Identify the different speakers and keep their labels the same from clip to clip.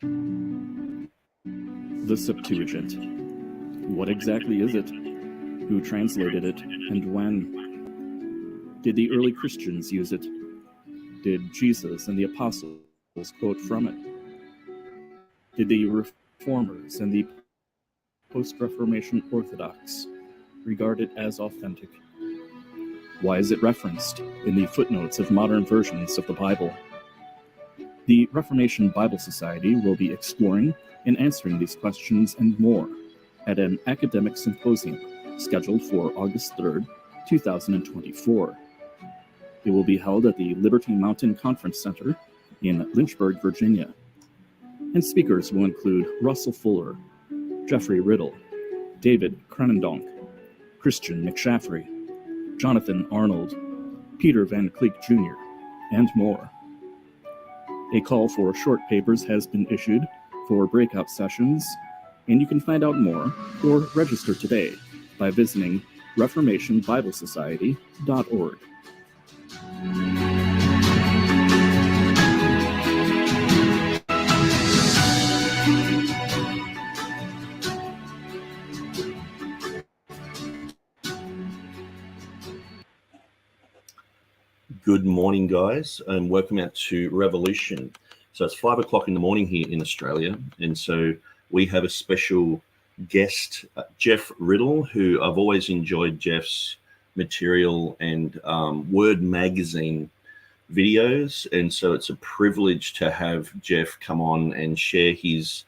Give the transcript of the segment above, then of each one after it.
Speaker 1: The Septuagint. What exactly is it? Who translated it, and when? Did the early Christians use it? Did Jesus and the apostles quote from it? Did the Reformers and the post-Reformation Orthodox regard it as authentic? Why is it referenced in the footnotes of modern versions of the Bible? The Reformation Bible Society will be exploring and answering these questions and more at an academic symposium scheduled for August 3rd, 2024. It will be held at the Liberty Mountain Conference Center in Lynchburg, Virginia. And speakers will include Russell Fuller, Jeffrey Riddle, David Crenendonk, Christian McShaffrey, Jonathan Arnold, Peter Van Cleek Jr., and more. A call for short papers has been issued for breakout sessions, and you can find out more or register today by visiting reformationbiblesociety.org.
Speaker 2: Good morning, guys, and welcome out to Revolution. So it's 5 o'clock in the morning here in Australia, and so we have a special guest, Jeff Riddle, who I've always enjoyed Jeff's material and Word magazine videos, and so it's a privilege to have Jeff come on and share his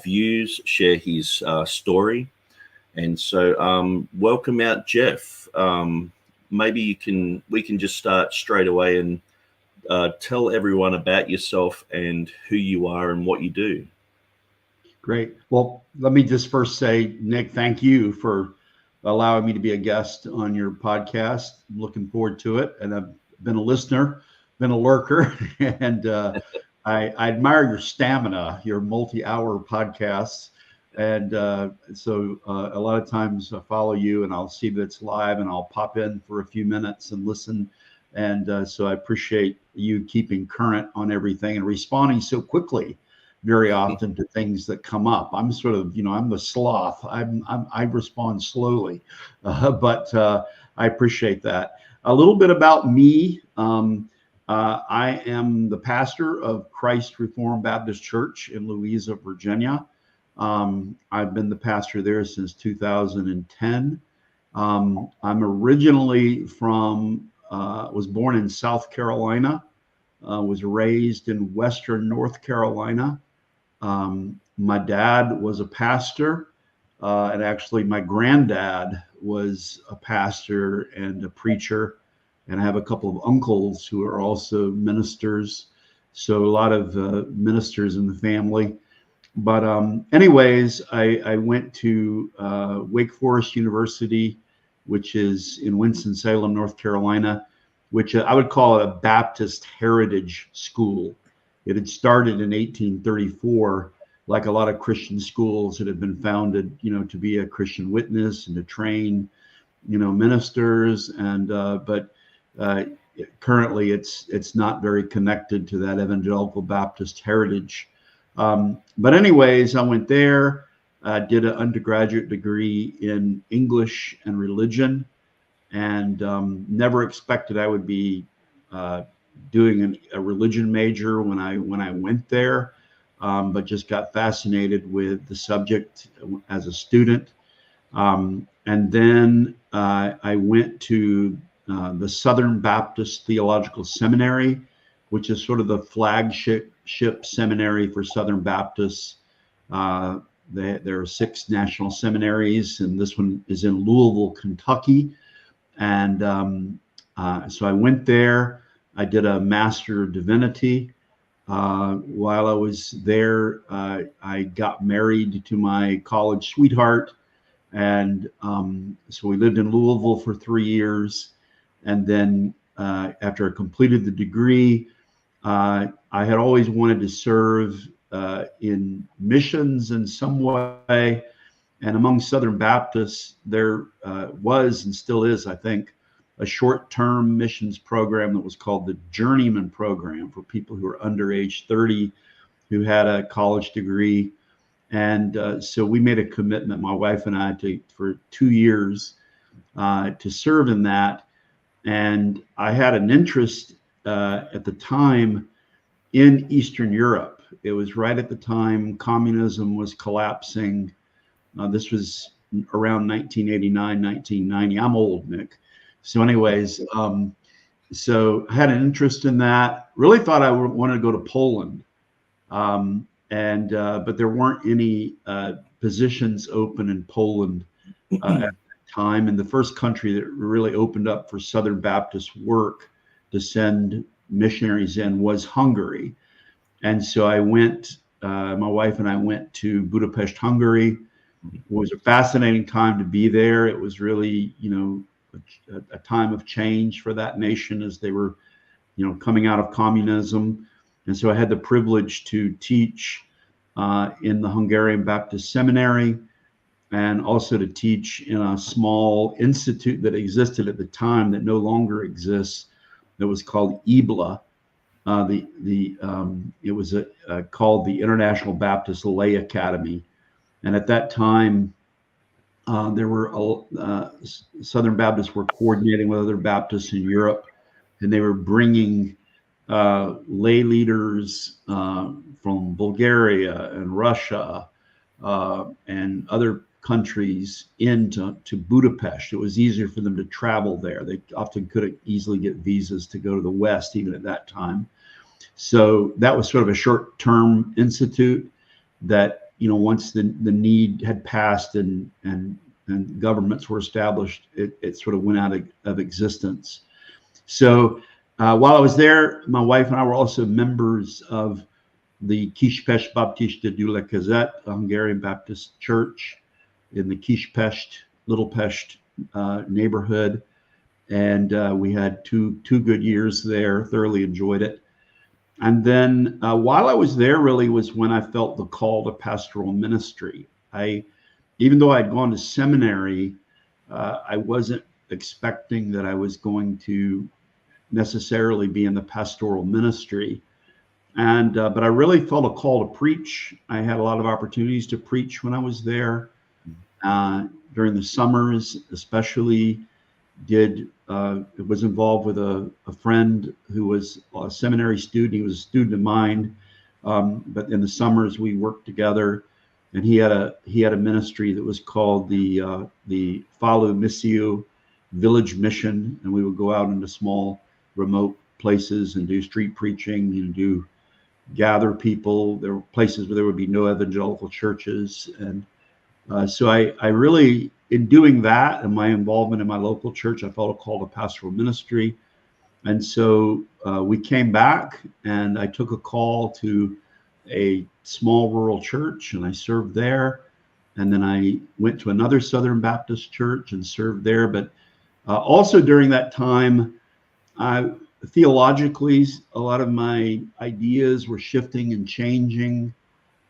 Speaker 2: views, share his story. And so welcome out, Jeff. Maybe we can just start straight away and tell everyone about yourself and who you are and what you do.
Speaker 3: Great. Well, let me just first say, Nick, thank you for allowing me to be a guest on your podcast. I'm looking forward to it. And I've been a listener, been a lurker, and I admire your stamina, your multi-hour podcasts. And so a lot of times I follow you and I'll see that it's live and I'll pop in for a few minutes and listen. And so I appreciate you keeping current on everything and responding so quickly very often to things that come up. I'm sort of, I'm the sloth. I respond slowly, but I appreciate that. A little bit about me. I am the pastor of Christ Reformed Baptist Church in Louisa, Virginia. I've been the pastor there since 2010. I'm originally was born in South Carolina, was raised in Western North Carolina. My dad was a pastor, and actually my granddad was a pastor and a preacher, and I have a couple of uncles who are also ministers, so a lot of ministers in the family. But anyways, I went to Wake Forest University, which is in Winston-Salem, North Carolina, which I would call it a Baptist heritage school. It had started in 1834, like a lot of Christian schools that had been founded, to be a Christian witness and to train, ministers. And but currently, it's not very connected to that evangelical Baptist heritage. But anyways, I went there, did an undergraduate degree in English and religion, and never expected I would be doing a religion major when I went there, but just got fascinated with the subject as a student. And then I went to the Southern Baptist Theological Seminary, which is sort of the flagship seminary for Southern Baptists. There are 6 national seminaries, and this one is in Louisville, Kentucky. And so I went there. I did a Master of Divinity. While I was there, I got married to my college sweetheart. And so we lived in Louisville for 3 years. And then after I completed the degree, I had always wanted to serve in missions in some way. And among Southern Baptists, there was and still is, I think, a short-term missions program that was called the Journeyman Program for people who are under age 30, who had a college degree. And so we made a commitment, my wife and I, for 2 years to serve in that. And I had an interest at the time in Eastern Europe. It was right at the time communism was collapsing. This was around 1989, 1990. I'm old, Nick. So anyways, so I had an interest in that. Really thought I wanted to go to Poland. But there weren't any positions open in Poland at that time. And the first country that really opened up for Southern Baptist work to send missionaries in was Hungary. And so I went, my wife and I went to Budapest, Hungary. It was a fascinating time to be there. It was really, a time of change for that nation as they were, coming out of communism. And so I had the privilege to teach in the Hungarian Baptist Seminary, and also to teach in a small institute that existed at the time that no longer exists, that was called IBLA. It was called the International Baptist Lay Academy. And at that time, there were Southern Baptists were coordinating with other Baptists in Europe, and they were bringing lay leaders from Bulgaria and Russia and other countries into Budapest. It was easier for them to travel there. They often couldn't easily get visas to go to the West, even at that time. So that was sort of a short-term institute that, once the need had passed and governments were established, it sort of went out of existence. So while I was there, my wife and I were also members of the Kispest Baptiste de la Gazette, a Hungarian Baptist church in the Kispest, Little Pest neighborhood. And we had two good years there, thoroughly enjoyed it. And then while I was there really was when I felt the call to pastoral ministry. Even though I'd gone to seminary, I wasn't expecting that I was going to necessarily be in the pastoral ministry. And but I really felt a call to preach. I had a lot of opportunities to preach when I was there. During the summers, especially, was involved with a friend who was a seminary student. He was a student of mine, but in the summers we worked together. And he had a ministry that was called the Falu Missio Village Mission, and we would go out into small, remote places and do street preaching and gather people. There were places where there would be no evangelical churches, and so I really, in doing that and my involvement in my local church, I felt a call to pastoral ministry, and so we came back, and I took a call to a small rural church, and I served there. And then I went to another Southern Baptist church and served there. But also during that time, theologically, a lot of my ideas were shifting and changing.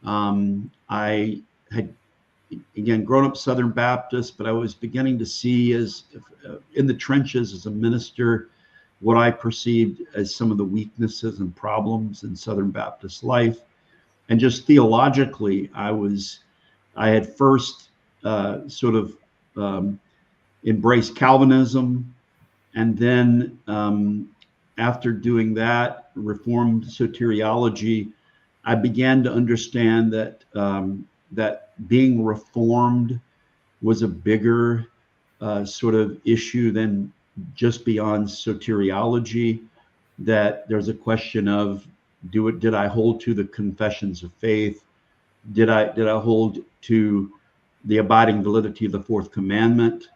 Speaker 3: I had, again, grown up Southern Baptist, but I was beginning to see in the trenches as a minister what I perceived as some of the weaknesses and problems in Southern Baptist life. And just theologically, I had first sort of embraced Calvinism, and then after doing that, Reformed soteriology, I began to understand that that being Reformed was a bigger sort of issue than just beyond soteriology. That there's a question of did I hold to the confessions of faith? Did I hold to the abiding validity of the fourth commandment?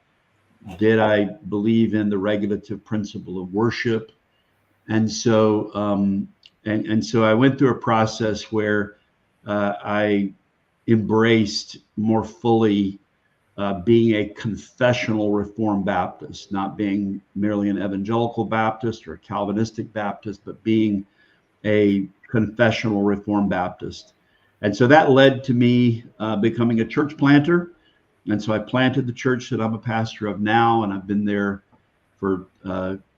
Speaker 3: Did I believe in the regulative principle of worship? And so so I went through a process where I embraced more fully being a confessional Reformed Baptist, not being merely an evangelical Baptist or a Calvinistic Baptist, but being a confessional Reformed Baptist. And so that led to me becoming a church planter. And so I planted the church that I'm a pastor of now, and I've been there for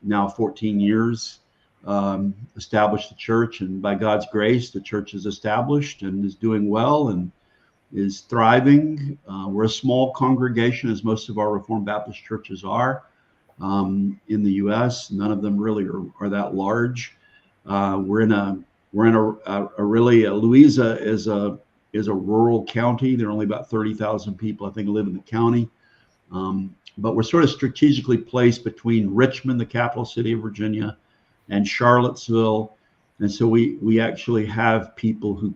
Speaker 3: now 14 years. establish the church. And by God's grace, the church is established and is doing well and is thriving. We're a small congregation, as most of our Reformed Baptist churches are in the U.S. None of them really are that large. We're in a Louisa is a rural county. There are only about 30,000 people, I think, live in the county. But we're sort of strategically placed between Richmond, the capital city of Virginia, and Charlottesville. And so we actually have people who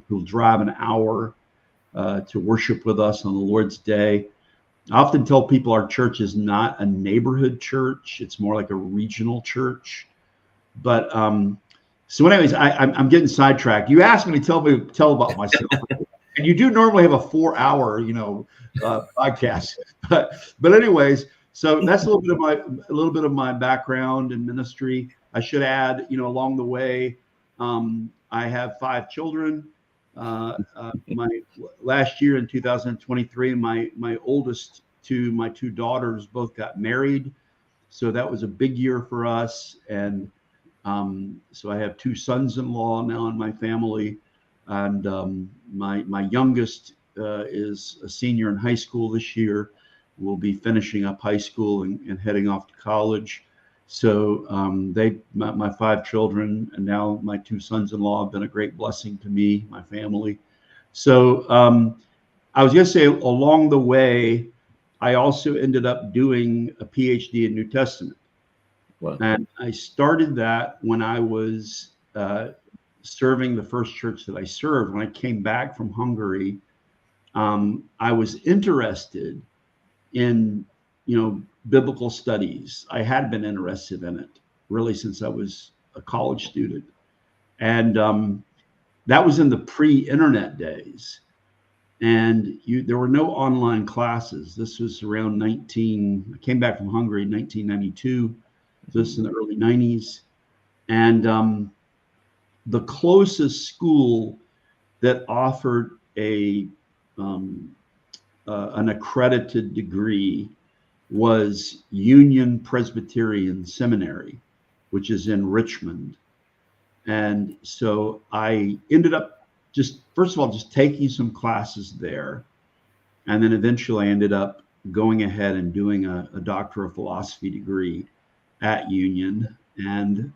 Speaker 3: who drive an hour to worship with us on the Lord's Day. I often tell people our church is not a neighborhood church. It's more like a regional church. But so anyways, I'm getting sidetracked. You asked me to tell about myself. And you do normally have a 4-hour, podcast. But anyways, so that's a little bit of my background in ministry. I should add, along the way, I have 5 children. My last year in 2023, my oldest my 2 daughters both got married, so that was a big year for us. And so I have 2 sons-in-law now in my family, and my youngest is a senior in high school this year. Will be finishing up high school and heading off to college. So my 5 children, and now my 2 sons-in-law, have been a great blessing to me, my family. So I was going to say, along the way, I also ended up doing a PhD in New Testament.
Speaker 2: Wow.
Speaker 3: And I started that when I was serving the first church that I served. When I came back from Hungary, I was interested in, biblical studies. I had been interested in it really since I was a college student. And that was in the pre-internet days. And there were no online classes. This was around I came back from Hungary in 1992. This in the early 90s. And the closest school that offered an accredited degree was Union Presbyterian Seminary, which is in Richmond. And so I ended up first of all, taking some classes there. And then eventually I ended up going ahead and doing a Doctor of Philosophy degree at Union. And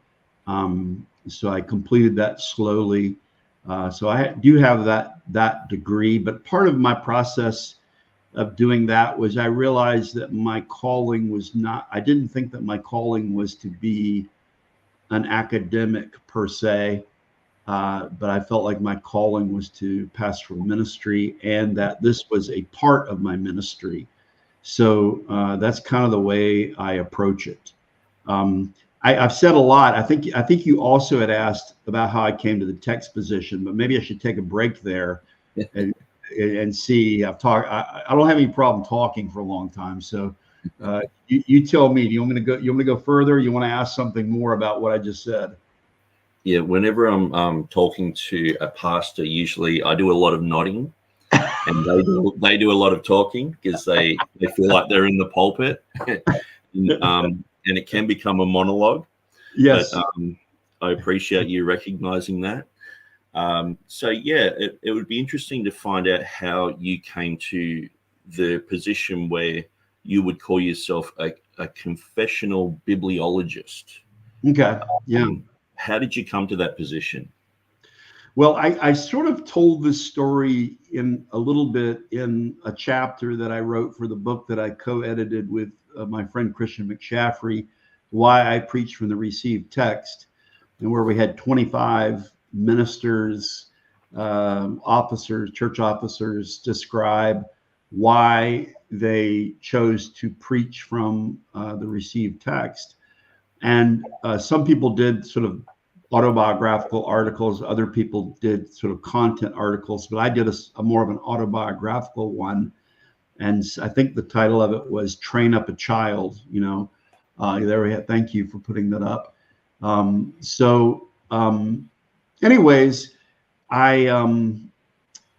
Speaker 3: so I completed that slowly. So I do have that degree, but part of my process of doing that was I realized that my calling was I didn't think that my calling was to be an academic per se, but I felt like my calling was to pastoral ministry, and that this was a part of my ministry. So that's kind of the way I approach it. I've said a lot. I think you also had asked about how I came to the text position, but maybe I should take a break there and see. I don't have any problem talking for a long time. So you tell me. Do you want me to go further? Or you want to ask something more about what I just said?
Speaker 2: Yeah. Whenever I'm talking to a pastor, usually I do a lot of nodding, and they do a lot of talking because they feel like they're in the pulpit. And it can become a monologue.
Speaker 3: Yes.
Speaker 2: But, I appreciate you recognizing that. So yeah, it would be interesting to find out how you came to the position where you would call yourself a confessional bibliologist.
Speaker 3: Okay. Yeah.
Speaker 2: How did you come to that position?
Speaker 3: Well, I sort of told this story in a little bit in a chapter that I wrote for the book that I co-edited with my friend Christian McShaffrey, Why I Preach from the Received Text, and where we had 25 ministers, officers, church officers describe why they chose to preach from the received text. And some people did sort of autobiographical articles. Other people did sort of content articles, but I did a more of an autobiographical one. And I think the title of it was Train Up a Child, there we have, thank you for putting that up. Anyways, in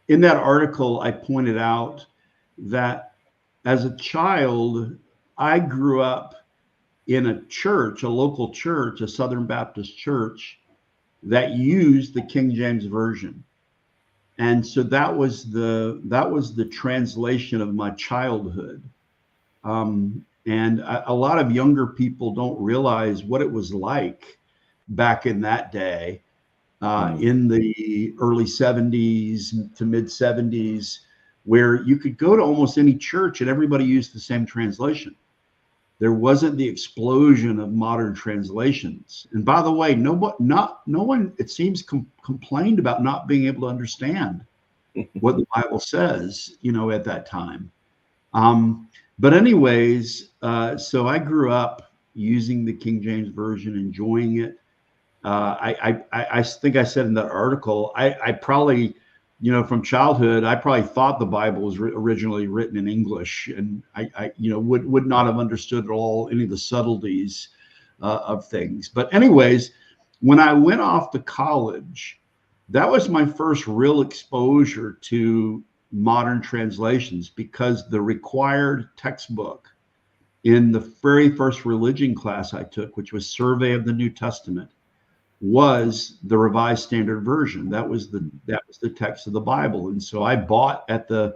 Speaker 3: that article, I pointed out that as a child, I grew up in a church, a local church, a Southern Baptist church that used the King James Version. And so that was the translation of my childhood. And a lot of younger people don't realize what it was like back in that day, in the early 70s to mid 70s, where you could go to almost any church and everybody used the same translation. There wasn't the explosion of modern translations. And by the way, no one, it seems, complained about not being able to understand what the Bible says, at that time. But anyways, so I grew up using the King James Version, enjoying it. I think I said in that article, I probably, from childhood, I probably thought the Bible was originally written in English, and I would not have understood at all any of the subtleties of things. But anyways, when I went off to college, that was my first real exposure to modern translations, because the required textbook in the very first religion class I took, which was Survey of the New Testament, was the Revised Standard Version. That was the text of the Bible. And so I bought at the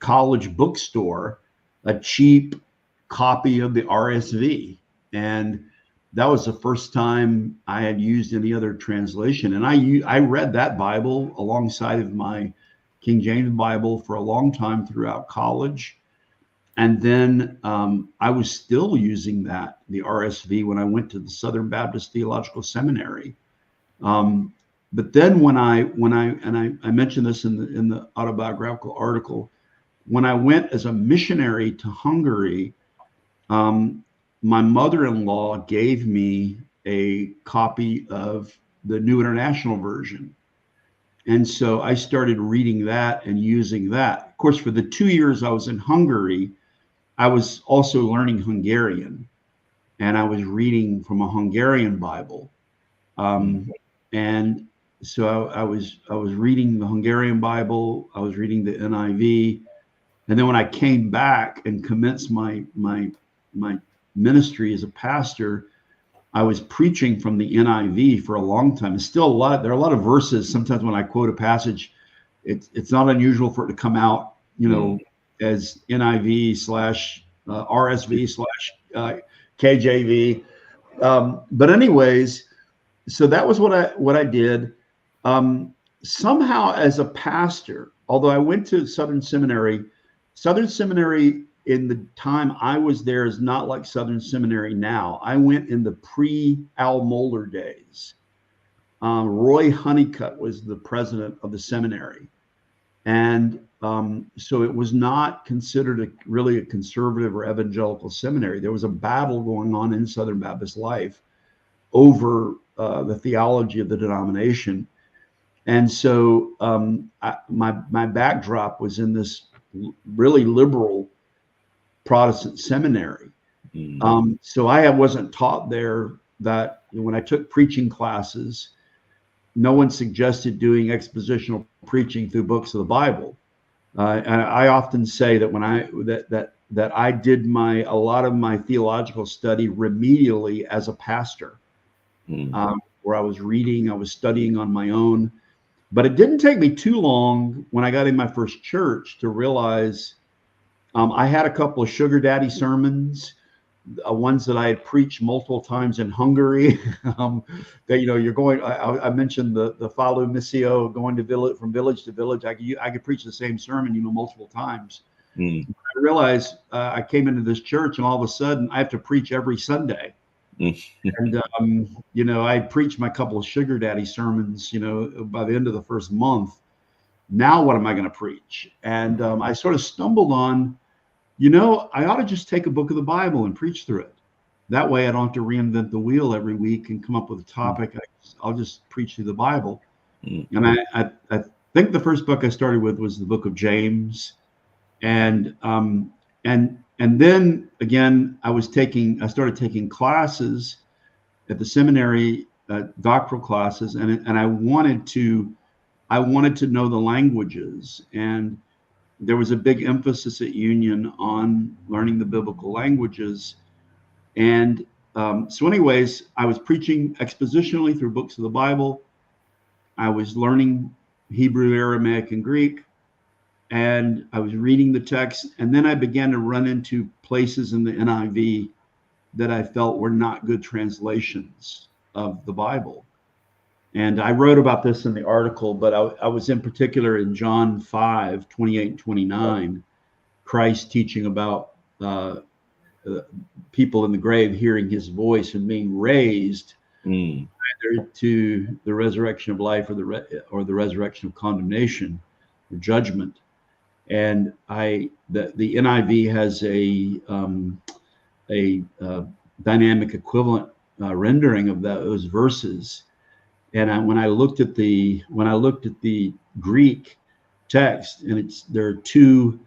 Speaker 3: college bookstore a cheap copy of the RSV, and that was the first time I had used any other translation. And I read that Bible alongside of my King James Bible for a long time throughout college. And then I was still using the RSV, when I went to the Southern Baptist Theological Seminary. But then when I mentioned this in the autobiographical article, when I went as a missionary to Hungary, my mother-in-law gave me a copy of the New International Version. And so I started reading that and using that. Of course, for the 2 years I was in Hungary, I was also learning Hungarian, and I was reading from a Hungarian Bible. And so I was reading the Hungarian Bible, I was reading the NIV. And then when I came back and commenced my ministry as a pastor, I was preaching from the NIV for a long time. It's still there are a lot of verses. Sometimes when I quote a passage, it's not unusual for it to come out, as NIV / RSV / KJV. But anyways, so that was what I did. Somehow as a pastor, although I went to Southern Seminary in the time I was there is not like Southern Seminary now. I went in the pre-Al Mohler days. Roy Honeycutt was the president of the seminary. And so it was not considered really a conservative or evangelical seminary. There was a battle going on in Southern Baptist life over the theology of the denomination. And so my backdrop was in this really liberal Protestant seminary. So I wasn't taught there that when I took preaching classes, no one suggested doing expositional preaching through books of the Bible. And I often say that that I did a lot of my theological study remedially as a pastor, where I was studying on my own. But it didn't take me too long when I got in my first church to realize I had a couple of sugar daddy sermons, ones that I had preached multiple times in Hungary. That you're going. I mentioned the follow missio, going to from village to village. I could preach the same sermon, multiple times. I realized I came into this church, and all of a sudden I have to preach every Sunday. And I preached my couple of sugar daddy sermons. By the end of the first month. Now what am I going to preach? And I sort of stumbled on, I ought to just take a book of the Bible and preach through it. That way I don't have to reinvent the wheel every week and come up with a topic. I'll just preach through the Bible. And I think the first book I started with was the book of James. And then again, I started taking classes at the seminary, doctoral classes, and I wanted to know the languages. And there was a big emphasis at Union on learning the biblical languages. And So anyways, I was preaching expositionally through books of the Bible. I was learning Hebrew, Aramaic, and Greek, and I was reading the text. And then I began to run into places in the NIV that I felt were not good translations of the Bible. And I wrote about this in the article, but I was in particular in John 5, 28 and 29, Christ teaching about people in the grave hearing his voice and being raised either to the resurrection of life or the resurrection of condemnation or judgment. And the NIV has a dynamic equivalent rendering of those verses. And when I looked at the Greek text, and there are two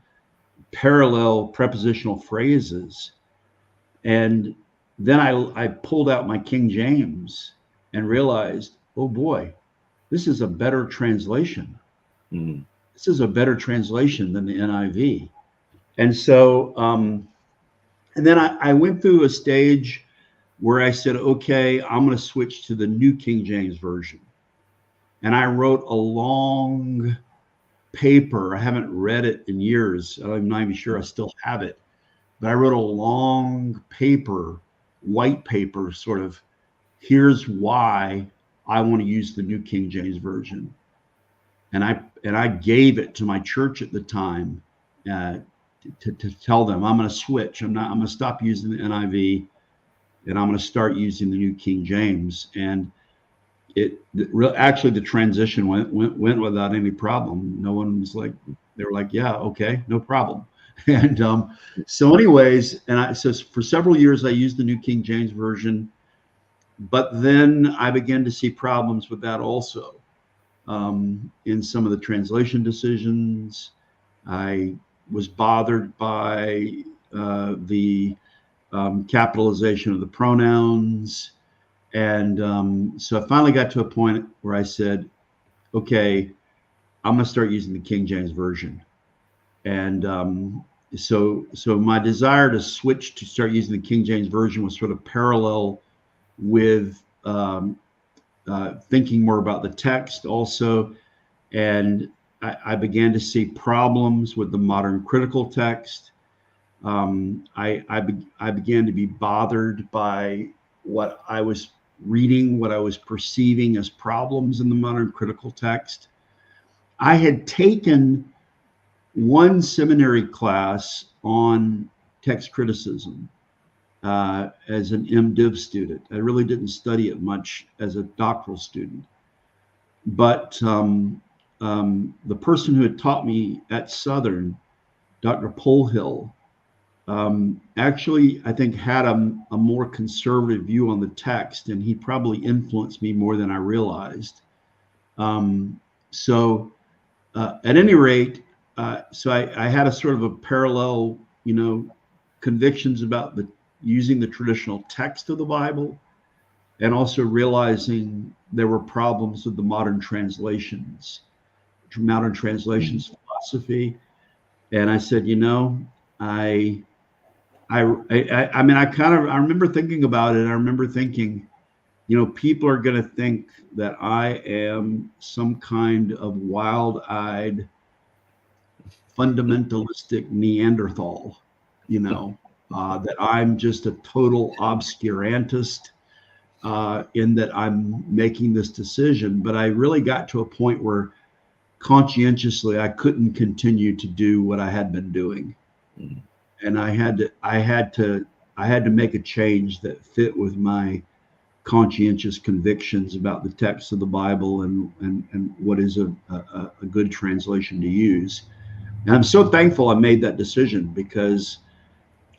Speaker 3: parallel prepositional phrases, and then I pulled out my King James and realized, oh boy, this is a better translation. This is a better translation than the NIV. And so, and then I went through a stage where I said, okay, I'm going to switch to the New King James Version. And I wrote a long paper. I haven't read it in years. I'm not even sure I still have it. But I wrote a long paper, white paper, sort of, here's why I want to use the New King James Version. And I gave it to my church at the time to tell them I'm going to switch. I'm going to stop using the NIV, and I'm going to start using the New King James. And actually the transition went without any problem. No one was like, they were like, yeah, okay, no problem. And so anyways, so for several years I used the New King James Version, but then I began to see problems with that also. In some of the translation decisions, I was bothered by the capitalization of the pronouns. And so I finally got to a point where I said, okay, I'm going to start using the King James Version. And so my desire to switch to start using the King James Version was sort of parallel with thinking more about the text also. And I began to see problems with the modern critical text. I began to be bothered by what I was reading, what I was perceiving as problems in the modern critical text. I had taken one seminary class on text criticism as an MDiv student. I really didn't study it much as a doctoral student. But the person who had taught me at Southern, Dr. Polhill, actually, I think, had a more conservative view on the text, and he probably influenced me more than I realized. So at any rate, so I had a sort of a parallel, convictions about using the traditional text of the Bible, and also realizing there were problems with the modern translations philosophy. And I said, I remember thinking about it. I remember thinking, people are going to think that I am some kind of wild-eyed, fundamentalistic Neanderthal, that I'm just a total obscurantist in that I'm making this decision. But I really got to a point where conscientiously I couldn't continue to do what I had been doing. And I had to make a change that fit with my conscientious convictions about the text of the Bible and what is a good translation to use. And I'm so thankful I made that decision, because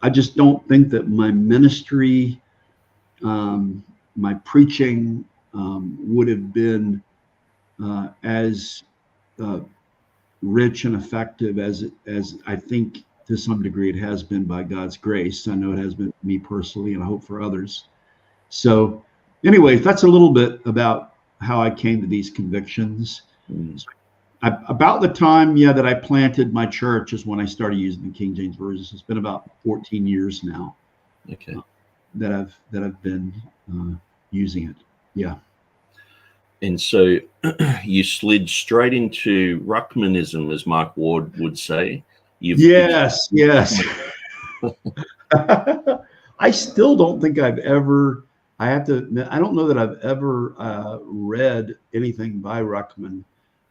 Speaker 3: I just don't think that my ministry, my preaching would have been as rich and effective as I think to some degree it has been by God's grace. I know it has been for me personally, and I hope for others. So anyway, that's a little bit about how I came to these convictions. About the time, that I planted my church is when I started using the King James Version. It's been about 14 years now.
Speaker 2: Okay.
Speaker 3: that I've been using it. Yeah.
Speaker 2: And so you slid straight into Ruckmanism, as Mark Ward would say.
Speaker 3: Yes. I still don't think I've ever. I have to admit, I don't know that I've ever read anything by Ruckman.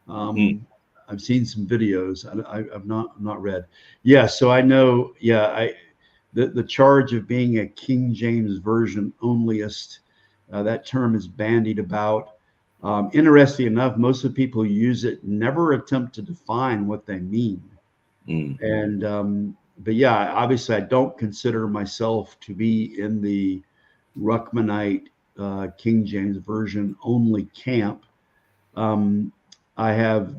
Speaker 3: I've seen some videos. I've not read. Yeah, so I know. Yeah, the charge of being a King James Version onlyist, that term is bandied about. Interesting enough, most of the people who use it never attempt to define what they mean. And but yeah, obviously I don't consider myself to be in the Ruckmanite King James Version only camp. I have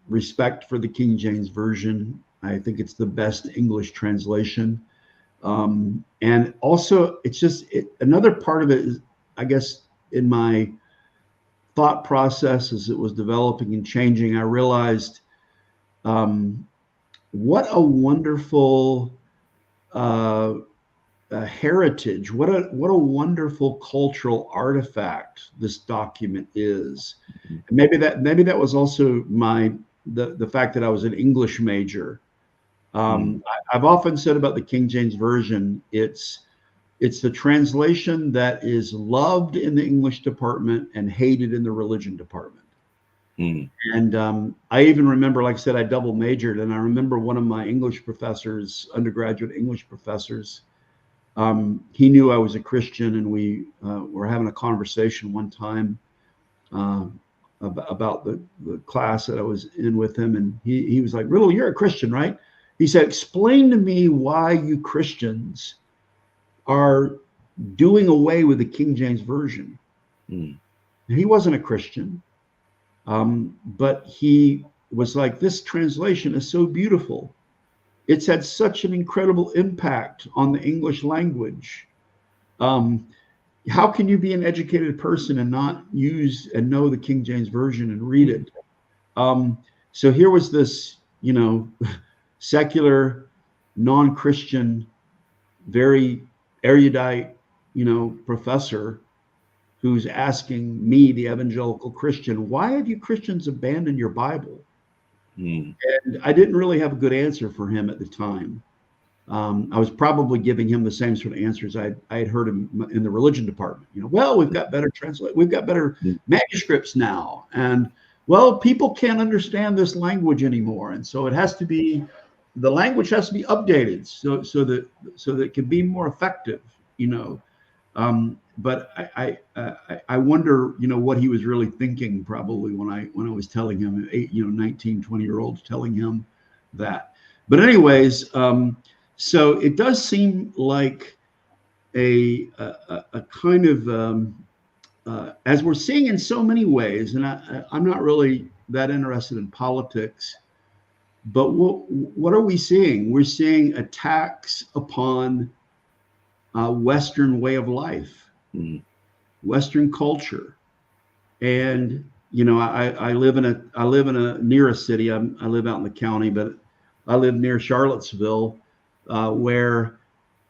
Speaker 3: respect for the King James Version. I think it's the best English translation. And also it's just another part of it is, I guess, in my thought process as it was developing and changing, I realized what a wonderful heritage, what a wonderful cultural artifact this document is. And maybe that was also the fact that I was an English major. I've often said about the King James Version, it's the translation that is loved in the English department and hated in the religion department. And I even remember, like I said, I double majored, and I remember one of my English professors, undergraduate English professors, he knew I was a Christian, and we were having a conversation one time about the class that I was in with him, and he was like, "Riddle, you're a Christian, right?" He said, "Explain to me why you Christians are doing away with the King James Version." And he wasn't a Christian. But he was like, this translation is so beautiful. It's had such an incredible impact on the English language. How can you be an educated person and not use and know the King James Version and read it? So here was this, secular, non-Christian, very erudite, professor who's asking me, the evangelical Christian, why have you Christians abandoned your Bible? And I didn't really have a good answer for him at the time. I was probably giving him the same sort of answers I had heard him in the religion department. Well, we've got better we've got better manuscripts now, and well, people can't understand this language anymore, and so it has to be, the language has to be updated so that it can be more effective. But I wonder, what he was really thinking probably when I was telling him, 19, 20-year-olds telling him that. But anyways, so it does seem like a kind of, as we're seeing in so many ways, and I'm not really that interested in politics, but what are we seeing? We're seeing attacks upon Western way of life, Western culture. And I live in a near a city. I live out in the county, but I live near Charlottesville, where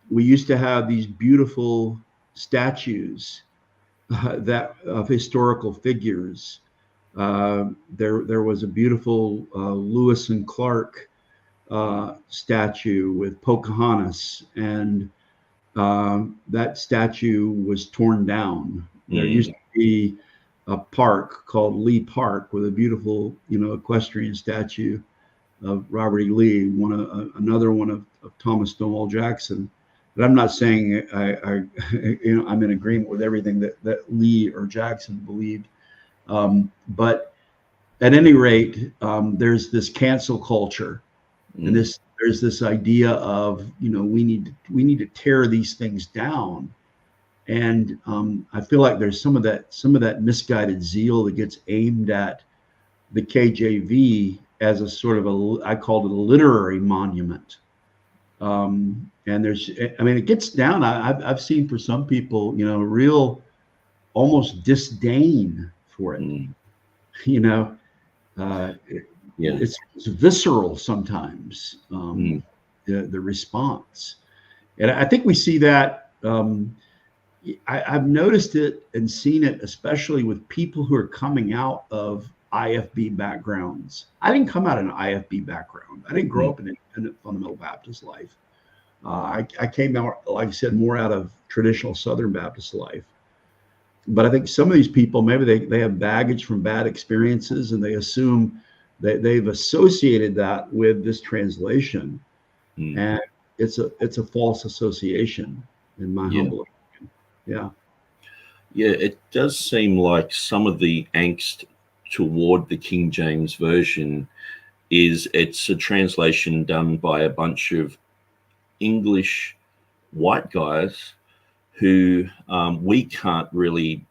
Speaker 3: we used to have these beautiful statues that of historical figures. There was a beautiful Lewis and Clark statue with Pocahontas, and that statue was torn down. There used to be a park called Lee Park with a beautiful, equestrian statue of Robert E. Lee, another one of Thomas Stonewall Jackson. But I'm not saying I'm in agreement with everything that Lee or Jackson believed. But at any rate, there's this cancel culture, and there's this idea of, we need to tear these things down. And I feel like there's some of that misguided zeal that gets aimed at the KJV as a sort of I called it a literary monument. And it gets down. I've seen for some people, real almost disdain for it. It's visceral sometimes, the response. And I think we see that I've noticed it and seen it, especially with people who are coming out of IFB backgrounds. I didn't come out of an IFB background. I didn't grow up in an independent fundamental Baptist life. I came out, like I said, more out of traditional Southern Baptist life. But I think some of these people, maybe they have baggage from bad experiences, and they assume that they've associated that with this translation, and it's a false association, in my humble opinion.
Speaker 2: Yeah, it does seem like some of the angst toward the King James Version is it's a translation done by a bunch of English white guys who we can't really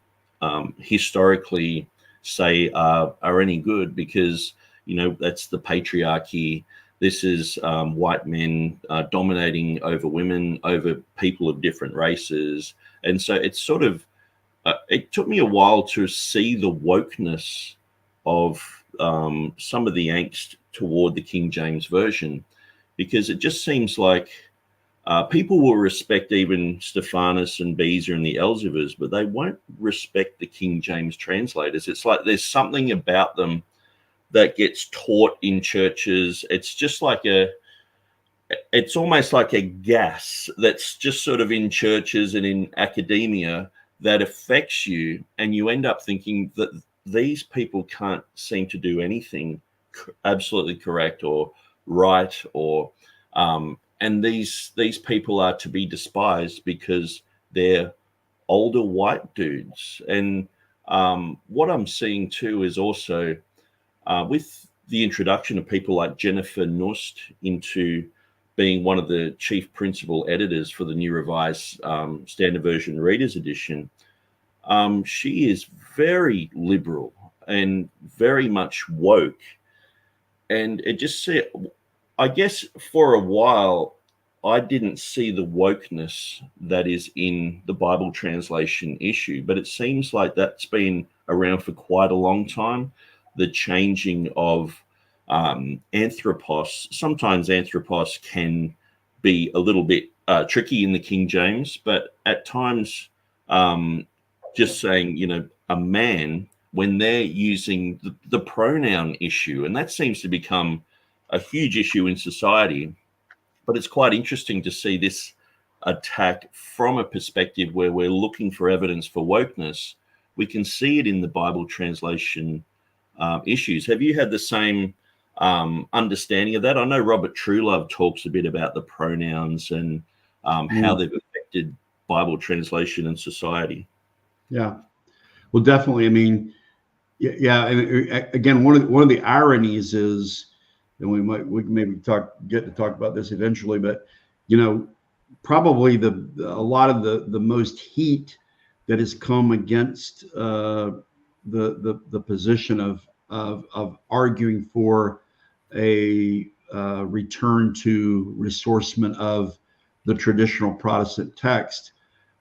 Speaker 2: historically say are any good, because, you know, that's the patriarchy. This is white men dominating over women, over people of different races. And so it's sort of, it took me a while to see the wokeness of some of the angst toward the King James Version, because it just seems like people will respect even Stephanus and Beezer and the Elzevirs, but they won't respect the King James translators. It's like there's something about them that gets taught in churches. It's just like it's almost like a gas that's just sort of in churches and in academia that affects you, and you end up thinking that these people can't seem to do anything absolutely correct or right, or and these people are to be despised because they're older white dudes. And what I'm seeing too is also with the introduction of people like Jennifer Knust into being one of the chief principal editors for the New Revised Standard Version Reader's Edition, she is very liberal and very much woke. And it just said, I guess for a while, I didn't see the wokeness that is in the Bible translation issue, but it seems like that's been around for quite a long time. The changing of anthropos. Sometimes anthropos can be a little bit tricky in the King James, but at times just saying, you know, a man, when they're using the pronoun issue, and that seems to become a huge issue in society. But it's quite interesting to see this attack from a perspective where we're looking for evidence for wokeness. We can see it in the Bible translation issues. Have you had the same understanding of that? I know Robert Truelove talks a bit about the pronouns and how they've affected Bible translation and society.
Speaker 3: Yeah, well, definitely. I mean, yeah. Again, one of the ironies is, and we can maybe get to talk about this eventually, but you know, probably a lot of the most heat that has come against the position of arguing for a return to ressourcement of the traditional Protestant text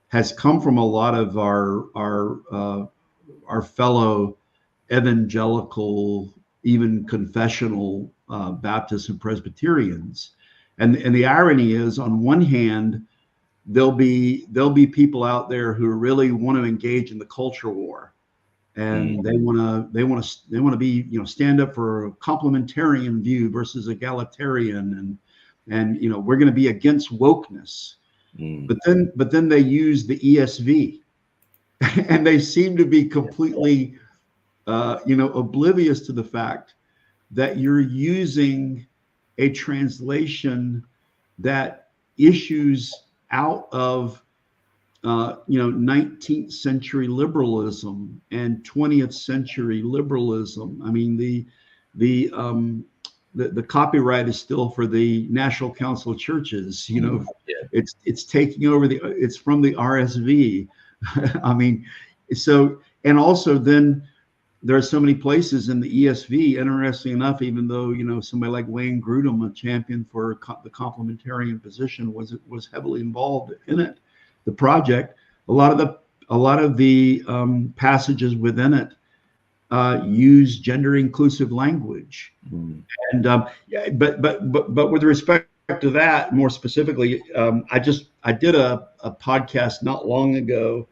Speaker 3: has come from a lot of our fellow evangelical, even confessional Baptists and Presbyterians. And the irony is, on one hand, there'll be people out there who really want to engage in the culture war, and they want to be, you know, stand up for a complementarian view versus egalitarian, and you know, we're going to be against wokeness. But then they use the ESV, and they seem to be completely oblivious to the fact that you're using a translation that issues out of 19th century liberalism and 20th century liberalism. I mean, the copyright is still for the National Council of Churches. You know, it's taking over it's from the RSV. I mean, so, and also then there are so many places in the ESV, interesting enough, even though, you know, somebody like Wayne Grudem, a champion for the complementarian position, was heavily involved in it, the project. A lot of the passages within it use gender inclusive language, and but with respect to that, more specifically, I did a podcast not long ago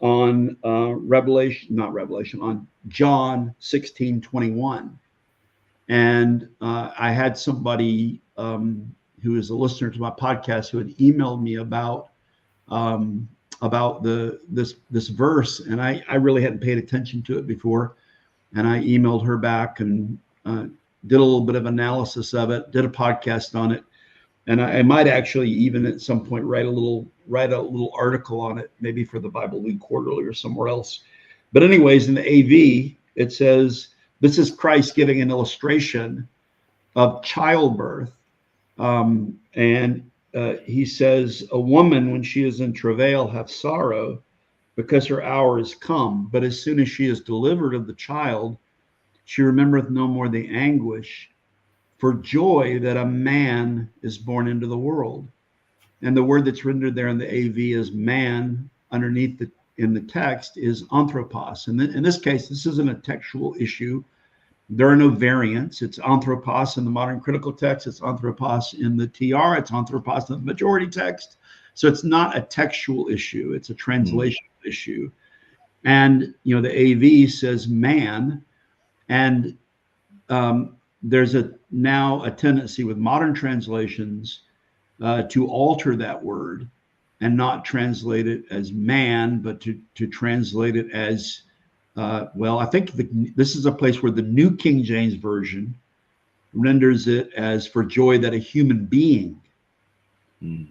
Speaker 3: on on John 16:21, and I had somebody who is a listener to my podcast who had emailed me about this verse, and I really hadn't paid attention to it before, and I emailed her back and did a little bit of analysis of it, did a podcast on it. And I might actually even at some point write a little article on it, maybe for the Bible Week Quarterly or somewhere else. But anyways, in the AV, it says, this is Christ giving an illustration of childbirth. And he says, a woman, when she is in travail, hath sorrow because her hour is come. But as soon as she is delivered of the child, she remembereth no more the anguish for joy that a man is born into the world. And the word that's rendered there in the AV is man. Underneath in the text is anthropos. And in this case, this isn't a textual issue. There are no variants. It's anthropos in the modern critical text. It's anthropos in the TR. It's anthropos in the majority text. So it's not a textual issue. It's a translation issue. And, you know, the AV says man. And there's now a tendency with modern translations to alter that word and not translate it as man, but to translate it as, well, I think this is a place where the New King James Version renders it as for joy that a human being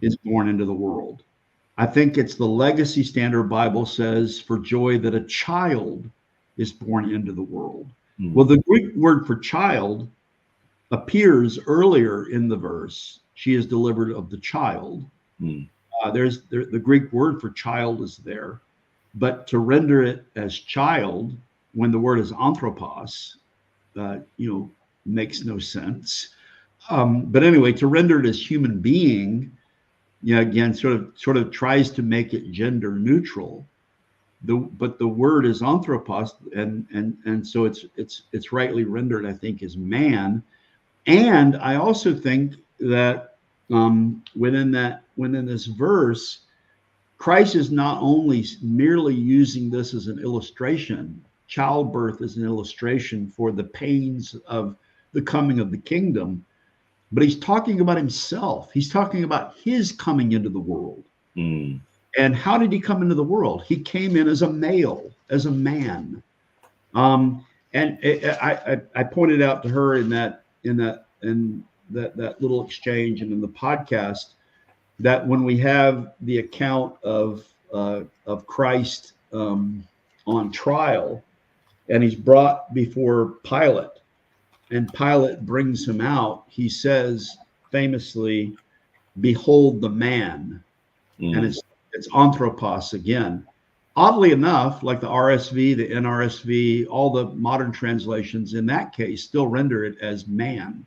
Speaker 3: is born into the world. I think it's the Legacy Standard Bible says for joy that a child is born into the world. Well, the Greek word for child appears earlier in the verse. She is delivered of the child. The Greek word for child is there, but to render it as child when the word is anthropos, makes no sense. But anyway, to render it as human being, again, sort of tries to make it gender neutral. But the word is anthropos, and so it's rightly rendered, I think, as man. And I also think that within this verse, Christ is not only merely using this as an illustration. Childbirth is an illustration for the pains of the coming of the kingdom, but he's talking about himself. He's talking about his coming into the world. And how did he come into the world? He came in as a male, as a man. And I pointed out to her in that little exchange and in the podcast that when we have the account of Christ on trial, and he's brought before Pilate, and Pilate brings him out, he says famously, "Behold the man," and it's anthropos again. Oddly enough, like the RSV, the NRSV, all the modern translations in that case still render it as man.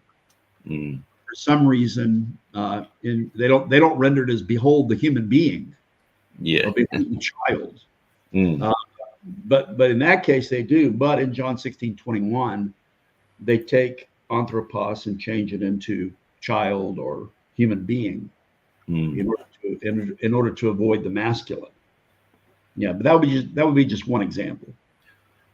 Speaker 3: For some reason, they don't render it as "behold the human being," or "behold the child." But in that case they do. But in John 16:21, they take anthropos and change it into child or human being in order to avoid the masculine. But that would be just one example.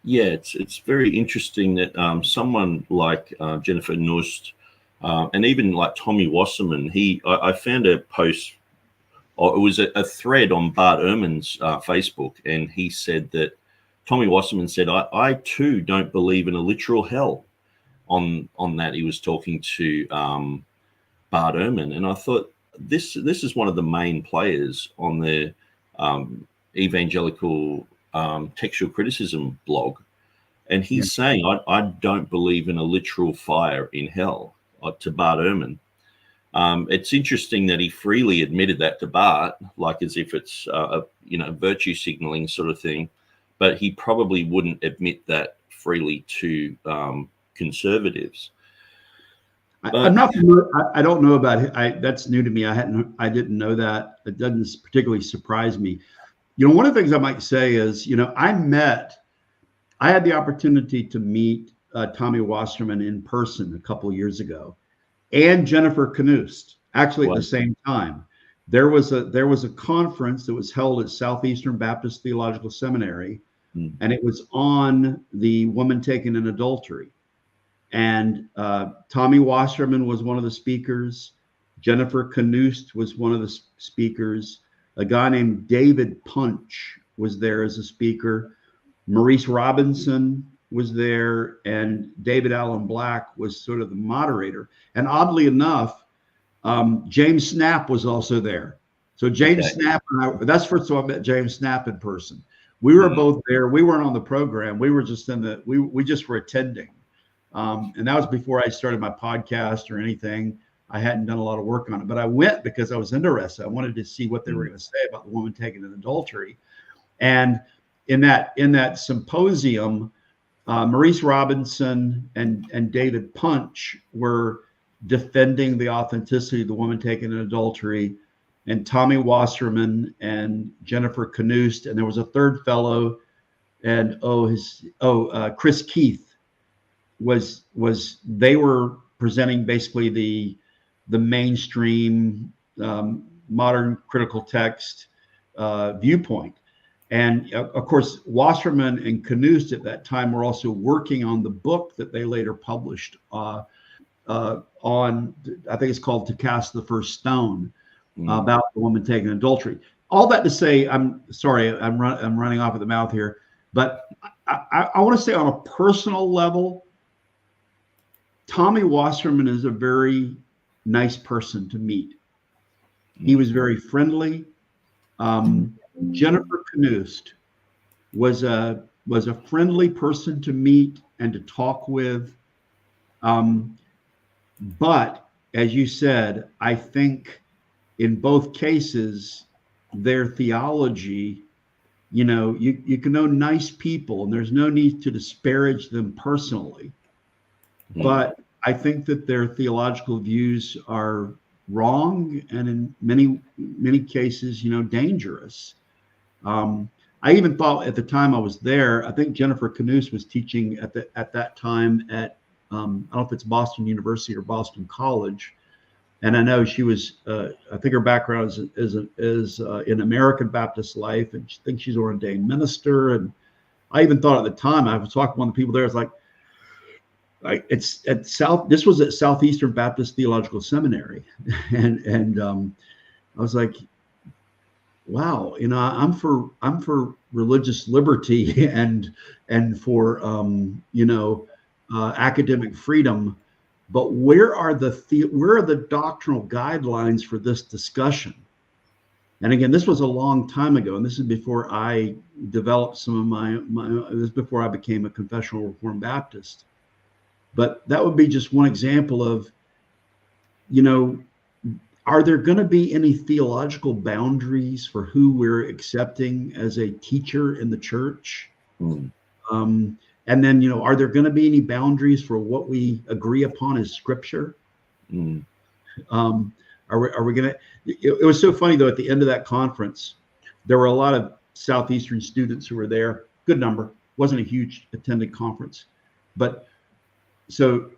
Speaker 2: Yeah, it's very interesting that someone like Jennifer Knust and even like Tommy Wasserman, I found a post, or it was a thread on Bart Ehrman's Facebook, and he said that Tommy Wasserman said, I too don't believe in a literal hell. On that, he was talking to Bart Ehrman, and I thought this is one of the main players on the evangelical textual criticism blog, and he's saying I don't believe in a literal fire in hell to Bart Ehrman. It's interesting that he freely admitted that to Bart, like as if it's a virtue signaling sort of thing, but he probably wouldn't admit that freely to conservatives.
Speaker 3: I'm not. I don't know about it. That's new to me. I didn't know that. It doesn't particularly surprise me. One of the things I might say is, I had the opportunity to meet Tommy Wasserman in person a couple of years ago, and Jennifer Knust. actually at
Speaker 2: Wow.
Speaker 3: the same time. There was a conference that was held at Southeastern Baptist Theological Seminary, and it was on the woman taken in adultery. And Tommy Wasserman was one of the speakers. Jennifer Knust was one of the speakers. A guy named David Punch was there as a speaker. Maurice Robinson was there, and David Allen Black was sort of the moderator. And oddly enough, James Snap was also there. So James Snap and I, that's first time I met James Snap in person. We were both there. We weren't on the program. We were just we just were attending. And that was before I started my podcast or anything. I hadn't done a lot of work on it, but I went because I was interested. I wanted to see what they were going to say about the woman taken in adultery. And in that symposium, Maurice Robinson and David Punch were defending the authenticity of the woman taken in adultery, and Tommy Wasserman and Jennifer Knust, and there was a third fellow, and Chris Keith was they were presenting basically the mainstream modern critical text viewpoint. And of course, Wasserman and Knust at that time were also working on the book that they later published on, I think it's called To Cast the First Stone, about the woman taken in adultery. All that to say, I'm sorry, I'm running off at the mouth here, but I want to say on a personal level, Tommy Wasserman is a very nice person to meet. He was very friendly. Jennifer Knust was a friendly person to meet and to talk with. But as you said, I think in both cases, their theology, you can know nice people and there's no need to disparage them personally. But I think that their theological views are wrong and in many cases, dangerous. I even thought at the time I was there, I think Jennifer Knust was teaching at that time at I don't know if it's Boston University or Boston College, and I know she was. I think her background is in American Baptist life, and I think she's an ordained minister. And I even thought at the time I was talking to one of the people there. It's like it's at South. This was at Southeastern Baptist Theological Seminary, and I was like, wow, I'm for religious liberty and for academic freedom, but where are the doctrinal guidelines for this discussion? And again, this was a long time ago, and this is before I developed some of my this is before I became a confessional Reformed Baptist. But that would be just one example of, are there going to be any theological boundaries for who we're accepting as a teacher in the church? And then, are there going to be any boundaries for what we agree upon as scripture? Are we going to? It was so funny though. At the end of that conference, there were a lot of Southeastern students who were there. Good number. Wasn't a huge attended conference, but so.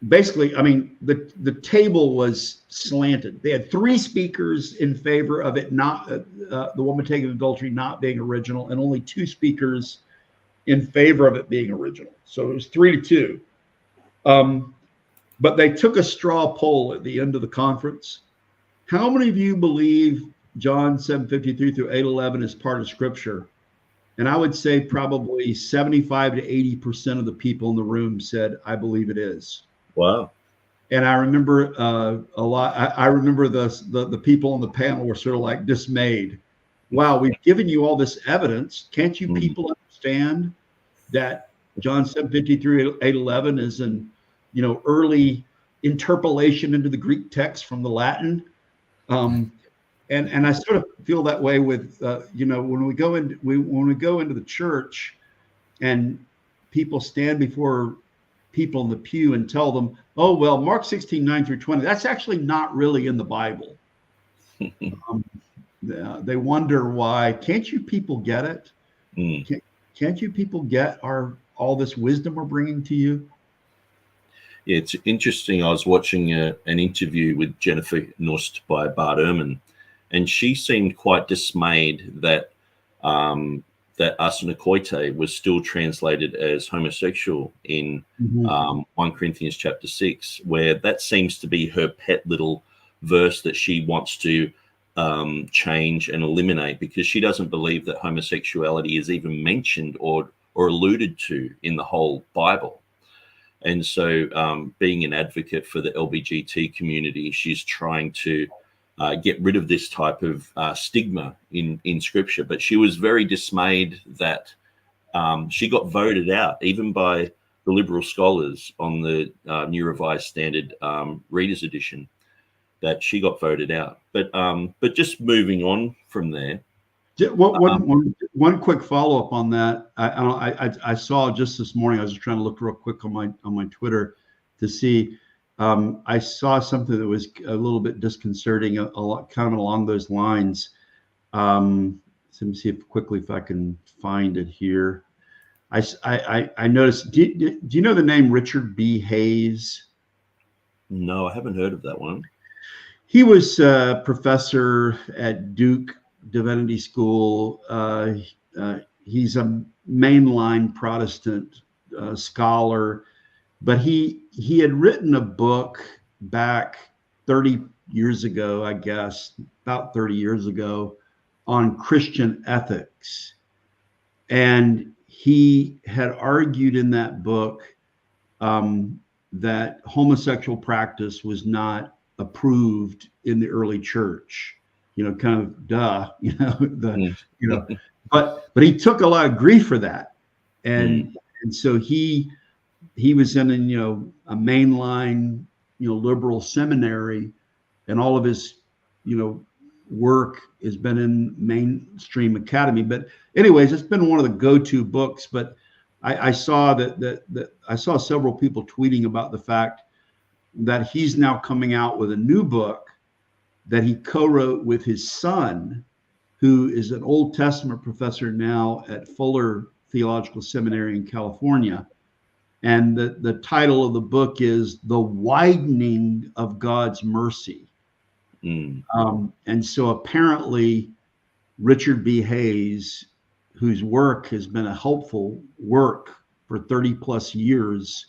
Speaker 3: Basically, I mean, the table was slanted. They had 3 speakers in favor of it not the woman taken in adultery not being original, and only 2 speakers in favor of it being original. So it was 3-2. But they took a straw poll at the end of the conference. How many of you believe John 7:53 through 8:11 is part of Scripture? And I would say probably 75 to 80% of the people in the room said, "I believe it is."
Speaker 2: Wow.
Speaker 3: And I remember a lot. I remember the people on the panel were sort of like dismayed. Wow, we've given you all this evidence. Can't you people understand that John 7:53, 8:11 is an early interpolation into the Greek text from the Latin? And I sort of feel that way with when we go into the church and people stand before people in the pew and tell them, oh, well, Mark 16:9 through 20, that's actually not really in the Bible. They wonder why. Can't you people get it? Can't you people get all this wisdom we're bringing to you?
Speaker 2: Yeah, it's interesting. I was watching an interview with Jennifer Knust by Bart Ehrman, and she seemed quite dismayed that that Arsenokoitai was still translated as homosexual in 1 Corinthians chapter 6, where that seems to be her pet little verse that she wants to change and eliminate, because she doesn't believe that homosexuality is even mentioned or alluded to in the whole Bible. And so being an advocate for the LBGT community, she's trying to get rid of this type of stigma in Scripture. But she was very dismayed that she got voted out, even by the liberal scholars on the New Revised Standard Reader's Edition, that she got voted out. But just moving on from there.
Speaker 3: One quick follow-up on that. I saw just this morning, I was just trying to look real quick on my Twitter to see. I saw something that was a little bit disconcerting, a lot kind of along those lines. Let me see if I can find it here. I noticed. Do you know the name Richard B. Hayes?
Speaker 2: No, I haven't heard of that one.
Speaker 3: He was a professor at Duke Divinity School. He's a mainline Protestant scholar, but he had written a book back 30 years ago, I guess, about 30 years ago, on Christian ethics. And he had argued in that book that homosexual practice was not approved in the early church. Kind of duh, but he took a lot of grief for that. And so he was in a mainline, liberal seminary, and all of his, work has been in mainstream academy. But anyways, it's been one of the go-to books. But I saw that I saw several people tweeting about the fact that he's now coming out with a new book that he co-wrote with his son, who is an Old Testament professor now at Fuller Theological Seminary in California. And the title of the book is The Widening of God's Mercy. And so apparently Richard B. Hayes, whose work has been a helpful work for 30 plus years,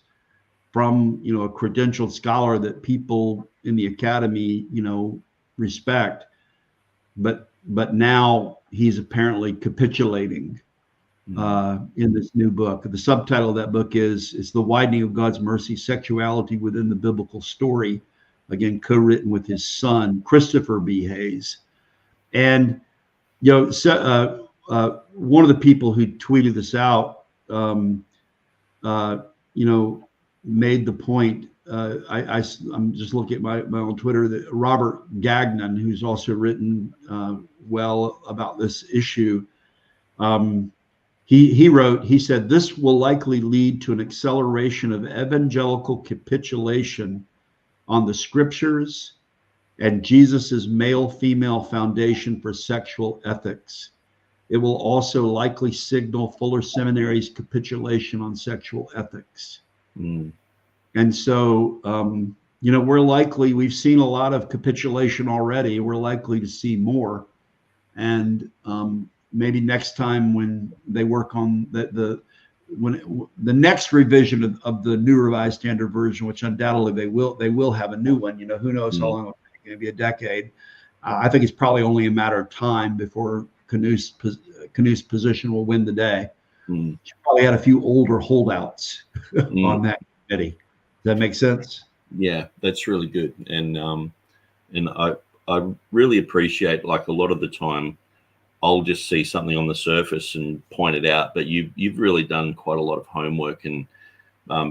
Speaker 3: from a credentialed scholar that people in the academy respect, but now he's apparently capitulating in this new book. The subtitle of that book is The Widening of God's Mercy, Sexuality Within the Biblical Story, again co-written with his son Christopher B. Hayes. And one of the people who tweeted this out made the point. I'm just looking at my own Twitter, that Robert Gagnon, who's also written well about this issue, he said, this will likely lead to an acceleration of evangelical capitulation on the scriptures and Jesus's male-female foundation for sexual ethics. It will also likely signal Fuller Seminary's capitulation on sexual ethics. And so, we've seen a lot of capitulation already. We're likely to see more. And maybe next time when they work on the next revision of the New Revised Standard Version, which undoubtedly they will have a new one. Who knows how long it'll take, maybe a decade. I think it's probably only a matter of time before Knust's position will win the day. She probably had a few older holdouts on that committee. Does that make sense?
Speaker 2: Yeah, that's really good. And I really appreciate, like, a lot of the time I'll just see something on the surface and point it out, but you've really done quite a lot of homework and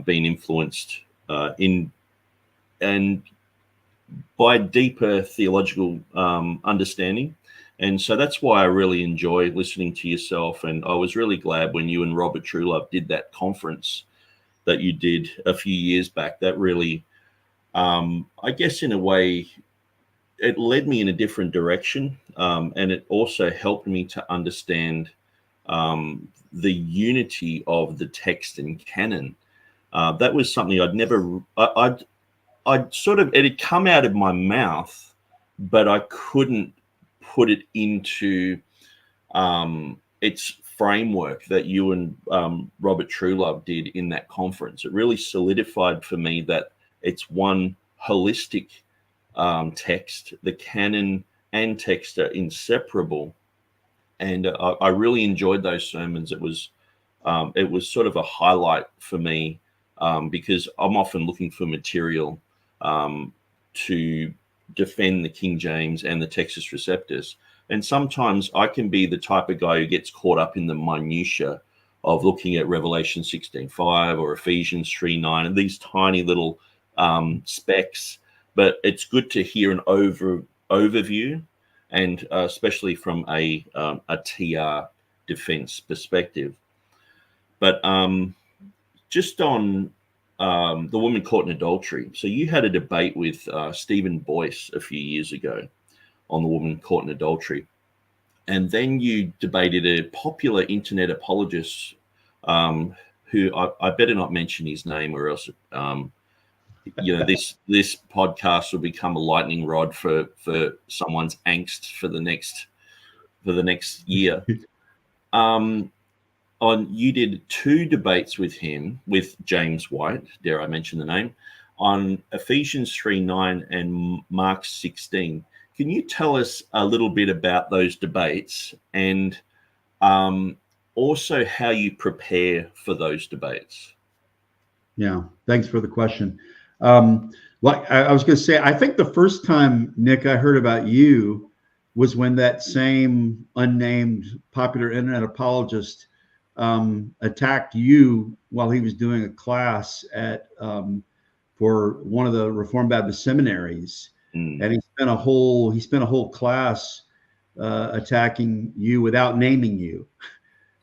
Speaker 2: been influenced and by deeper theological understanding. And so that's why I really enjoy listening to yourself. And I was really glad when you and Robert Truelove did that conference that you did a few years back. That really, I guess in a way, it led me in a different direction. And it also helped me to understand the unity of the text and canon. That was something I'd sort of, it had come out of my mouth, but I couldn't put it into its framework that you and Robert Truelove did in that conference. It really solidified for me that it's one holistic text. The canon and text are inseparable, and I really enjoyed those sermons. It was sort of a highlight for me because I'm often looking for material to defend the King James and the Textus Receptus. And sometimes I can be the type of guy who gets caught up in the minutiae of looking at Revelation 16:5 or Ephesians 3:9 and these tiny little specks. But it's good to hear an overview, and especially from a TR defense perspective. But just on the woman caught in adultery. So you had a debate with Stephen Boyce a few years ago on the woman caught in adultery. And then you debated a popular internet apologist who I better not mention his name, or else this podcast will become a lightning rod for someone's angst for the next year. You did 2 debates with him, with James White, dare I mention the name, on Ephesians 3:9 and Mark 16. Can you tell us a little bit about those debates, and also how you prepare for those debates?
Speaker 3: Yeah, thanks for the question. Like I was going to say, I think the first time, Nick, I heard about you was when that same unnamed popular internet apologist attacked you while he was doing a class at for one of the Reformed Baptist seminaries, and he spent a whole class attacking you without naming you.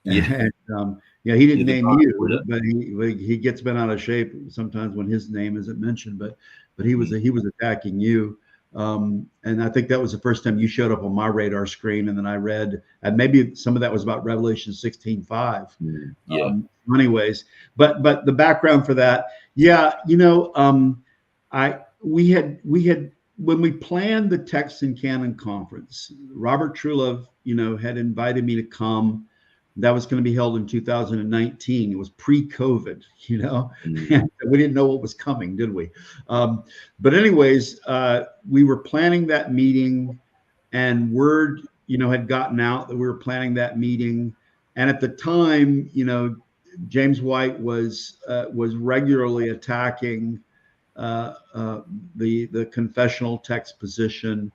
Speaker 2: Yeah,
Speaker 3: and he didn't name you, but he gets bent out of shape sometimes when his name isn't mentioned. But he was attacking you. And I think that was the first time you showed up on my radar screen, and then I read, and maybe some of that was about Revelation 16:5. Anyways, but the background for that, we had when we planned the Text and Canon conference, Robert Truelove, had invited me to come. That was going to be held in 2019. It was pre-COVID, and we didn't know what was coming, did we? But anyways, we were planning that meeting, and word, had gotten out that we were planning that meeting. And at the time, James White was regularly attacking the confessional text position,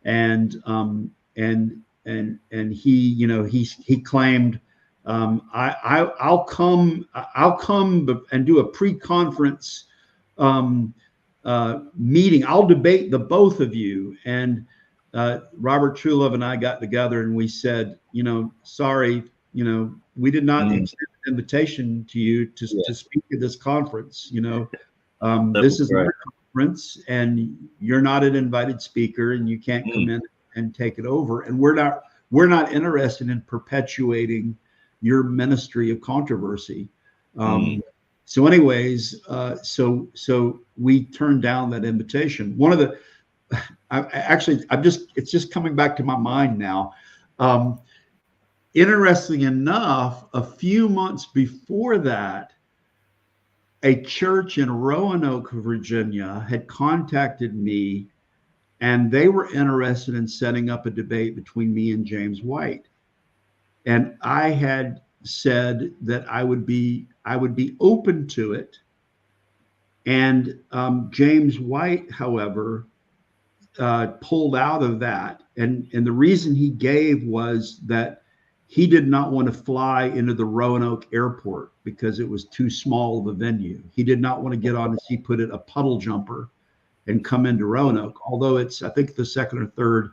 Speaker 3: and he claimed, I'll come and do a pre-conference meeting. I'll debate the both of you. And Robert Truelove and I got together and we said, sorry, we did not extend an invitation to you to speak at this conference. This is our conference, and you're not an invited speaker, and you can't come in and take it over. And we're not interested in perpetuating your ministry of controversy. So anyways, so we turned down that invitation. One of the, it's just coming back to my mind now. Interesting enough, a few months before that, a church in Roanoke, Virginia had contacted me, and they were interested in setting up a debate between me and James White. And I had said that I would be open to it. And James White, however, pulled out of that. And the reason he gave was that he did not want to fly into the Roanoke airport because it was too small of a venue. He did not want to get on, as he put it, a puddle jumper and come into Roanoke, although it's, I think, the second or third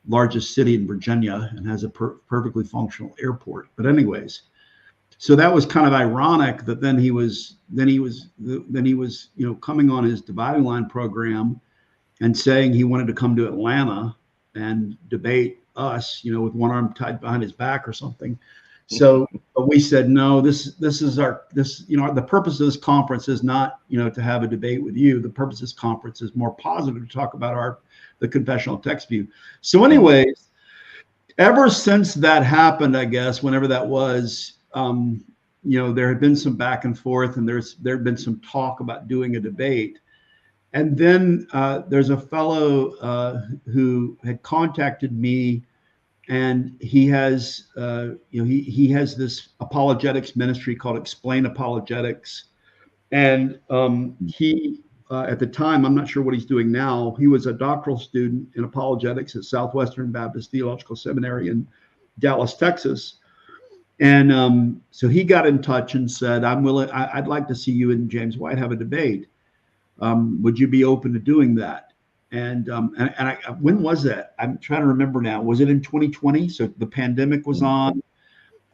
Speaker 3: largest city in Virginia and has a perfectly functional airport. But anyways, so that was kind of ironic that then he was coming on his dividing line program and saying he wanted to come to Atlanta and debate us, with one arm tied behind his back or something. So But we said, no, this is the purpose of this conference is not, to have a debate with you. The purpose of this conference is more positive, to talk about the confessional text view. So anyways, ever since that happened, I guess, whenever that was, there had been some back and forth, and there had been some talk about doing a debate. And then there's a fellow who had contacted me, and he has, he has this apologetics ministry called Explain Apologetics. And he, at the time, I'm not sure what he's doing now, he was a doctoral student in apologetics at Southwestern Baptist Theological Seminary in Dallas, Texas. And so he got in touch and said, I'd like to see you and James White have a debate. Would you be open to doing that? And when was that? I'm trying to remember now. Was it in 2020? So the pandemic was on.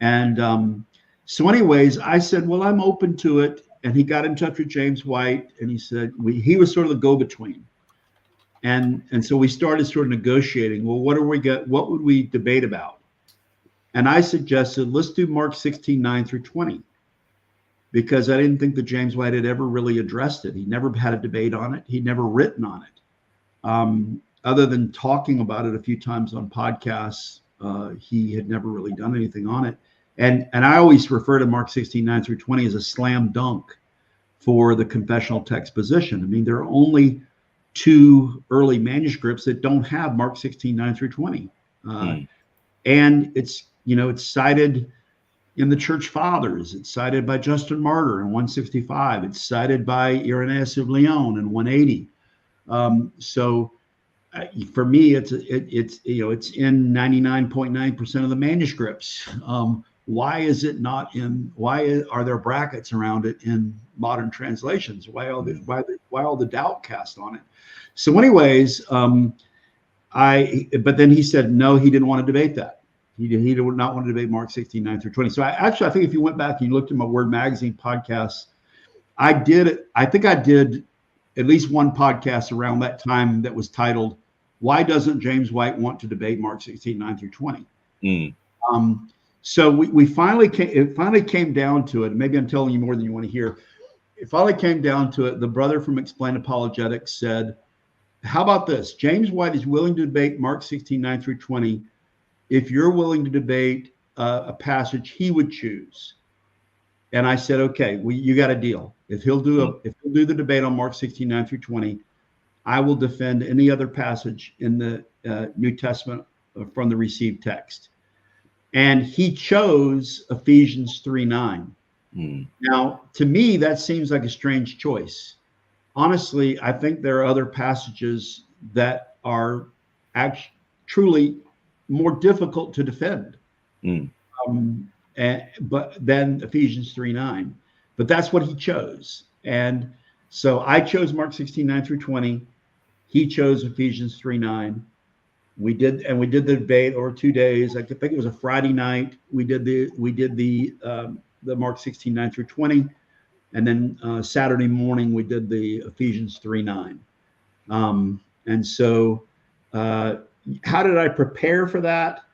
Speaker 3: And so anyways, I said, well, I'm open to it. And he got in touch with James White, and he said, he was sort of the go-between. And so we started sort of negotiating. Well, what would we debate about? And I suggested, let's do Mark 16:9 through 20. Because I didn't think that James White had ever really addressed it. He never had a debate on it. He'd never written on it. Other than talking about it a few times on podcasts, he had never really done anything on it. And I always refer to Mark 16:9 through 20 as a slam dunk for the confessional text position. I mean, there are only 2 early manuscripts that don't have Mark 16:9 through 20. And it's cited in the Church Fathers. It's cited by Justin Martyr in 165. It's cited by Irenaeus of Lyon in 180. So for me, it's in 99.9% of the manuscripts. Why is it not in? Why are there brackets around it in modern translations? Why all the doubt cast on it? So, anyways, but then he said no, he didn't want to debate that. He did not want to debate Mark 16:9 through 20. So I think if you went back and you looked at my Word Magazine podcasts, I think I did at least one podcast around that time that was titled, "Why Doesn't James White Want to Debate Mark 16:9 through 20?" So it finally came down to it. Maybe I'm telling you more than you want to hear. It finally came down to it. The brother from Explain Apologetics said, how about this? James White is willing to debate Mark 16:9 through 20 if you're willing to debate a passage he would choose. And I said, okay, you got a deal. If he'll do the debate on Mark 16:9 through 20, I will defend any other passage in the New Testament from the received text. And he chose Ephesians 3:9. Now, to me, that seems like a strange choice. Honestly, I think there are other passages that are actually truly more difficult to defend. But then Ephesians 3:9. But that's what he chose. And so I chose Mark 16:9 through 20. He chose Ephesians 3:9. We did the debate over 2 days. I think it was a Friday night. We did the Mark 16:9 through 20, and then Saturday morning we did the Ephesians 3:9. And so, how did I prepare for that?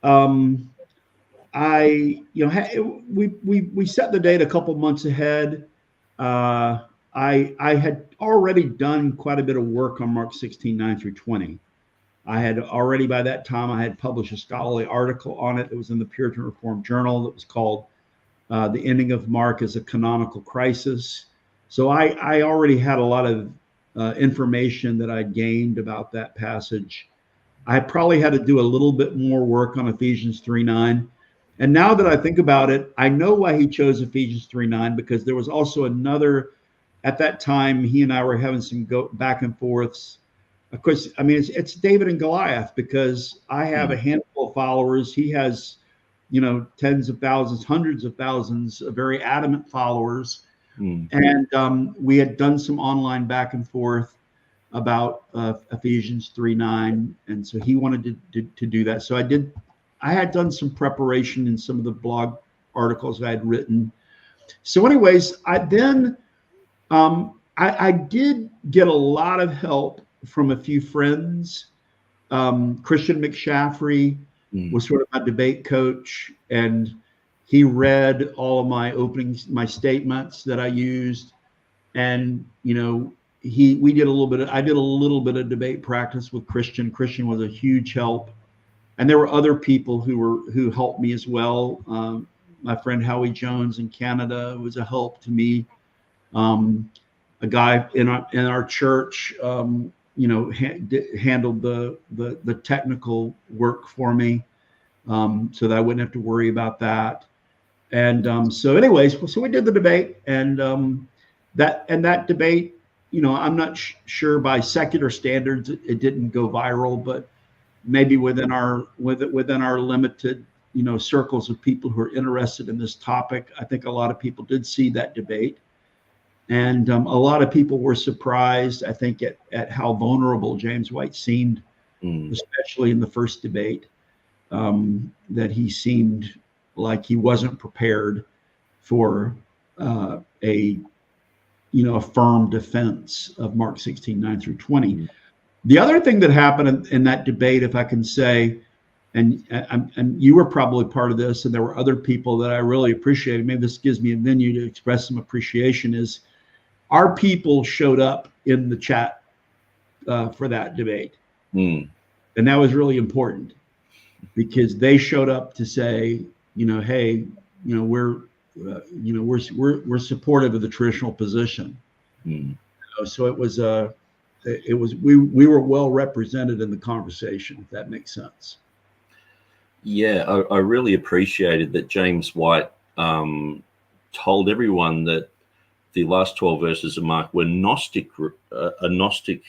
Speaker 3: We set the date a couple months ahead. I had already done quite a bit of work on Mark 16:9 through 20. I had already, by that time, I had published a scholarly article on it. It was in the Puritan Reformed Journal. That was called "The Ending of Mark as a Canonical Crisis." So I already had a lot of information that I gained about that passage. I probably had to do a little bit more work on Ephesians 3:9. And now that I think about it, I know why he chose Ephesians 3:9, because there was also another, at that time, he and I were having some back and forths. Of course, I mean, it's David and Goliath, because I have a handful of followers. He has, tens of thousands, hundreds of thousands of very adamant followers. And we had done some online back and forth about Ephesians 3:9. And so he wanted to do that. So I had done some preparation in some of the blog articles I had written. So anyways, I did get a lot of help from a few friends. Christian McShaffrey was sort of my debate coach, and he read all of my openings, my statements that I used, and we did a little bit. I did a little bit of debate practice with Christian. Christian was a huge help, and there were other people who helped me as well. My friend Howie Jones in Canada was a help to me. A guy in our church, handled the technical work for me, so that I wouldn't have to worry about that. And so we did the debate, and that debate, I'm not sure by secular standards it didn't go viral, but maybe within our limited circles of people who are interested in this topic, I think a lot of people did see that debate. And a lot of people were surprised, I think, at how vulnerable James White seemed, especially in the first debate, that he seemed like he wasn't prepared for a firm defense of Mark 16:9-20. The other thing that happened in that debate, if I can say, and you were probably part of this, and there were other people that I really appreciated, maybe this gives me a venue to express some appreciation, is our people showed up in the chat for that debate. And that was really important, because they showed up to say, hey, we're supportive of the traditional position. So it was we were well represented in the conversation, if that makes sense.
Speaker 2: Yeah, I really appreciated that James White told everyone that the last 12 verses of Mark were a Gnostic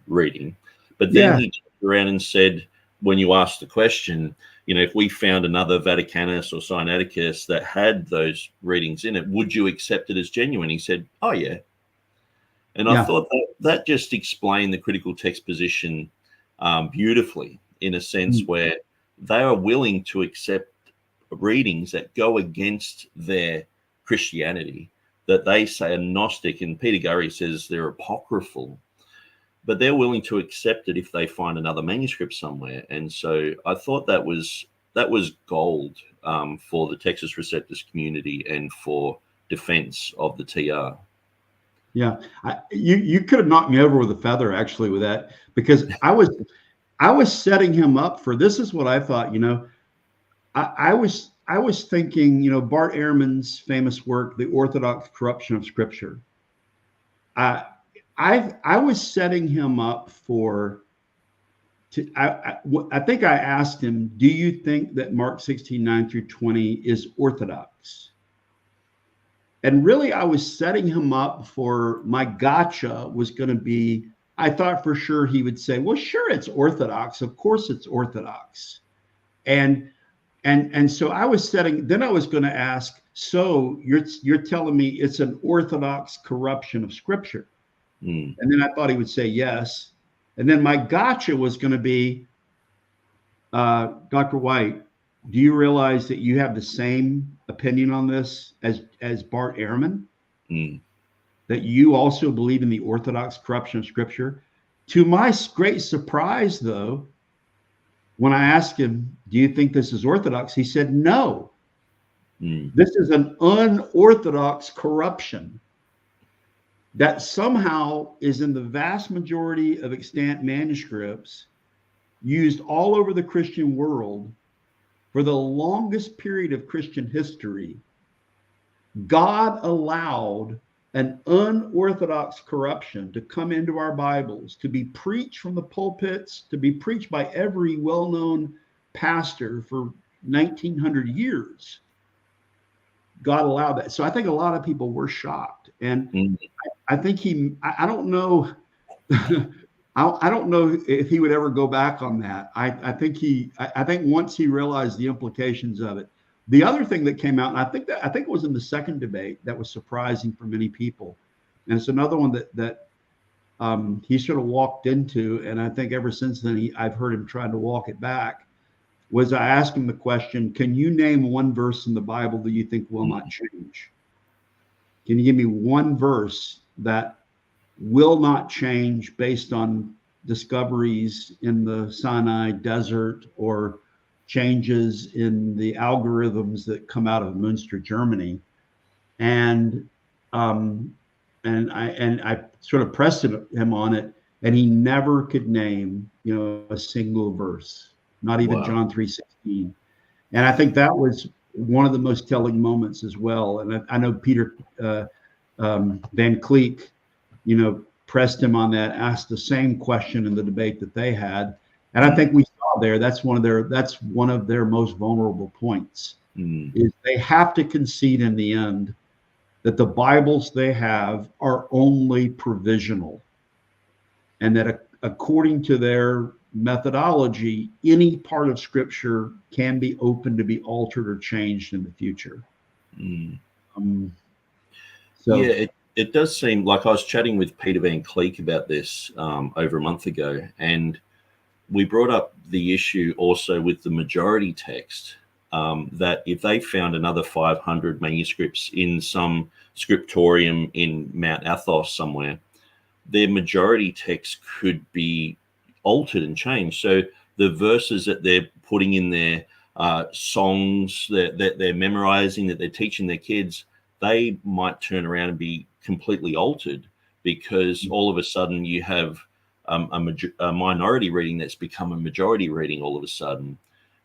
Speaker 2: reading, but then he turned around and said, when you asked the question, if we found another Vaticanus or Sinaiticus that had those readings in it, would you accept it as genuine? He said, oh, yeah. And I thought that just explained the critical text position beautifully, in a sense where they are willing to accept readings that go against their Christianity, that they say are Gnostic, and Peter Gurry says they're apocryphal, but they're willing to accept it if they find another manuscript somewhere. And so I thought that was gold for the Textus Receptus community and for defense of the TR.
Speaker 3: Yeah, you could have knocked me over with a feather, actually, with that, because I was setting him up for, this is what I thought. I was thinking, Bart Ehrman's famous work, The Orthodox Corruption of Scripture. I was setting him up for. I think I asked him, do you think that Mark 16:9-20 is orthodox? And really, I was setting him up for, my gotcha was going to be, I thought for sure he would say, well, sure, it's orthodox. Of course it's orthodox. And so I was then I was going to ask, so you're telling me it's an orthodox corruption of Scripture? And then I thought he would say yes. And then my gotcha was going to be, Dr. White, do you realize that you have the same opinion on this as Bart Ehrman? That you also believe in the orthodox corruption of Scripture? To my great surprise, though, when I asked him, do you think this is orthodox? He said, no. This is an unorthodox corruption that somehow is in the vast majority of extant manuscripts used all over the Christian world for the longest period of Christian history. God allowed an unorthodox corruption to come into our Bibles, to be preached from the pulpits, to be preached by every well-known pastor for 1900 years. God allowed that. So I think a lot of people were shocked. And I think I don't know, I don't know if he would ever go back on that. I think once he realized the implications of it. The other thing that came out, and I think it was in the second debate that was surprising for many people, and it's another one that he sort of walked into, and I think ever since then I've heard him trying to walk it back, was I asked him the question, can you name one verse in the Bible that you think will not change? Can you give me one verse that will not change based on discoveries in the Sinai desert or changes in the algorithms that come out of Münster, Germany, and I sort of pressed him on it, and he never could name, a single verse, not even John 3:16. And I think that was one of the most telling moments as well. And I know Peter Van Cleek, pressed him on that, asked the same question in the debate that they had. And I think we saw there, that's one of their most vulnerable points, is they have to concede in the end that the Bibles they have are only provisional, and that according to their methodology, any part of Scripture can be open to be altered or changed in the future.
Speaker 2: It does seem like I was chatting with Peter Van Cleek about this over a month ago, and we brought up the issue also with the majority text, that if they found another 500 manuscripts in some scriptorium in Mount Athos somewhere, their majority text could be altered and changed. So the verses that they're putting in their songs that they're memorizing, that they're teaching their kids, they might turn around and be completely altered, because all of a sudden you have a minority reading that's become a majority reading all of a sudden.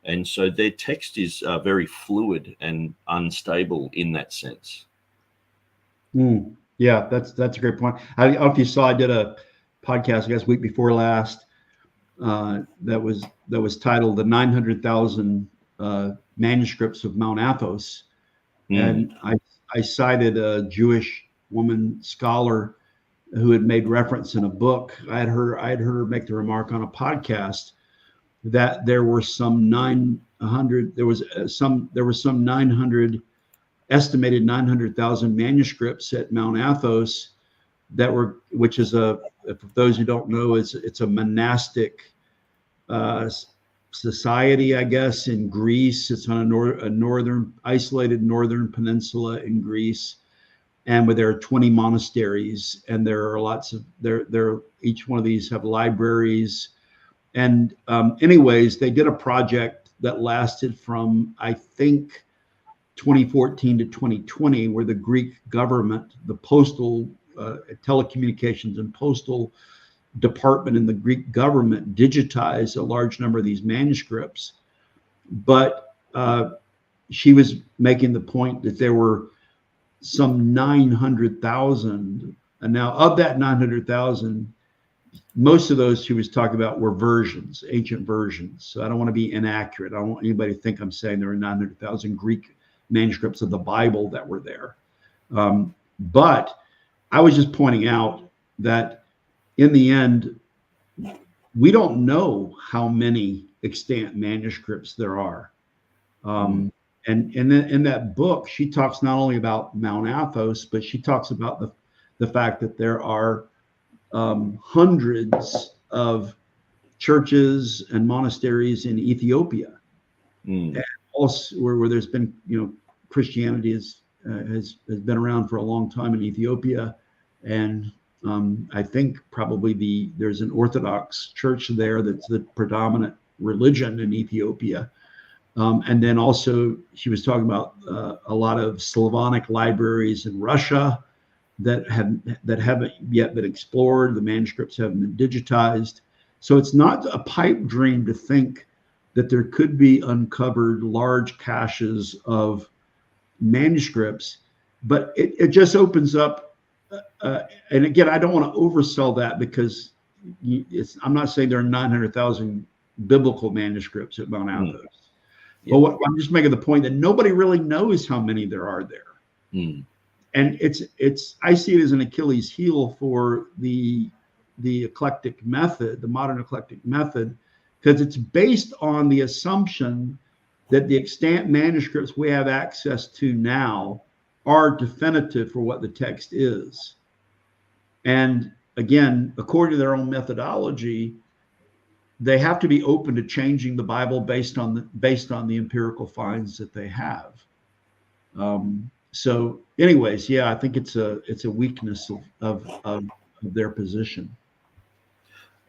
Speaker 2: And so their text is very fluid and unstable in that sense.
Speaker 3: Yeah, that's a great point. I don't know if you saw, I did a podcast, I guess, week before last, that was titled "The 900,000 Manuscripts of Mount Athos," and I cited a Jewish woman scholar who had made reference in a book. I'd heard her make the remark on a podcast that there were some 900. There was some 900 estimated 900,000 manuscripts at Mount Athos which is for those who don't know, it's a monastic society, I guess, in Greece. It's on a isolated northern peninsula in Greece, and where there are 20 monasteries, and there are lots of each one of these have libraries. And anyways, they did a project that lasted from, I think, 2014 to 2020, where the Greek government, the postal telecommunications and postal department in the Greek government, digitized a large number of these manuscripts. But she was making the point that there were some 900,000, and now of that 900,000, most of those she was talking about were versions, ancient versions. So I don't want to be inaccurate. I don't want anybody to think I'm saying there were 900,000 Greek manuscripts of the Bible that were there. But I was just pointing out that in the end, we don't know how many extant manuscripts there are. And in that book, she talks not only about Mount Athos, but she talks about the fact that there are hundreds of churches and monasteries in Ethiopia, and also where there's been, Christianity has been around for a long time in Ethiopia, and I think probably there's an Orthodox church there that's the predominant religion in Ethiopia. And then also she was talking about a lot of Slavonic libraries in Russia that haven't yet been explored. The manuscripts haven't been digitized. So it's not a pipe dream to think that there could be uncovered large caches of manuscripts, but it just opens up. And again, I don't want to oversell that, because I'm not saying there are 900,000 biblical manuscripts at Mount Athos. But I'm just making the point that nobody really knows how many there are there. And I see it as an Achilles heel for the eclectic method, the modern eclectic method, because it's based on the assumption that the extant manuscripts we have access to now are definitive for what the text is. And again, according to their own methodology, they have to be open to changing the Bible based on the empirical finds that they have. So anyways, yeah, I think it's a weakness of their position.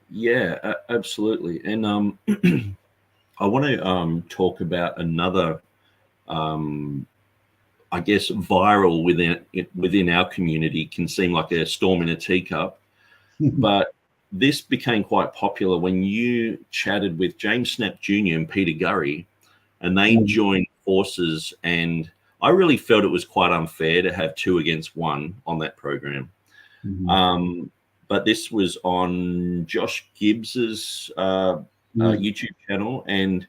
Speaker 2: Yeah, absolutely. And I want to talk about another, I guess, viral within our community. Can seem like a storm in a teacup, but this became quite popular when you chatted with James Snap Jr. and Peter Gurry, and they joined forces. And I really felt it was quite unfair to have 2 against 1 on that program. But this was on Josh Gibbs's YouTube channel, and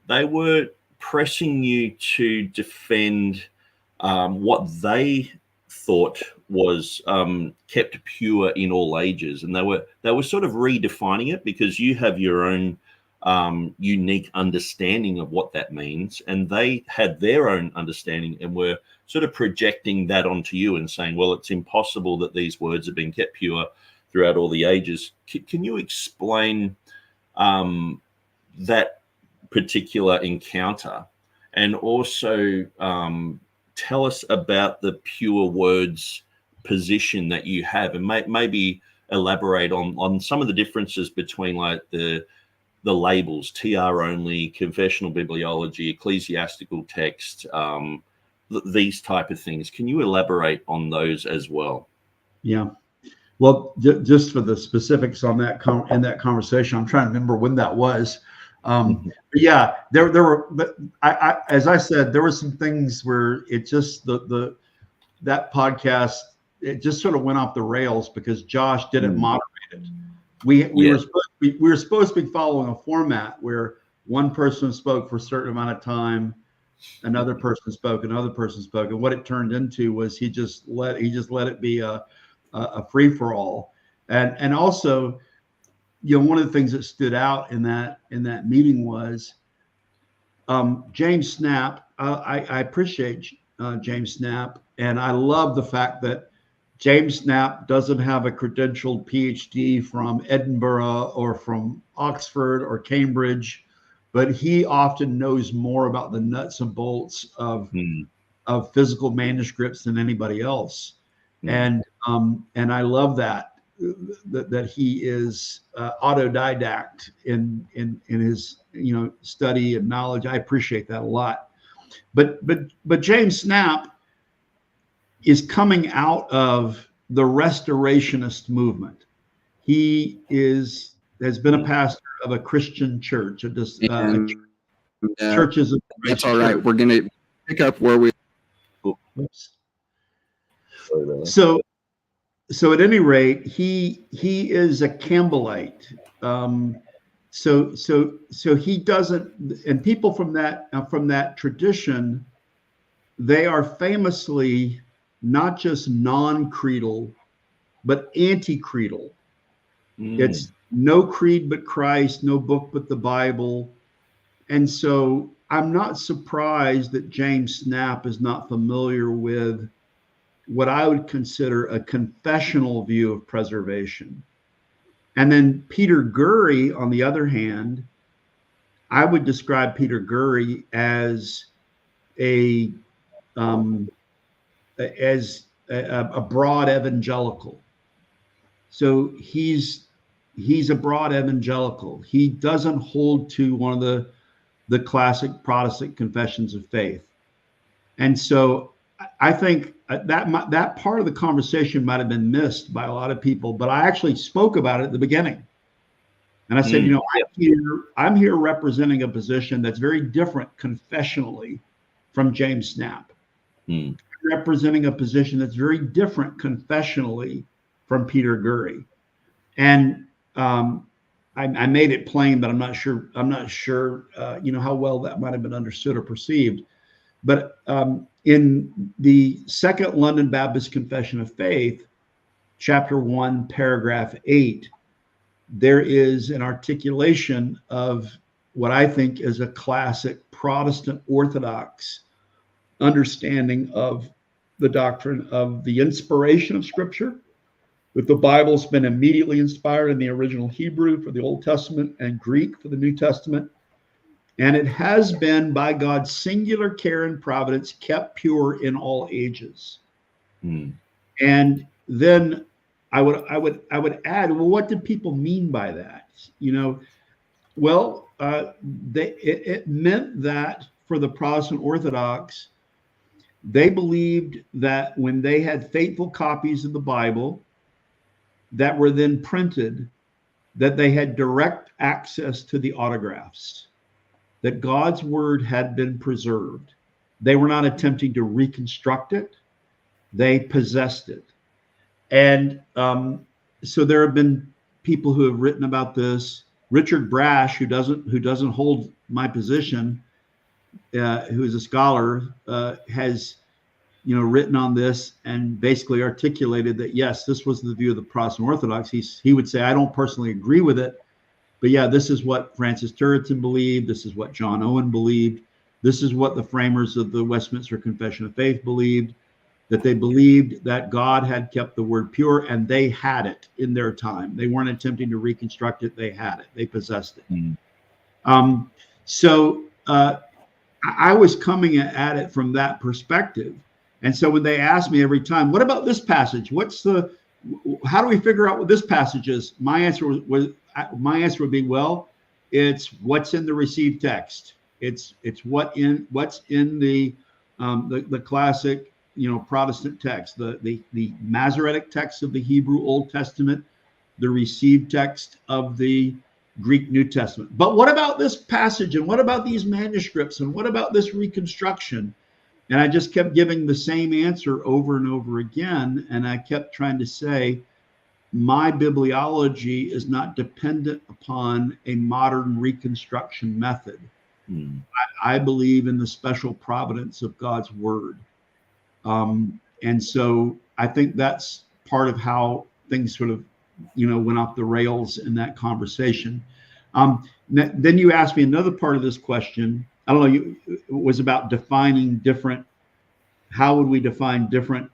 Speaker 2: they were pressing you to defend what they thought was kept pure in all ages, and they were sort of redefining it, because you have your own unique understanding of what that means, and they had their own understanding and were sort of projecting that onto you and saying, well, it's impossible that these words have been kept pure throughout all the ages. Can you explain that particular encounter, and also tell us about the pure words position that you have, and maybe elaborate on some of the differences between like the labels, TR only, confessional bibliology, ecclesiastical text, these type of things. Can you elaborate on those as well?
Speaker 3: Yeah. Well, just for the specifics on that in that conversation, I'm trying to remember when that was. Yeah, there were. But as I said, there were some things where it just that podcast, it just sort of went off the rails because Josh didn't moderate it. We were supposed to be following a format where one person spoke for a certain amount of time, another person spoke, and what it turned into was he just let it be a free for all, and also, one of the things that stood out in that meeting was James Snap. I appreciate James Snap, and I love the fact that James Snap doesn't have a credentialed PhD from Edinburgh or from Oxford or Cambridge, but he often knows more about the nuts and bolts of physical manuscripts than anybody else. And I love that he is autodidact in his study and knowledge. I appreciate that a lot. But James Snap is coming out of the Restorationist movement. He has been a pastor of a Christian church, churches.
Speaker 4: That's all right. We're going to pick up where we.
Speaker 3: Oops. So at any rate, he is a Campbellite. So he doesn't, and people from that tradition, they are famously not just non-creedal, but anti-creedal. It's no creed but Christ, no book but the Bible. And so I'm not surprised that James Snap is not familiar with what I would consider a confessional view of preservation. And then Peter Gurry, on the other hand, I would describe Peter Gurry as a broad evangelical. So he's a broad evangelical. He doesn't hold to one of the classic Protestant confessions of faith. And so I think that part of the conversation might have been missed by a lot of people, but I actually spoke about it at the beginning. And I said, I'm here representing a position that's very different confessionally from James Snap. Representing a position that's very different confessionally from Peter Gurry. And I made it plain, but I'm not sure how well that might have been understood or perceived. But in the Second London Baptist Confession of Faith, chapter 1, paragraph 8, there is an articulation of what I think is a classic Protestant Orthodox understanding of the doctrine of the inspiration of Scripture, that the Bible's been immediately inspired in the original Hebrew for the Old Testament and Greek for the New Testament. And it has been, by God's singular care and providence, kept pure in all ages. And then I would add, well, what did people mean by that? Well, it meant that for the Protestant Orthodox, they believed that when they had faithful copies of the Bible that were then printed, that they had direct access to the autographs, that God's word had been preserved. They were not attempting to reconstruct it. They possessed it. And so there have been people who have written about this. Richard Brash, who doesn't hold my position, who is a scholar, has written on this and basically articulated that, yes, this was the view of the Protestant Orthodox. He would say, I don't personally agree with it, but yeah, this is what Francis Turretin believed. This is what John Owen believed. This is what the framers of the Westminster Confession of Faith believed, that they believed that God had kept the word pure, and they had it in their time. They weren't attempting to reconstruct it. They had it. They possessed it. Mm. So I was coming at it from that perspective. And so when they ask me every time, what about this passage? How do we figure out what this passage is? My answer would be, well, it's what's in the received text. It's what's in the classic, Protestant text, the Masoretic text of the Hebrew Old Testament, the received text of the Greek New Testament. But what about this passage? And what about these manuscripts? And what about this reconstruction? And I just kept giving the same answer over and over again. And I kept trying to say, my bibliology is not dependent upon a modern reconstruction method. Mm. I believe in the special providence of God's word. And so I think that's part of how things sort of, went off the rails in that conversation. Then you asked me another part of this question. I don't know, it was about defining different, how would we define different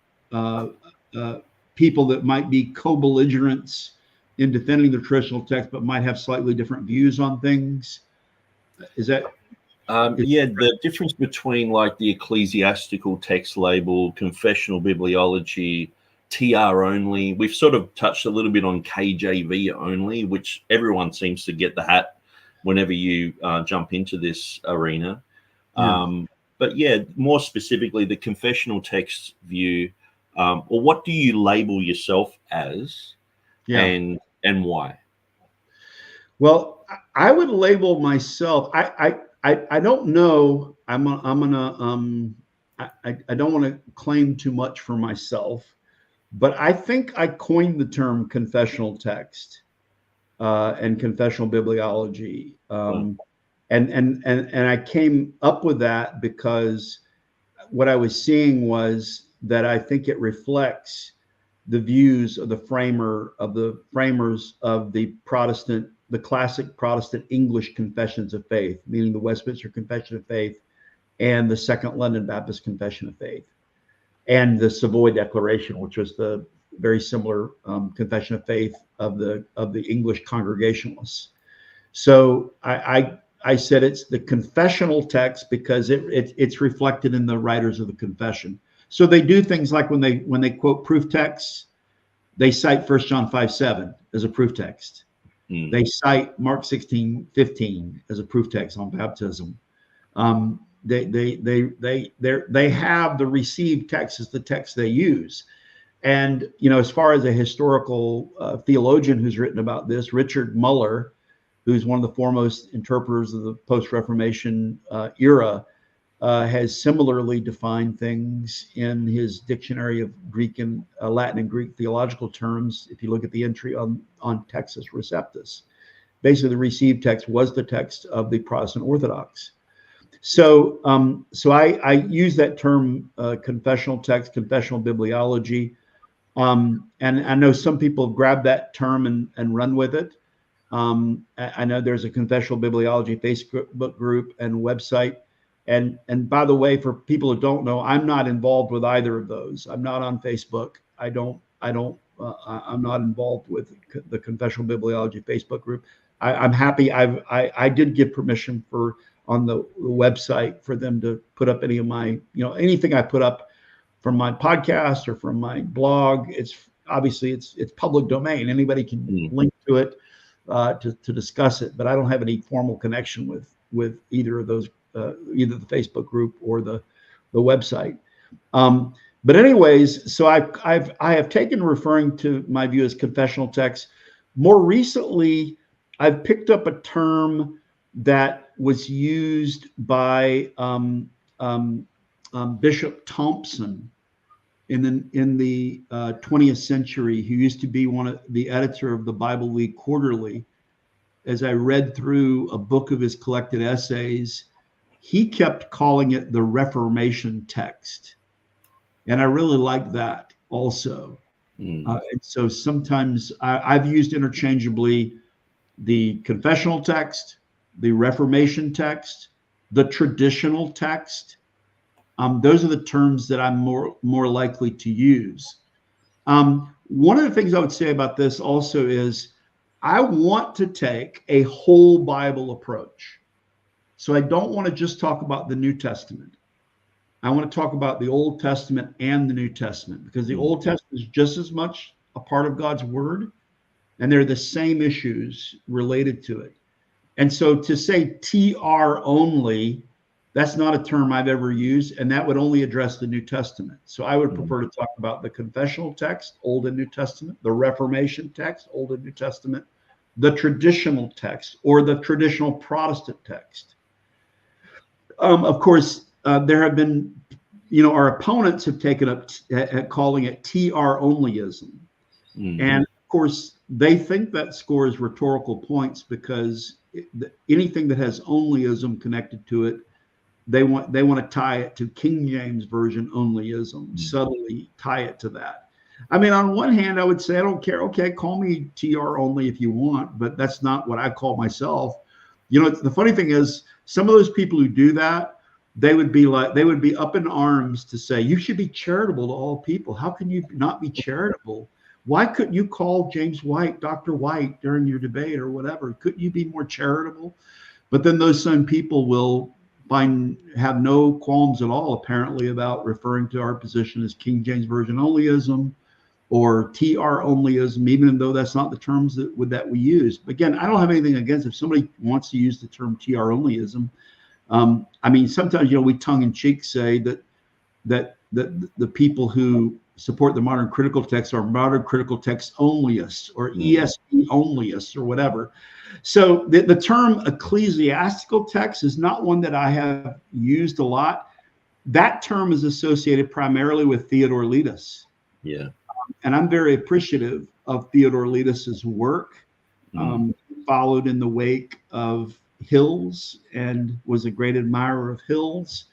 Speaker 3: people that might be co-belligerents in defending the traditional text, but might have slightly different views on things? Is that?
Speaker 2: The difference between like the ecclesiastical text label, confessional bibliology, TR only. We've sort of touched a little bit on KJV only, which everyone seems to get the hat whenever you jump into this arena. Yeah. But yeah, more specifically, the confessional text view, or what do you label yourself as, and why? Well,
Speaker 3: I would label myself. I don't know. I don't want to claim too much for myself, but I think I coined the term confessional text and confessional bibliology. And I came up with that because what I was seeing was that I think it reflects the views of the framers of the classic Protestant English confessions of faith, meaning the Westminster Confession of Faith and the Second London Baptist Confession of Faith, and the Savoy Declaration, which was the very similar confession of faith of the English Congregationalists. So I said it's the confessional text because it's reflected in the writers of the confession. So they do things like when they quote proof texts, they cite 1 John 5:7 as a proof text. Mm. They cite Mark 16:15 as a proof text on baptism. They have the received text as the text they use. And as far as a historical theologian who's written about this, Richard Muller, who's one of the foremost interpreters of the post-Reformation era, has similarly defined things in his dictionary of Greek and Latin and Greek theological terms. If you look at the entry on Textus Receptus, basically the received text was the text of the Protestant Orthodox. So I use that term confessional text, confessional bibliology, and I know some people have grabbed that term and run with it. I know there's a confessional bibliology Facebook group and website. And by the way, for people who don't know, I'm not involved with either of those. I'm not on Facebook. I'm not involved with the confessional bibliology Facebook group. I'm happy. I did give permission on the website for them to put up any of my, anything I put up from my podcast or from my blog. It's obviously it's public domain. Anybody can link to it. to discuss it, but I don't have any formal connection with either of those, either the Facebook group or the website. But anyways, so I have taken referring to my view as confessional text. More recently, I've picked up a term that was used by Bishop Thompson in the 20th century, who used to be the editor of the Bible League Quarterly. As I read through a book of his collected essays, he kept calling it the Reformation text. And I really like that also. And so sometimes I've used interchangeably the confessional text, the Reformation text, the traditional text. Those are the terms that I'm more likely to use. One of the things I would say about this also is I want to take a whole Bible approach. So I don't want to just talk about the New Testament. I want to talk about the Old Testament and the New Testament, because the Old Testament is just as much a part of God's word, and they're the same issues related to it. And so to say TR only, that's not a term I've ever used, and that would only address the New Testament. So I would prefer to talk about the confessional text, Old and New Testament, the Reformation text, Old and New Testament, the traditional text, or the traditional Protestant text. Of course, there have been, our opponents have taken up at calling it TR onlyism. And of course, they think that scores rhetorical points because anything that has onlyism connected to it, they want to tie it to King James Version onlyism, subtly tie it to that. I mean, on one hand, I would say, I don't care. Okay, call me TR only if you want, but that's not what I call myself. The funny thing is, some of those people who do that, they would be up in arms to say, you should be charitable to all people. How can you not be charitable? Why couldn't you call James White, Dr. White, during your debate or whatever? Couldn't you be more charitable? But then those same people will have no qualms at all, apparently, about referring to our position as King James Version onlyism or TR onlyism, even though that's not the terms that we use. Again, I don't have anything against if somebody wants to use the term TR onlyism. I mean, sometimes, we tongue-in-cheek say that the people who support the modern critical text are modern critical text onlyists or ESV onlyists or whatever. So the term ecclesiastical text is not one that I have used a lot. That term is associated primarily with Theodore Letus. Yeah. And I'm very appreciative of Theodore Letus's work. Followed in the wake of Hills and was a great admirer of Hills.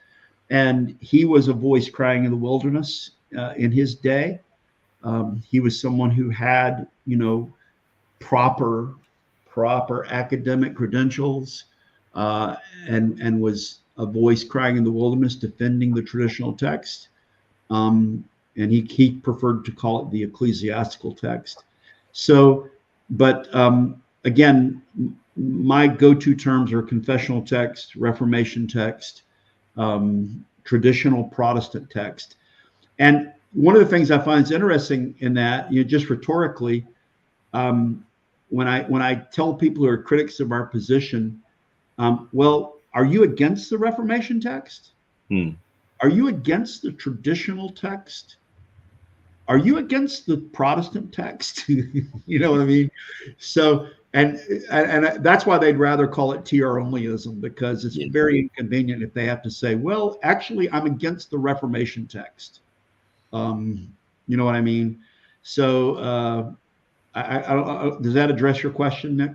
Speaker 3: And he was a voice crying in the wilderness in his day. He was someone who had, proper academic credentials and was a voice crying in the wilderness defending the traditional text. And he preferred to call it the ecclesiastical text. So, but again, my go-to terms are confessional text, Reformation text, traditional Protestant text. And one of the things I find is interesting in that, just rhetorically, when I tell people who are critics of our position, well, are you against the Reformation text? Are you against the traditional text? Are you against the Protestant text? You know what I mean? So, and that's why they'd rather call it TR onlyism, because it's very inconvenient if they have to say, well, actually, I'm against the Reformation text. You know what I mean? So, does that address your question, Nick?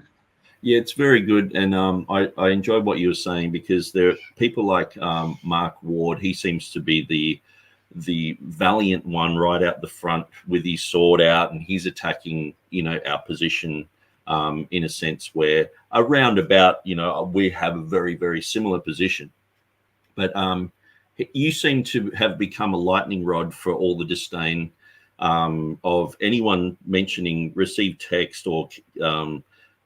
Speaker 2: Yeah, it's very good, and I enjoyed what you were saying, because there are people like Mark Ward. He seems to be the valiant one right out the front with his sword out, and he's attacking, our position in a sense where around about, we have a very, very similar position. But you seem to have become a lightning rod for all the disdain of anyone mentioning received text or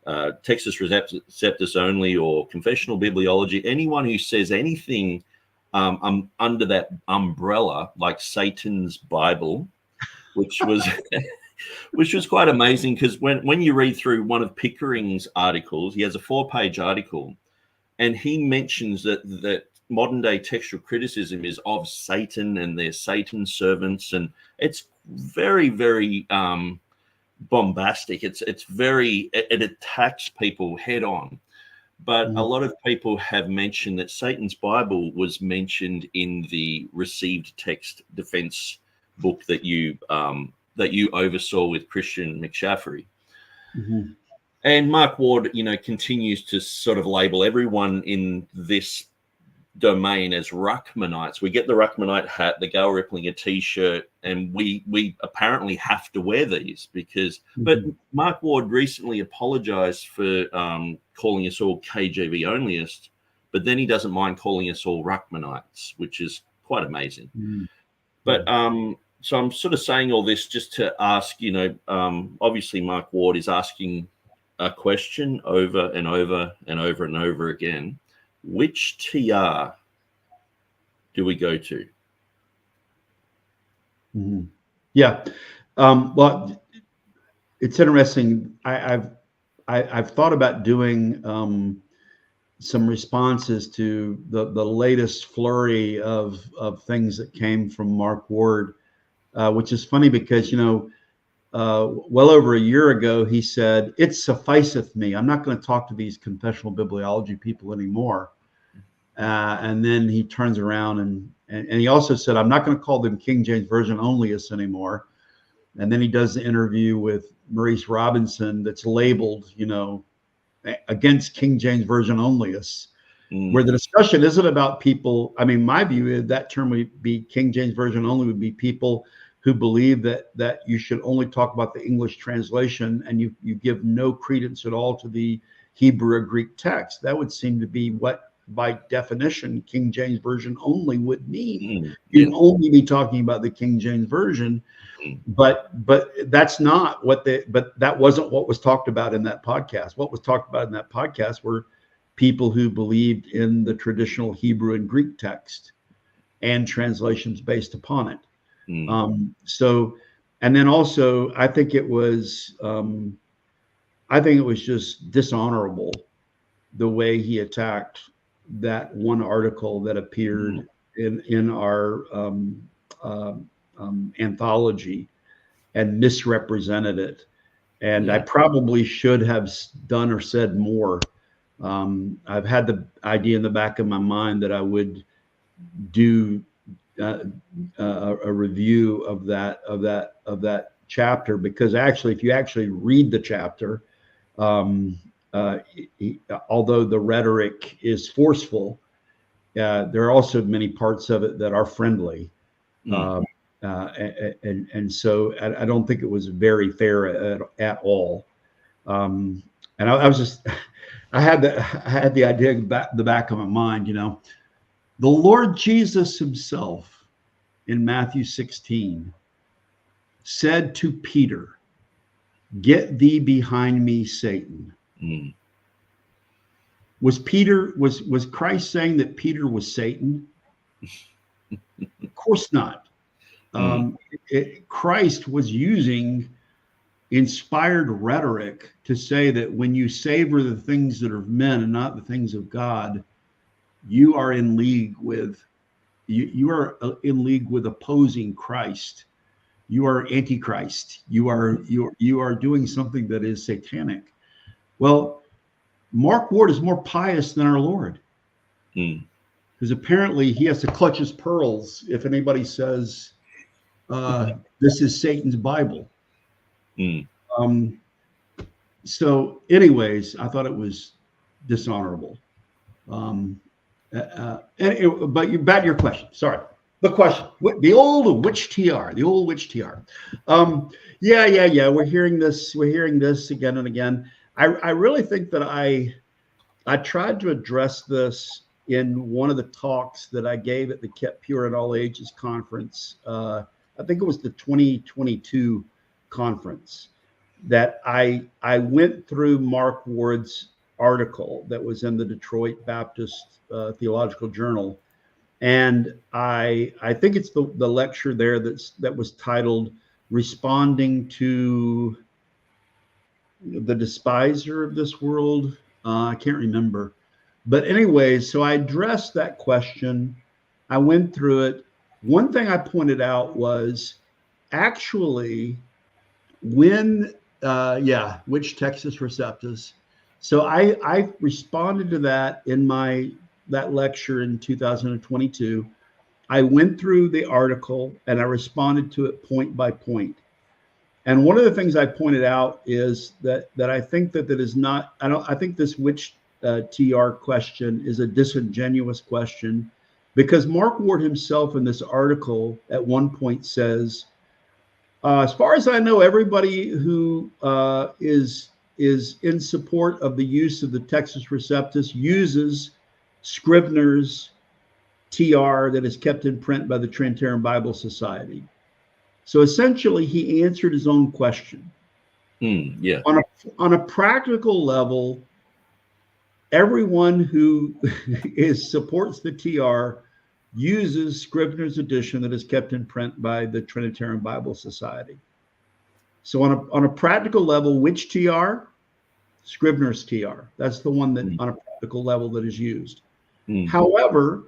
Speaker 2: Textus Receptus only or confessional bibliology. Anyone who says anything under that umbrella, like Satan's Bible, which was which was quite amazing because when you read through one of Pickering's articles, he has a 4-page article, and he mentions that modern day textual criticism is of Satan and they're Satan's servants, and it's very, very bombastic. It attacks people head on. But a lot of people have mentioned that Satan's Bible was mentioned in the received text defense book that you oversaw with Christian McShaffrey.
Speaker 3: Mm-hmm.
Speaker 2: And Mark Ward, continues to sort of label everyone in this domain as Ruckmanites. We get the Ruckmanite hat, the Gale Rippling T-shirt, and we apparently have to wear these because. But Mark Ward recently apologized for calling us all KJV onlyists, but then he doesn't mind calling us all Ruckmanites, which is quite amazing. But so I'm sort of saying all this just to ask, obviously Mark Ward is asking a question over and over and over and over again. Which TR do we go to?
Speaker 3: Yeah. Well, it's interesting. I've thought about doing some responses to the latest flurry of things that came from Mark Ward, which is funny because, well over a year ago, he said, "It sufficeth me. I'm not going to talk to these confessional bibliology people anymore." And then he turns around and he also said, "I'm not going to call them King James Version onlyists anymore." And then he does the interview with Maurice Robinson that's labeled, against King James Version onlyists, where the discussion isn't about people. I mean, my view is that term would be King James Version only would be people who believe that you should only talk about the English translation and you give no credence at all to the Hebrew or Greek text. That would seem to be what, by definition, King James Version only would mean. You'd only be talking about the King James Version, but that's not what that wasn't what was talked about in that podcast. What was talked about in that podcast were people who believed in the traditional Hebrew and Greek text and translations based upon it. So, and then also, I think it was just dishonorable the way he attacked that one article that appeared in our anthology and misrepresented it. And I probably should have done or said more. I've had the idea in the back of my mind that I would do a review of that chapter, because actually, if you actually read the chapter, although the rhetoric is forceful, there are also many parts of it that are friendly, and so I don't think it was very fair at all. And I was just, I had the idea in the back of my mind, the Lord Jesus himself in Matthew 16 said to Peter, "Get thee behind me, Satan." Was Christ saying that Peter was Satan? Of course not. Christ was using inspired rhetoric to say that when you savor the things that are of men and not the things of God, you are in league with opposing Christ. You are antichrist. You are doing something that is satanic. Well, Mark Ward is more pious than our Lord, because apparently he has to clutch his pearls if anybody says this is Satan's Bible. So, anyways, I thought it was dishonorable. But back to your question. Sorry. The question, the old witch TR. Yeah. We're hearing this again and again. I really think that I tried to address this in one of the talks that I gave at the Kept Pure at All Ages conference. I think it was the 2022 conference, that I went through Mark Ward's article that was in the Detroit Baptist Theological Journal. And I think it's the lecture there that was titled responding to the despiser of this world. I can't remember. But anyway, so I addressed that question. I went through it. One thing I pointed out was actually when, which Textus Receptus. So I responded to that in that lecture in 2022. I went through the article and I responded to it point by point. And one of the things I pointed out is that I think that is not, I think this which TR question is a disingenuous question, because Mark Ward himself in this article at one point says, as far as I know, everybody who is in support of the use of the Textus Receptus uses Scrivener's TR that is kept in print by the Trinitarian Bible Society. So essentially, he answered his own question.
Speaker 2: Yeah.
Speaker 3: On a practical level, everyone who supports the TR uses Scrivener's edition that is kept in print by the Trinitarian Bible Society. So on a practical level, which TR? Scrivener's TR. That's the one that on a practical level that is used. However,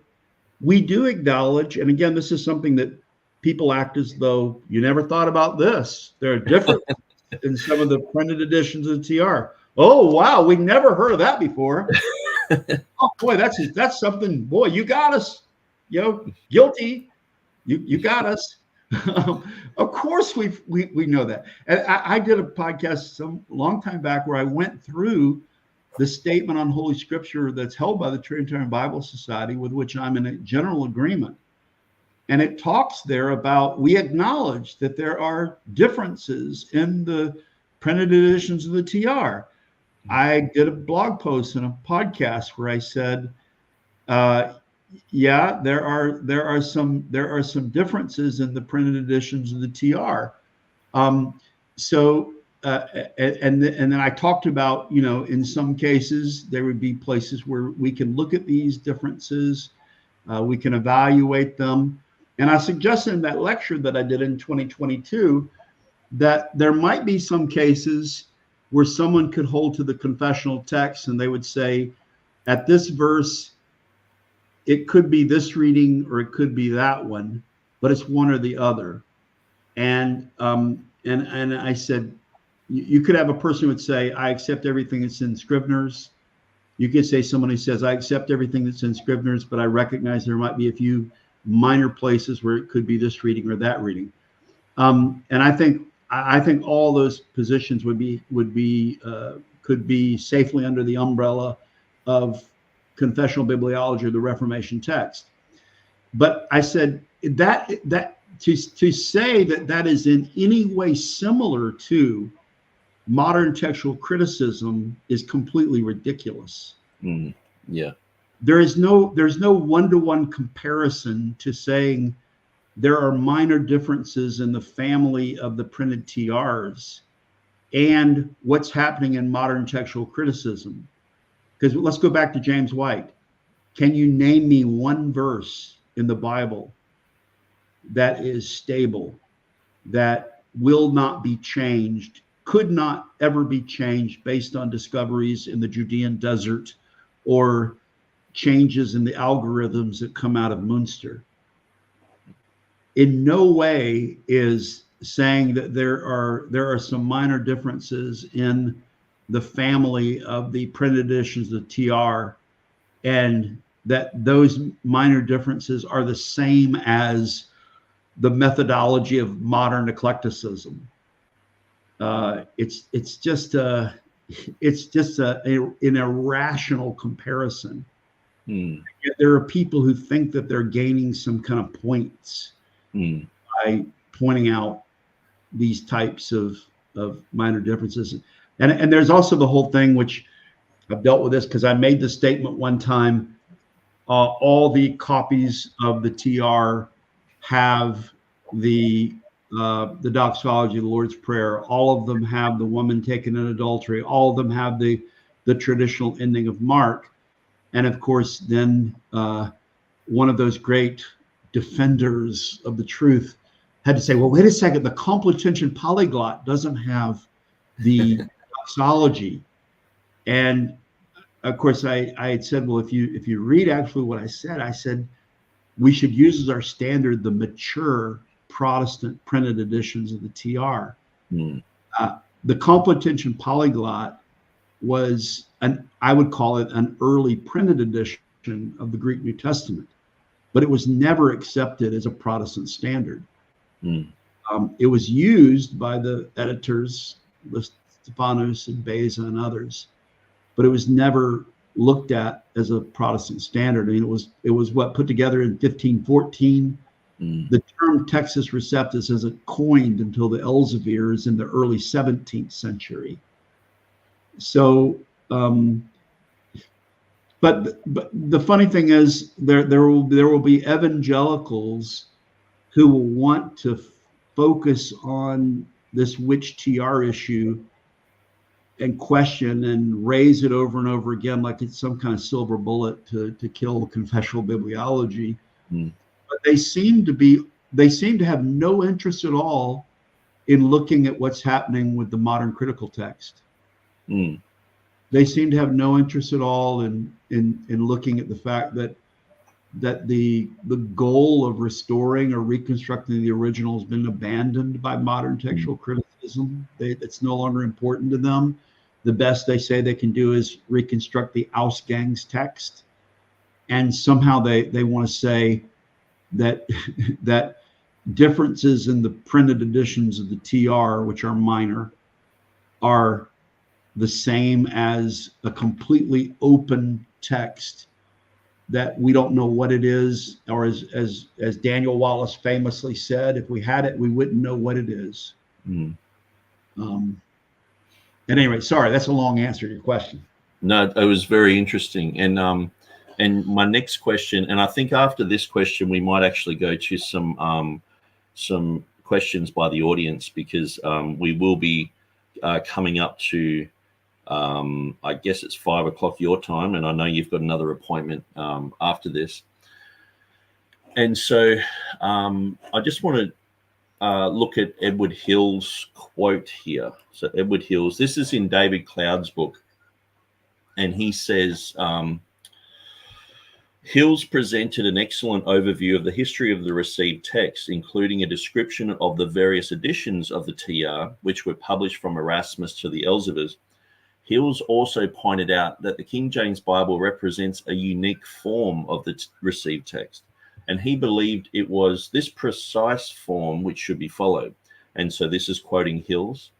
Speaker 3: we do acknowledge, and again, this is something that people act as though you never thought about this. There are differences in some of the printed editions of the TR. Oh, wow, we never heard of that before. Oh, boy, that's something. Boy, you got us. Guilty. You got us. Of course, we know that. And I did a podcast some long time back where I went through the statement on Holy Scripture that's held by the Trinitarian Bible Society, with which I'm in a general agreement. And it talks there about, we acknowledge that there are differences in the printed editions of the TR. I did a blog post and a podcast where I said, there are some differences in the printed editions of the TR. And then I talked about, in some cases there would be places where we can look at these differences, we can evaluate them. And I suggested in that lecture that I did in 2022 that there might be some cases where someone could hold to the confessional text and they would say, at this verse, it could be this reading or it could be that one, but it's one or the other. And I said, you could have a person who would say, I accept everything that's in Scrivener's. You could say someone who says, I accept everything that's in Scrivener's, but I recognize there might be a few minor places where it could be this reading or that reading. And I think all those positions could be safely under the umbrella of confessional bibliology or the Reformation text. But I said that to say that is in any way similar to modern textual criticism is completely ridiculous.
Speaker 2: Yeah.
Speaker 3: There's no one-to-one comparison to saying there are minor differences in the family of the printed TRs and what's happening in modern textual criticism. Because let's go back to James White. Can you name me one verse in the Bible that is stable, that will not be changed, could not ever be changed based on discoveries in the Judean desert or changes in the algorithms that come out of Munster? In no way is saying that there are some minor differences in the family of the printed editions of the TR, and that those minor differences are the same as the methodology of modern eclecticism. It's just an irrational comparison. Yet there are people who think that they're gaining some kind of points by pointing out these types of minor differences. And there's also the whole thing, which I've dealt with this because I made the statement one time, all the copies of the TR have the doxology, the Lord's Prayer. All of them have the woman taken in adultery. All of them have the traditional ending of Mark. And of course, then one of those great defenders of the truth, had to say, well, wait a second, the complutensian polyglot doesn't have the doxology. And of course, I had said, well, if you read actually what I said we should use as our standard the mature Protestant printed editions of the TR. The complutensian polyglot was I would call it an early printed edition of the Greek New Testament, but it was never accepted as a Protestant standard. It was used by the editors, Stephanus and Beza and others, but it was never looked at as a Protestant standard. I mean, it was what put together in 1514. The term Textus Receptus isn't coined until the Elzevirs in the early 17th century. So, but the funny thing is, there will be evangelicals who will want to focus on this witch TR issue and question and raise it over and over again like it's some kind of silver bullet to kill confessional bibliology. But they seem to have no interest at all in looking at what's happening with the modern critical text. They seem to have no interest at all in looking at the fact that the goal of restoring or reconstructing the original has been abandoned by modern textual criticism. It's no longer important to them. The best they say they can do is reconstruct the Ausgangs text, and somehow they want to say that that differences in the printed editions of the TR, which are minor, are the same as a completely open text that we don't know what it is, or as Daniel Wallace famously said, if we had it, we wouldn't know what it is. At any rate, sorry, that's a long answer to your question.
Speaker 2: No, it was very interesting. And my next question, and I think after this question, we might actually go to some questions by the audience, because we will be coming up to, I guess it's 5 o'clock your time, and I know you've got another appointment after this. And so I just want to look at Edward Hill's quote here. So Edward Hill's, this is in David Cloud's book, and he says, Hills presented an excellent overview of the history of the received text, including a description of the various editions of the TR, which were published from Erasmus to the Elzevirs. Hills also pointed out that the King James Bible represents a unique form of the received text, and he believed it was this precise form which should be followed. And so this is quoting Hills.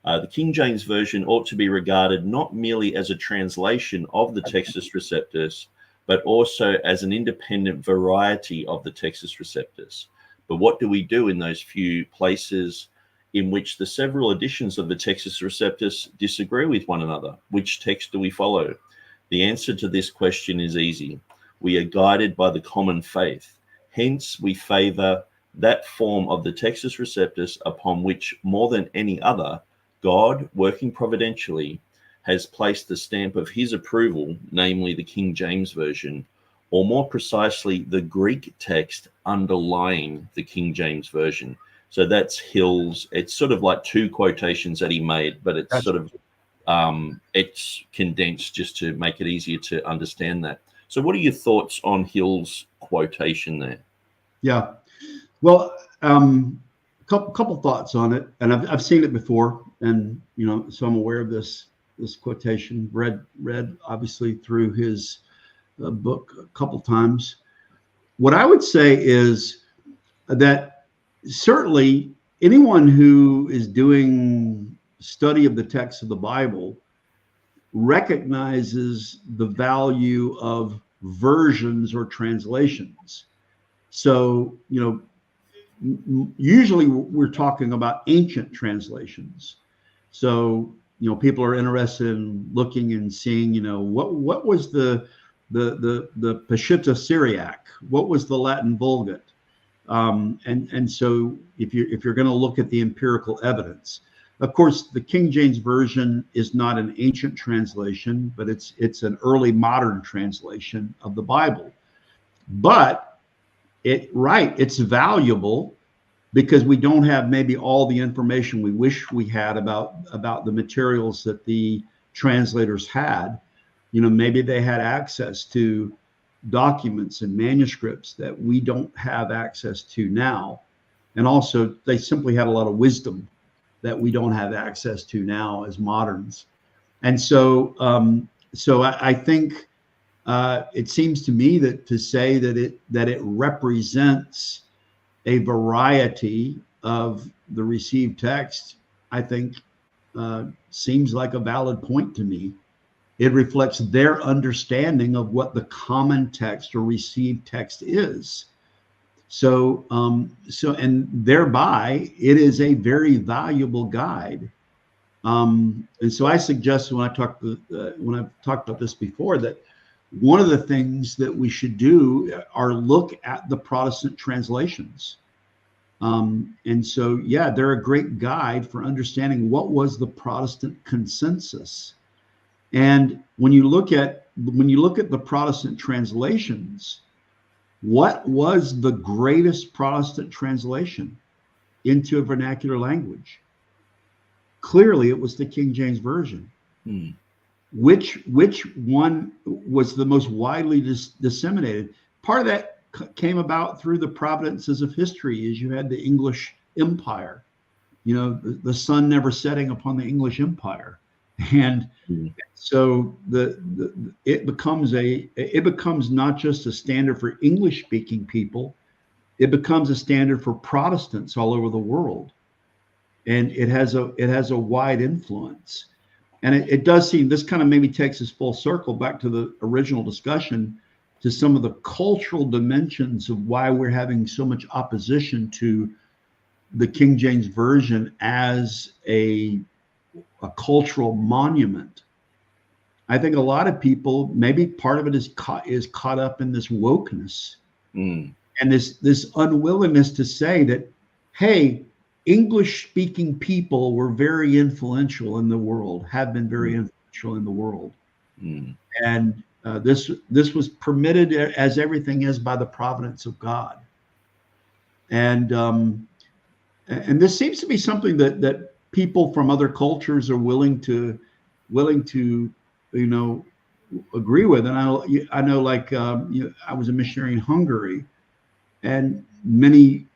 Speaker 2: The King James Version ought to be regarded not merely as a translation of the Textus Receptus, but also as an independent variety of the Textus Receptus. But what do we do in those few places in which the several editions of the Textus Receptus disagree with one another? Which text do we follow? The answer to this question is easy. We are guided by the common faith. Hence, we favor that form of the Textus Receptus upon which, more than any other, God, working providentially, has placed the stamp of his approval, namely the King James Version, or more precisely, the Greek text underlying the King James Version. So that's Hill's. It's sort of like two quotations that he made, but it's sort of, it's condensed just to make it easier to understand that. So what are your thoughts on Hill's quotation there?
Speaker 3: Yeah, well, couple thoughts on it, and I've seen it before, and so I'm aware of this quotation. Read obviously through his book a couple times. What I would say is that certainly anyone who is doing study of the text of the Bible recognizes the value of versions or translations. So, usually we're talking about ancient translations. So, people are interested in looking and seeing, what was the Peshitta Syriac? What was the Latin Vulgate? And so if you're going to look at the empirical evidence, of course, the King James Version is not an ancient translation, but it's an early modern translation of the Bible. But it's valuable because we don't have maybe all the information we wish we had about the materials that the translators had. Maybe they had access to documents and manuscripts that we don't have access to now. And also they simply had a lot of wisdom that we don't have access to now as moderns. And so I think it seems to me that to say that it represents a variety of the received text, I think seems like a valid point to me. It reflects their understanding of what the common text or received text is. So and thereby it is a very valuable guide. And so I suggest when I've talked about this before, that one of the things that we should do are look at the Protestant translations. And so, yeah, they're a great guide for understanding what was the Protestant consensus. And when you look at the Protestant translations, what was the greatest Protestant translation into a vernacular language? Clearly, it was the King James Version. Which one was the most widely disseminated? Part of that came about through the providences of history, as you had the English Empire, the sun never setting upon the English Empire. And so it becomes not just a standard for English speaking people, it becomes a standard for Protestants all over the world. And it has a wide influence. And it does seem, this kind of maybe takes us full circle back to the original discussion, to some of the cultural dimensions of why we're having so much opposition to the King James Version as a cultural monument. I think a lot of people, maybe part of it is caught up in this wokeness and this unwillingness to say that, hey, English-speaking people were very influential in the world, have been very influential in the world. And this was permitted, as everything is, by the providence of God. And this seems to be something that people from other cultures are willing to agree with. And I know like I was a missionary in Hungary, and many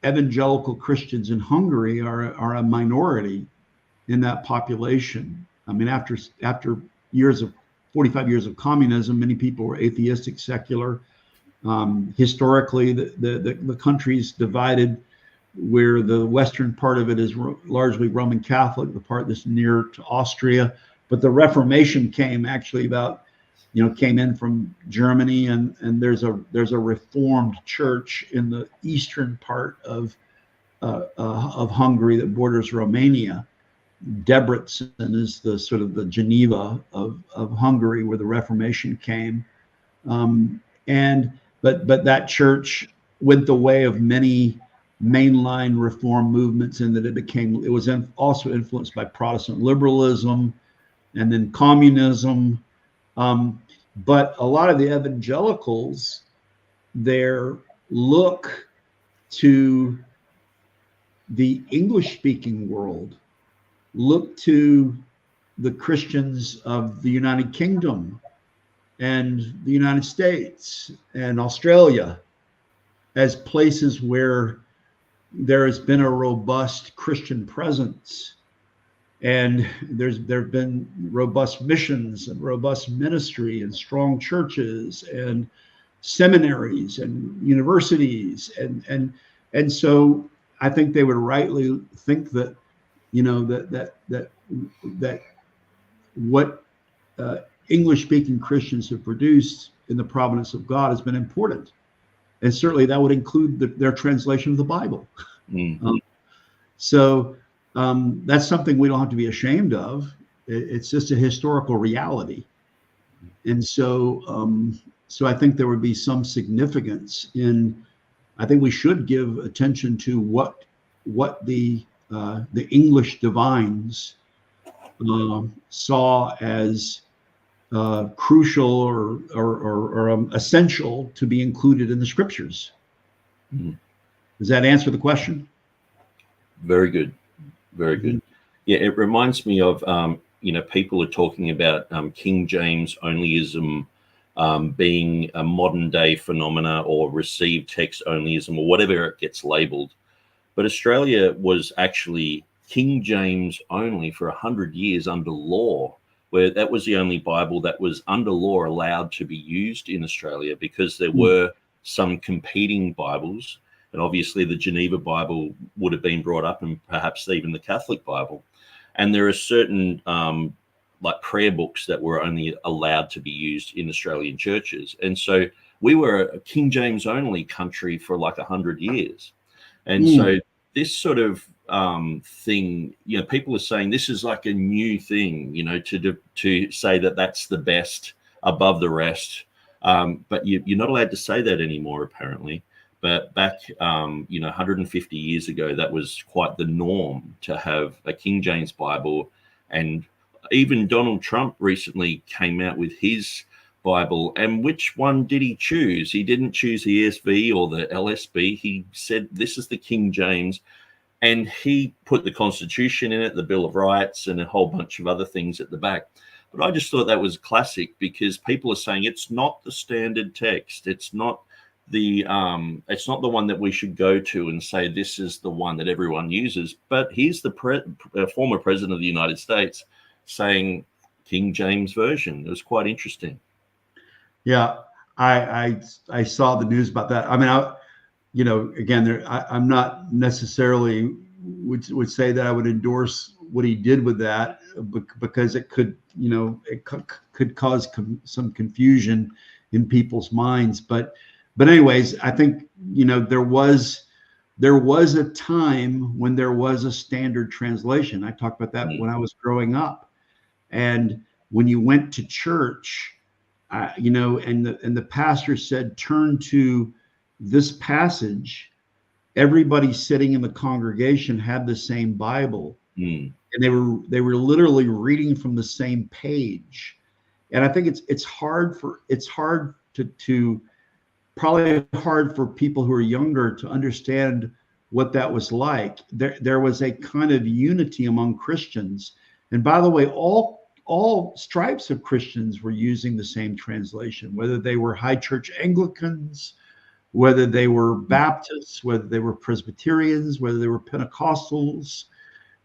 Speaker 3: evangelical Christians in Hungary are a minority in that population. I mean, after 45 years of communism, many people were atheistic, secular. Historically, the country's divided, where the western part of it is largely Roman Catholic, the part that's near to Austria. But the Reformation came in from Germany, and there's a Reformed church in the eastern part of Hungary that borders Romania. Debrecen is the sort of the Geneva of Hungary, where the Reformation came. But that church went the way of many mainline reform movements, in that it was also influenced by Protestant liberalism and then communism. But a lot of the evangelicals there look to the English-speaking world, look to the Christians of the United Kingdom and the United States and Australia as places where there has been a robust Christian presence. And there have been robust missions and robust ministry and strong churches and seminaries and universities. And so I think they would rightly think that, that what English-speaking Christians have produced in the providence of God has been important. And certainly that would include their translation of the Bible. So that's something we don't have to be ashamed of. It's just a historical reality. And so I think there would be some significance in, I think we should give attention to what the English divines saw as crucial or essential to be included in the scriptures. Does that answer the question?
Speaker 2: Very good. Very good. Yeah, it reminds me of, people are talking about King James onlyism being a modern day phenomena, or received text onlyism, or whatever it gets labeled. But Australia was actually King James only for 100 years under law, where that was the only Bible that was under law allowed to be used in Australia, because there were some competing Bibles. And obviously the Geneva Bible would have been brought up, and perhaps even the Catholic Bible. And there are certain like prayer books that were only allowed to be used in Australian churches. And so we were a King James only country for like 100 years. And so this sort of thing, people are saying this is like a new thing, to say that that's the best above the rest. But you're not allowed to say that anymore, apparently. But back, 150 years ago, that was quite the norm to have a King James Bible. And even Donald Trump recently came out with his Bible. And which one did he choose? He didn't choose the ESV or the LSB. He said, this is the King James. And he put the Constitution in it, the Bill of Rights, and a whole bunch of other things at the back. But I just thought that was classic, because people are saying it's not the standard text. It's not the one that we should go to and say this is the one that everyone uses. But here's the former president of the United States saying King James Version. It was quite interesting.
Speaker 3: Yeah, I saw the news about that. I mean, again, I'm not necessarily would say that I would endorse what he did with that, because it could, could cause some confusion in people's minds. But anyways, I think, there was a time when there was a standard translation. I talked about that when I was growing up. And when you went to church, and the pastor said, turn to this passage, everybody sitting in the congregation had the same Bible. And they were literally reading from the same page. And I think it's hard to probably hard for people who are younger to understand what that was like. There was a kind of unity among Christians. And by the way, all stripes of Christians were using the same translation, whether they were high church Anglicans, whether they were Baptists, whether they were Presbyterians, whether they were Pentecostals.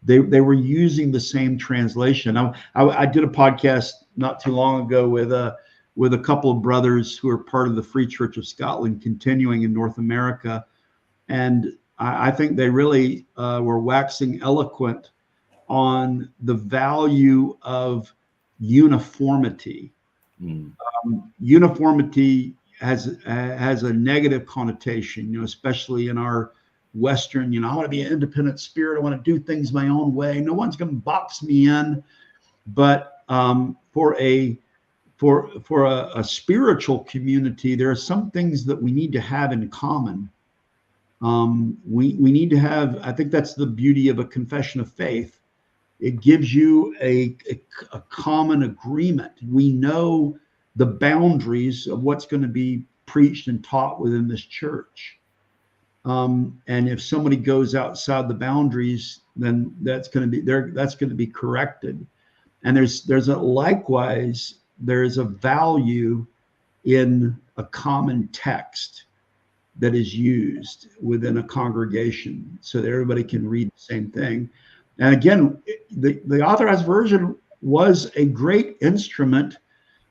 Speaker 3: They were using the same translation. I did a podcast not too long ago with a couple of brothers who are part of the Free Church of Scotland, continuing in North America. And I think they really were waxing eloquent on the value of uniformity. Uniformity has a negative connotation, especially in our Western, I want to be an independent spirit. I want to do things my own way. No one's going to box me in. But for a spiritual community, there are some things that we need to have in common. We need to have, I think that's the beauty of a confession of faith. It gives you a common agreement. We know the boundaries of what's going to be preached and taught within this church. And if somebody goes outside the boundaries, then that's going to be corrected. And there's a value in a common text that is used within a congregation so that everybody can read the same thing. And again, the authorized version was a great instrument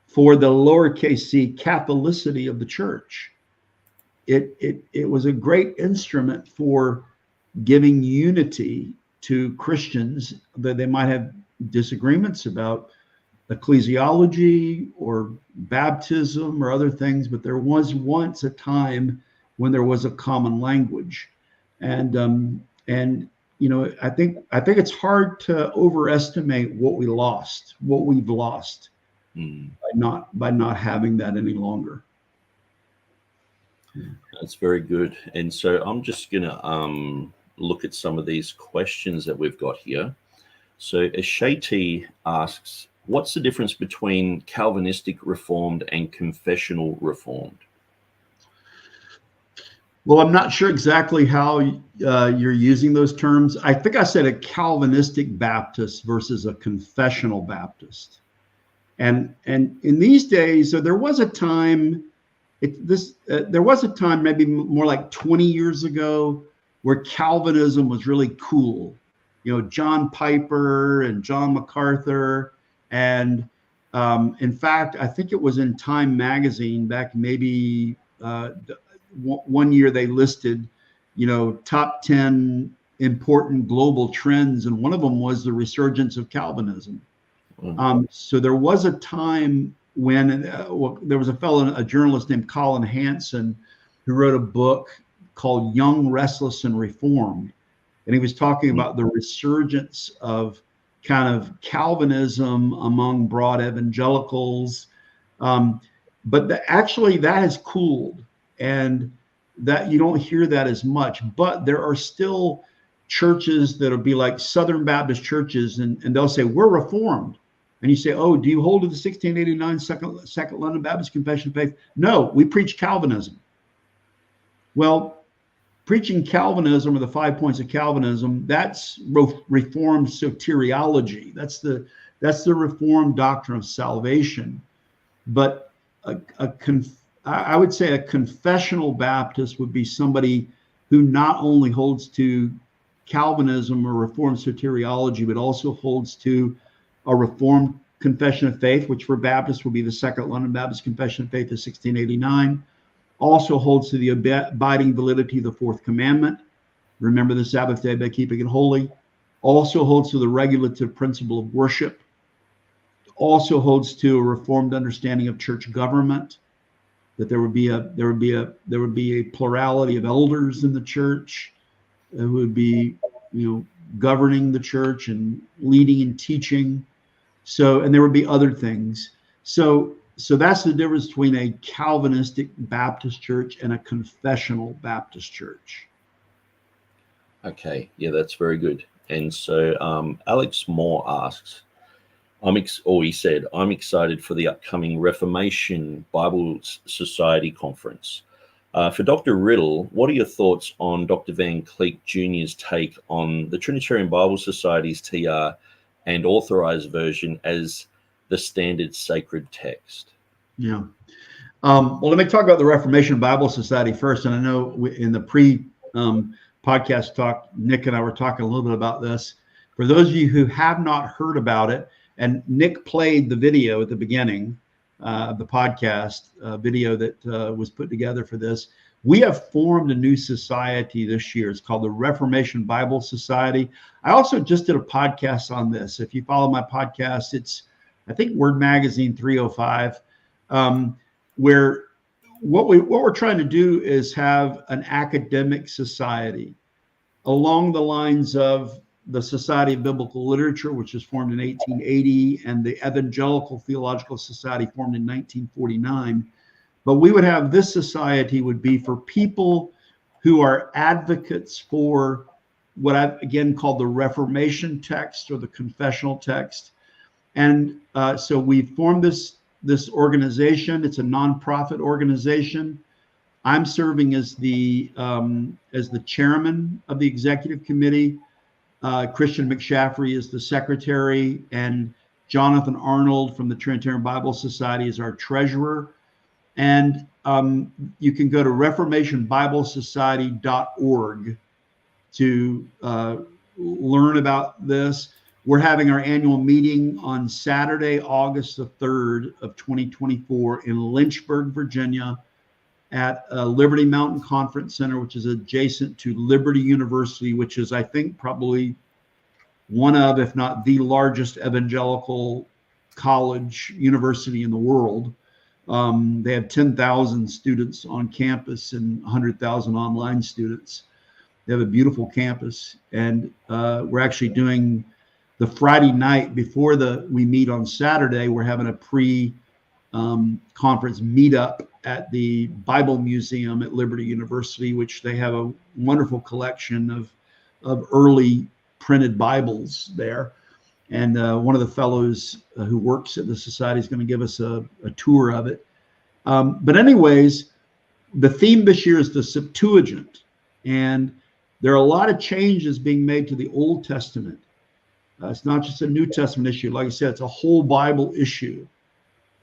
Speaker 3: for the lowercase c Catholicity of the church. It was a great instrument for giving unity to Christians that they might have disagreements about ecclesiology or baptism or other things, but there was once a time when there was a common language. And I think it's hard to overestimate what we've lost by not having that any longer.
Speaker 2: That's very good. And so I'm just going to look at some of these questions that we've got here. So Shati asks, what's the difference between Calvinistic Reformed and Confessional Reformed?
Speaker 3: Well, I'm not sure exactly how you're using those terms. I think I said a Calvinistic Baptist versus a confessional Baptist. And in these days, so there was a time, there was a time maybe more like 20 years ago where Calvinism was really cool. You know, John Piper and John MacArthur. And in fact, I think it was in Time magazine back maybe one year they listed, you know, top 10 important global trends. And one of them was the resurgence of Calvinism. So there was a time when there was a journalist named Colin Hanson who wrote a book called Young, Restless, and Reformed. And he was talking about the resurgence of kind of Calvinism among broad evangelicals. But actually that has cooled, and that you don't hear that as much. But there are still churches that'll be like Southern Baptist churches, and they'll say, we're Reformed. And you say, oh, do you hold to the 1689 Second London Baptist Confession of Faith? No, we preach Calvinism. Well, preaching Calvinism, or the 5 points of Calvinism, that's Reformed soteriology. That's the Reformed doctrine of salvation. But I would say a confessional Baptist would be somebody who not only holds to Calvinism or Reformed soteriology, but also holds to a Reformed Confession of Faith, which for Baptists will be the Second London Baptist Confession of Faith of 1689. Also holds to the abiding validity of the Fourth Commandment. Remember the Sabbath day by keeping it holy. Also holds to the regulative principle of worship. Also holds to a Reformed understanding of church government, that there would be a plurality of elders in the church who would be, you know, governing the church and leading and teaching. So, and there would be other things. So that's the difference between a Calvinistic Baptist church and a confessional Baptist church.
Speaker 2: Okay, yeah, that's very good. And so Alex Moore asks, he said, I'm excited for the upcoming Reformation Bible Society conference. For Dr. Riddle, what are your thoughts on Dr. Van Cleek Jr.'s take on the Trinitarian Bible Society's TR and authorized version as the standard sacred text?
Speaker 3: Yeah. Well, let me talk about the Reformation Bible Society first. And I know in the podcast talk, Nick and I were talking a little bit about this. For those of you who have not heard about it, and Nick played the video at the beginning of the podcast, video that was put together for this. We have formed a new society this year. It's called the Reformation Bible Society. I also just did a podcast on this. If you follow my podcast, it's, I think, Word Magazine 305, where what we're trying to do is have an academic society along the lines of the Society of Biblical Literature, which was formed in 1880, and the Evangelical Theological Society formed in 1949. But we would have, this society would be for people who are advocates for what I've again called the Reformation text or the confessional text. And so we formed this organization. It's a nonprofit organization. I'm serving as the chairman of the executive committee. Christian McShaffrey is the secretary, and Jonathan Arnold from the Trinitarian Bible Society is our treasurer. And you can go to reformationbiblesociety.org to learn about this. We're having our annual meeting on Saturday, August the 3rd of 2024 in Lynchburg, Virginia, at Liberty Mountain Conference Center, which is adjacent to Liberty University, which is, I think, probably one of, if not the largest evangelical college university in the world. They have 10,000 students on campus and 100,000 online students. They have a beautiful campus, and we're actually doing the Friday night before we meet on Saturday. We're having a pre-conference meetup at the Bible Museum at Liberty University, which they have a wonderful collection of early printed Bibles there. And one of the fellows who works at the society is going to give us a tour of it. But anyways, the theme this year is the Septuagint, and there are a lot of changes being made to the Old Testament. It's not just a New Testament issue. Like I said, it's a whole Bible issue.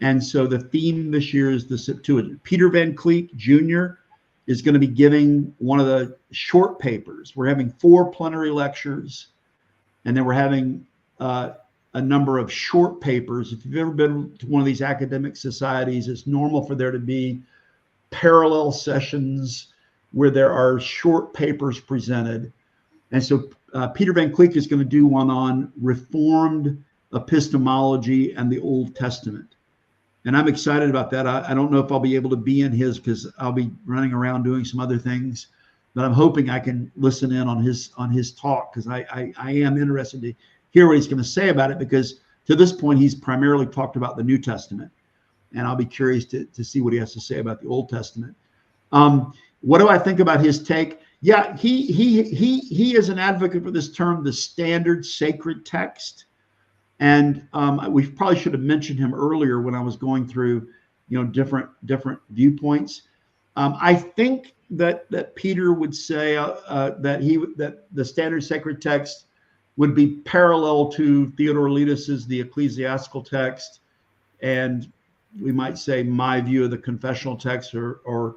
Speaker 3: And so the theme this year is the Septuagint. Peter Van Cleek Jr. is going to be giving one of the short papers. We're having 4 plenary lectures, and then we're having a number of short papers. If you've ever been to one of these academic societies, it's normal for there to be parallel sessions where there are short papers presented. And so Peter Van Cleek is going to do one on Reformed epistemology and the Old Testament. And I'm excited about that. I don't know if I'll be able to be in his because I'll be running around doing some other things, but I'm hoping I can listen in on his talk, because I am interested to hear what he's going to say about it, because to this point, he's primarily talked about the New Testament. And I'll be curious to see what he has to say about the Old Testament. What do I think about his take? Yeah, he is an advocate for this term, the standard sacred text. And we probably should have mentioned him earlier when I was going through, different viewpoints. I think that Peter would say that the standard sacred text would be parallel to Theodore Letus's the ecclesiastical text, and we might say my view of the confessional text, or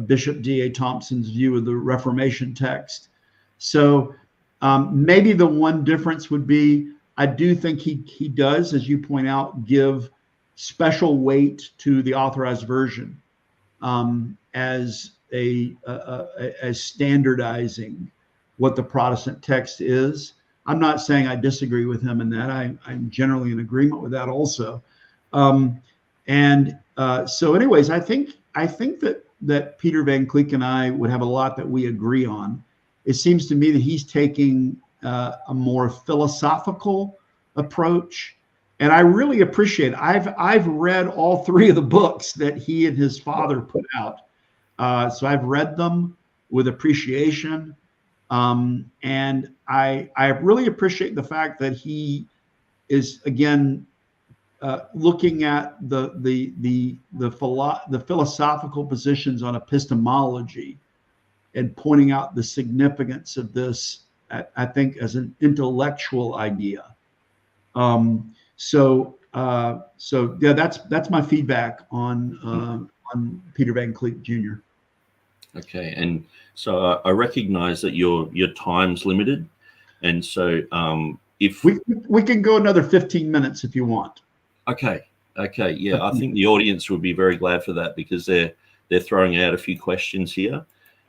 Speaker 3: Bishop D.A. Thompson's view of the Reformation text. So maybe the one difference would be, I do think he does, as you point out, give special weight to the authorized version as standardizing what the Protestant text is. I'm not saying I disagree with him in that. I'm generally in agreement with that also. So anyways, I think that Peter Van Cleek and I would have a lot that we agree on. It seems to me that he's taking a more philosophical approach, and I really appreciate it. I've read all 3 of the books that he and his father put out, so I've read them with appreciation, and I really appreciate the fact that he is again looking at the philosophical positions on epistemology and pointing out the significance of this, I think, as an intellectual idea. So yeah, that's my feedback on Peter Van Cleek Jr.
Speaker 2: Okay, and so I recognize that your time's limited, and so if
Speaker 3: we can go another 15 minutes if you want. Okay,
Speaker 2: yeah, I think the audience would be very glad for that, because they're throwing out a few questions here.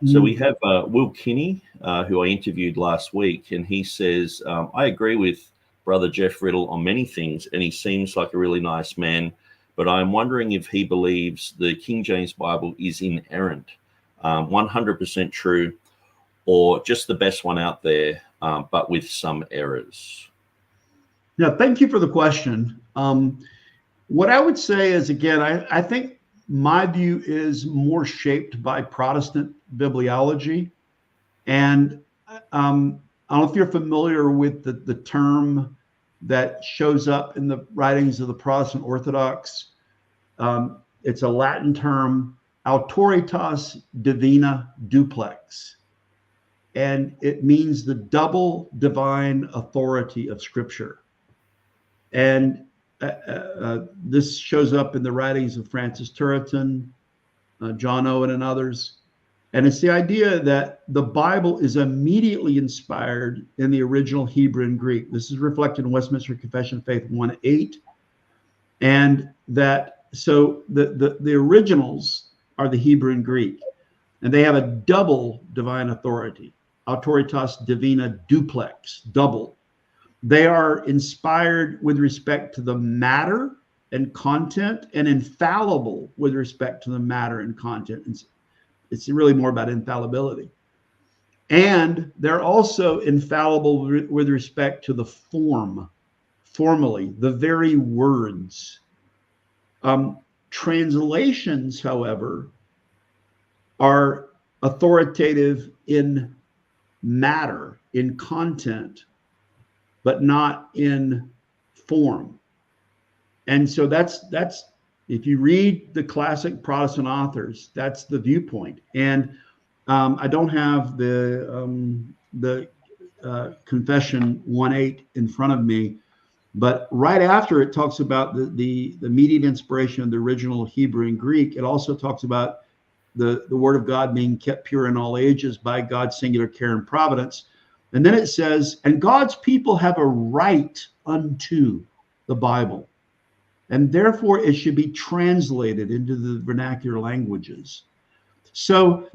Speaker 2: So we have Will Kinney, who I interviewed last week, and he says, I agree with Brother Jeff Riddle on many things, and he seems like a really nice man, but I'm wondering if he believes the King James Bible is inerrant, 100% true, or just the best one out there, but with some errors.
Speaker 3: Yeah, thank you for the question. What I would say is, again, I think my view is more shaped by Protestant bibliology. And I don't know if you're familiar with the term that shows up in the writings of the Protestant Orthodox. It's a Latin term, autoritas divina duplex. And it means the double divine authority of Scripture. And this shows up in the writings of Francis Turretin, John Owen, and others. And it's the idea that the Bible is immediately inspired in the original Hebrew and Greek. This is reflected in Westminster Confession of Faith 1:8. And that, so the originals are the Hebrew and Greek, and they have a double divine authority, autoritas divina duplex, double. They are inspired with respect to the matter and content, and infallible with respect to the matter and content. It's really more about infallibility. And they're also infallible with respect to the form, formally, the very words. Translations, however, are authoritative in matter, in content, but not in form. And so that's If you read the classic Protestant authors, that's the viewpoint. And I don't have the Confession 1:8 in front of me, but right after it talks about the immediate inspiration of the original Hebrew and Greek, it also talks about the word of God being kept pure in all ages by God's singular care and providence. And then it says, and God's people have a right unto the Bible, and therefore it should be translated into the vernacular languages. So,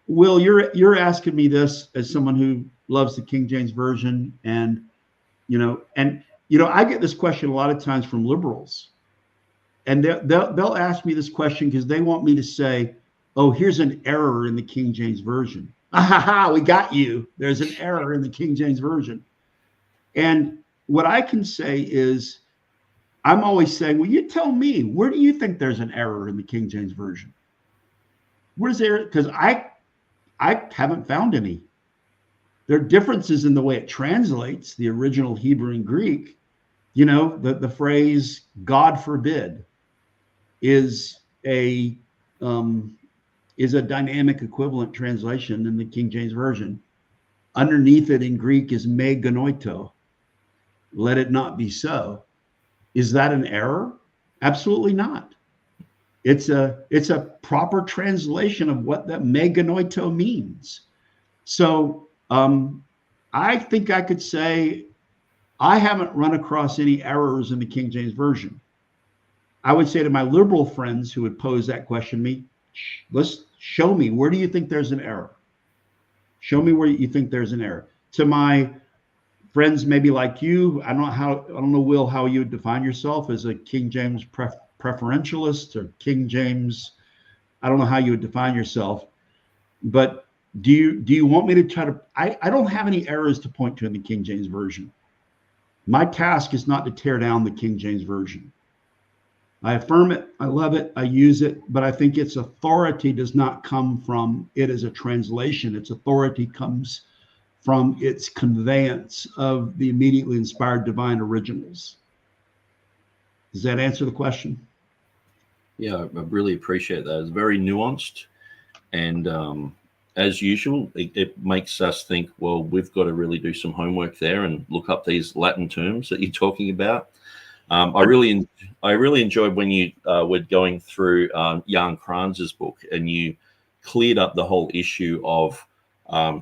Speaker 3: Will, you're asking me this as someone who loves the King James Version, and I get this question a lot of times from liberals, and they'll ask me this question because they want me to say, oh, here's an error in the King James Version. We got you. There's an error in the King James Version. And what I can say is, I'm always saying, well, you tell me, where do you think there's an error in the King James Version? Where's there? Because I haven't found any. There are differences in the way it translates the original Hebrew and Greek. The phrase "God forbid" is a dynamic equivalent translation in the King James Version. Underneath it in Greek is "me genoito," let it not be so. Is that an error? Absolutely not. It's a proper translation of what that "me genoito" means. So I think I could say I haven't run across any errors in the King James Version. I would say to my liberal friends who would pose that question to me, let's show me, where do you think there's an error? Show me where you think there's an error. To my friends maybe like you, I don't know, Will, how you would define yourself as a King James preferentialist or King James. I don't know how you would define yourself, but do you want me to try to? I don't have any errors to point to in the King James Version. My task is not to tear down the King James Version. I affirm it, I love it, I use it, but I think its authority does not come from it as a translation. Its authority comes from its conveyance of the immediately inspired divine originals. Does that answer the question?
Speaker 2: Yeah, I really appreciate that. It's very nuanced, and as usual, it makes us think, well, we've got to really do some homework there and look up these Latin terms that you're talking about. I really enjoyed when you were going through Jan Kranz's book, and you cleared up the whole issue of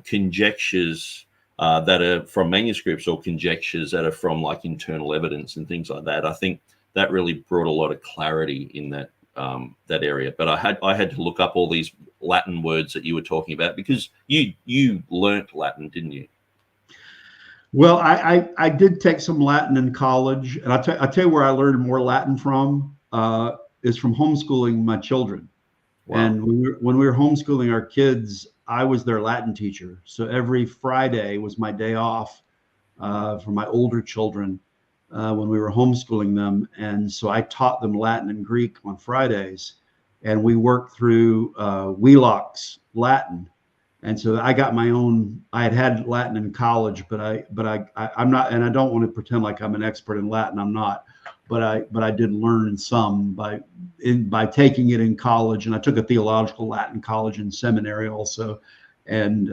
Speaker 2: conjectures that are from manuscripts or conjectures that are from like internal evidence and things like that. I think that really brought a lot of clarity in that area. But I had to look up all these Latin words that you were talking about because you learnt Latin, didn't you?
Speaker 3: Well, I did take some Latin in college, and I'll tell you where I learned more Latin from is from homeschooling my children. Wow. And when we were homeschooling our kids, I was their Latin teacher. So every Friday was my day off for my older children when we were homeschooling them. And so I taught them Latin and Greek on Fridays, and we worked through Wheelock's Latin. And so I got my own. I had Latin in college, but I'm not, and I don't want to pretend like I'm an expert in Latin. I'm not, but I did learn some by taking it in college, and I took a theological Latin college and seminary also, and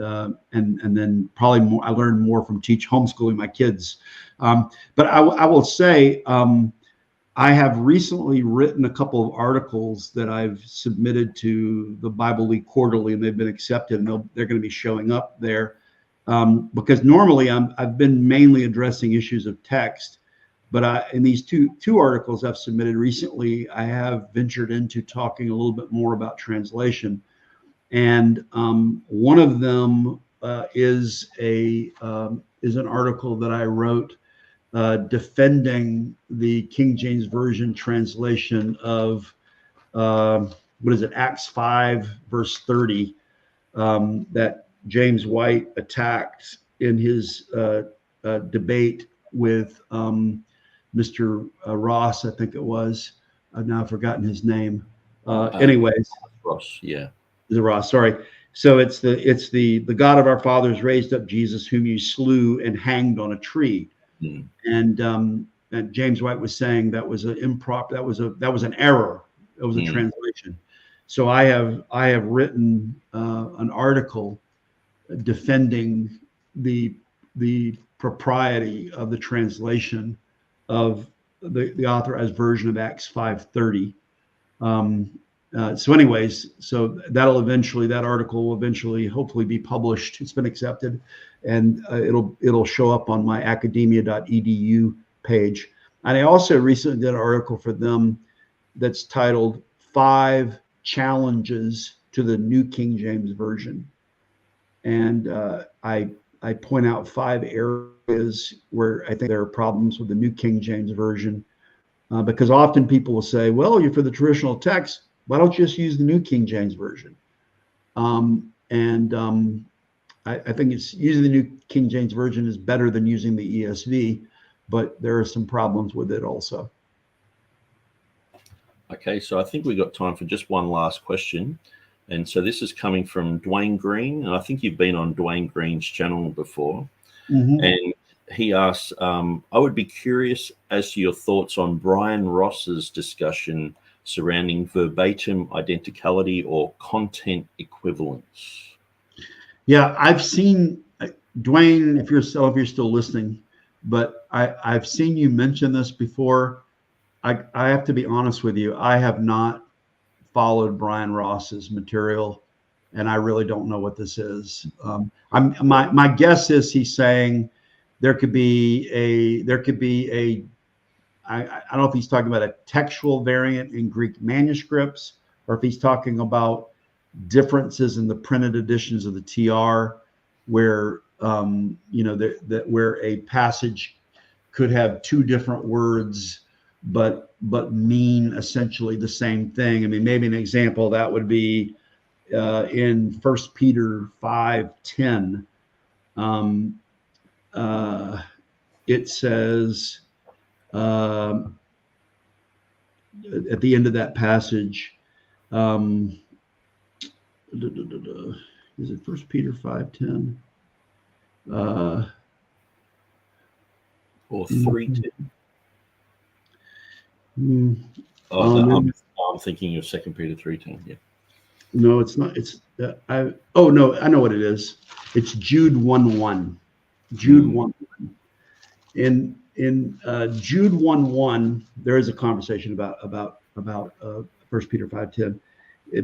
Speaker 3: then probably more. I learned more from homeschooling my kids. But I will say, I have recently written a couple of articles that I've submitted to the Bible League Quarterly, and they've been accepted, and they're going to be showing up there. Because normally I've been mainly addressing issues of text, but in these two articles I've submitted recently, I have ventured into talking a little bit more about translation. And one of them is an article that I wrote defending the King James Version translation of Acts 5 verse 30 that James White attacked in his debate with Mr. Ross, I think it was. I've now forgotten his name. Anyways,
Speaker 2: Ross, yeah,
Speaker 3: the Ross. Sorry. So it's the God of our fathers raised up Jesus, whom you slew and hanged on a tree. And and James White was saying that was an improper, that was an error. It was a translation. So I have written an article defending the propriety of the translation of the authorized version of Acts 5:30. So anyways, so that article will eventually hopefully be published. It's been accepted, and it'll show up on my academia.edu page. And I also recently did an article for them that's titled 5 Challenges to the New King James Version. And I point out 5 areas where I think there are problems with the New King James Version, because often people will say, well, you're for the traditional text, why don't you just use the New King James Version? I think it's using the New King James Version is better than using the ESV, but there are some problems with it also.
Speaker 2: Okay, so I think we got time for just one last question. And so this is coming from Dwayne Green. And I think you've been on Dwayne Green's channel before. And he asks, I would be curious as to your thoughts on Bryan Ross's discussion surrounding verbatim identicality or content equivalence.
Speaker 3: Yeah, I've seen, Dwayne, if you're still listening, but I've seen you mention this before. I have to be honest with you. I have not followed Bryan Ross's material, and I really don't know what this is. My guess is he's saying there could be a I don't know if he's talking about a textual variant in Greek manuscripts, or if he's talking about differences in the printed editions of the TR, where where a passage could have 2 different words but mean essentially the same thing. I mean, maybe an example of that would be in 1 Peter 5:10. It says at the end of that passage, is it 1 Peter 5:10?
Speaker 2: Or 3:10. I'm thinking of 2 Peter 3:10. Yeah.
Speaker 3: No, it's not. It's I know what it is. It's Jude 1:1. Jude 1:1. In Jude 1:1, there is a conversation about 1 Peter 5:10.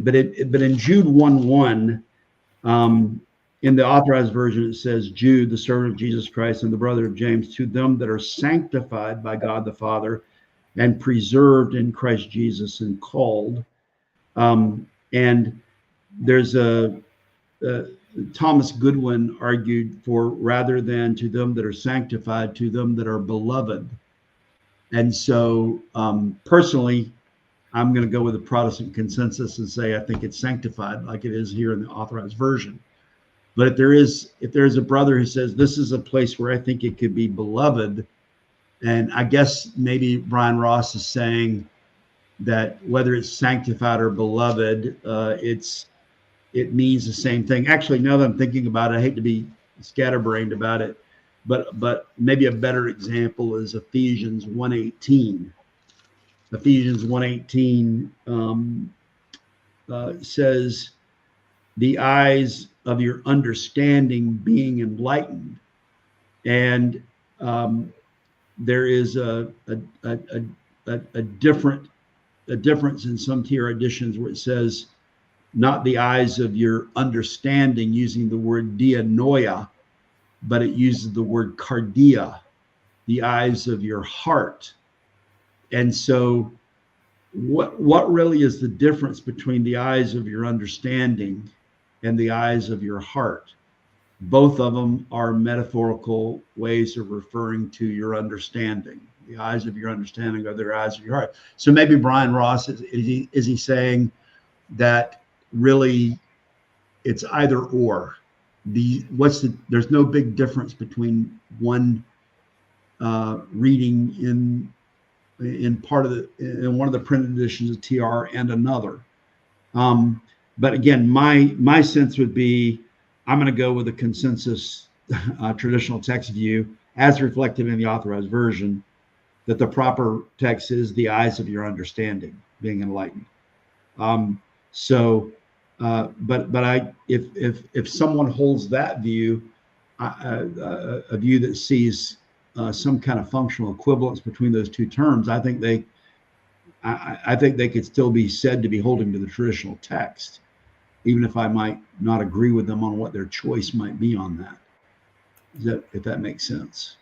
Speaker 3: But in Jude 1:1, in the authorized version, it says, Jude, the servant of Jesus Christ and the brother of James, to them that are sanctified by God the Father and preserved in Christ Jesus and called. And there's Thomas Goodwin argued for rather than to them that are sanctified, to them that are beloved. And so personally, I'm going to go with the Protestant consensus and say I think it's sanctified like it is here in the authorized version. But if there is a brother who says this is a place where I think it could be beloved, and I guess maybe Bryan Ross is saying that whether it's sanctified or beloved, it means the same thing. Actually, now that I'm thinking about it, I hate to be scatterbrained about it, but maybe a better example is Ephesians 1:18. Ephesians 1:18 says, the eyes of your understanding being enlightened. And there is a difference in some TR editions where it says, not the eyes of your understanding, using the word dianoia, but it uses the word cardia, the eyes of your heart. And so what really is the difference between the eyes of your understanding and the eyes of your heart? Both of them are metaphorical ways of referring to your understanding. The eyes of your understanding are the eyes of your heart. So maybe Bryan Ross, is he saying that really it's either or? There's no big difference between one reading in one of the printed editions of TR and another. But again, my sense would be I'm going to go with the consensus traditional text view as reflected in the authorized version, that the proper text is the eyes of your understanding being enlightened. If someone holds that view, a view that sees some kind of functional equivalence between those two terms, I think they could still be said to be holding to the traditional text, even if I might not agree with them on what their choice might be on that. If that makes sense.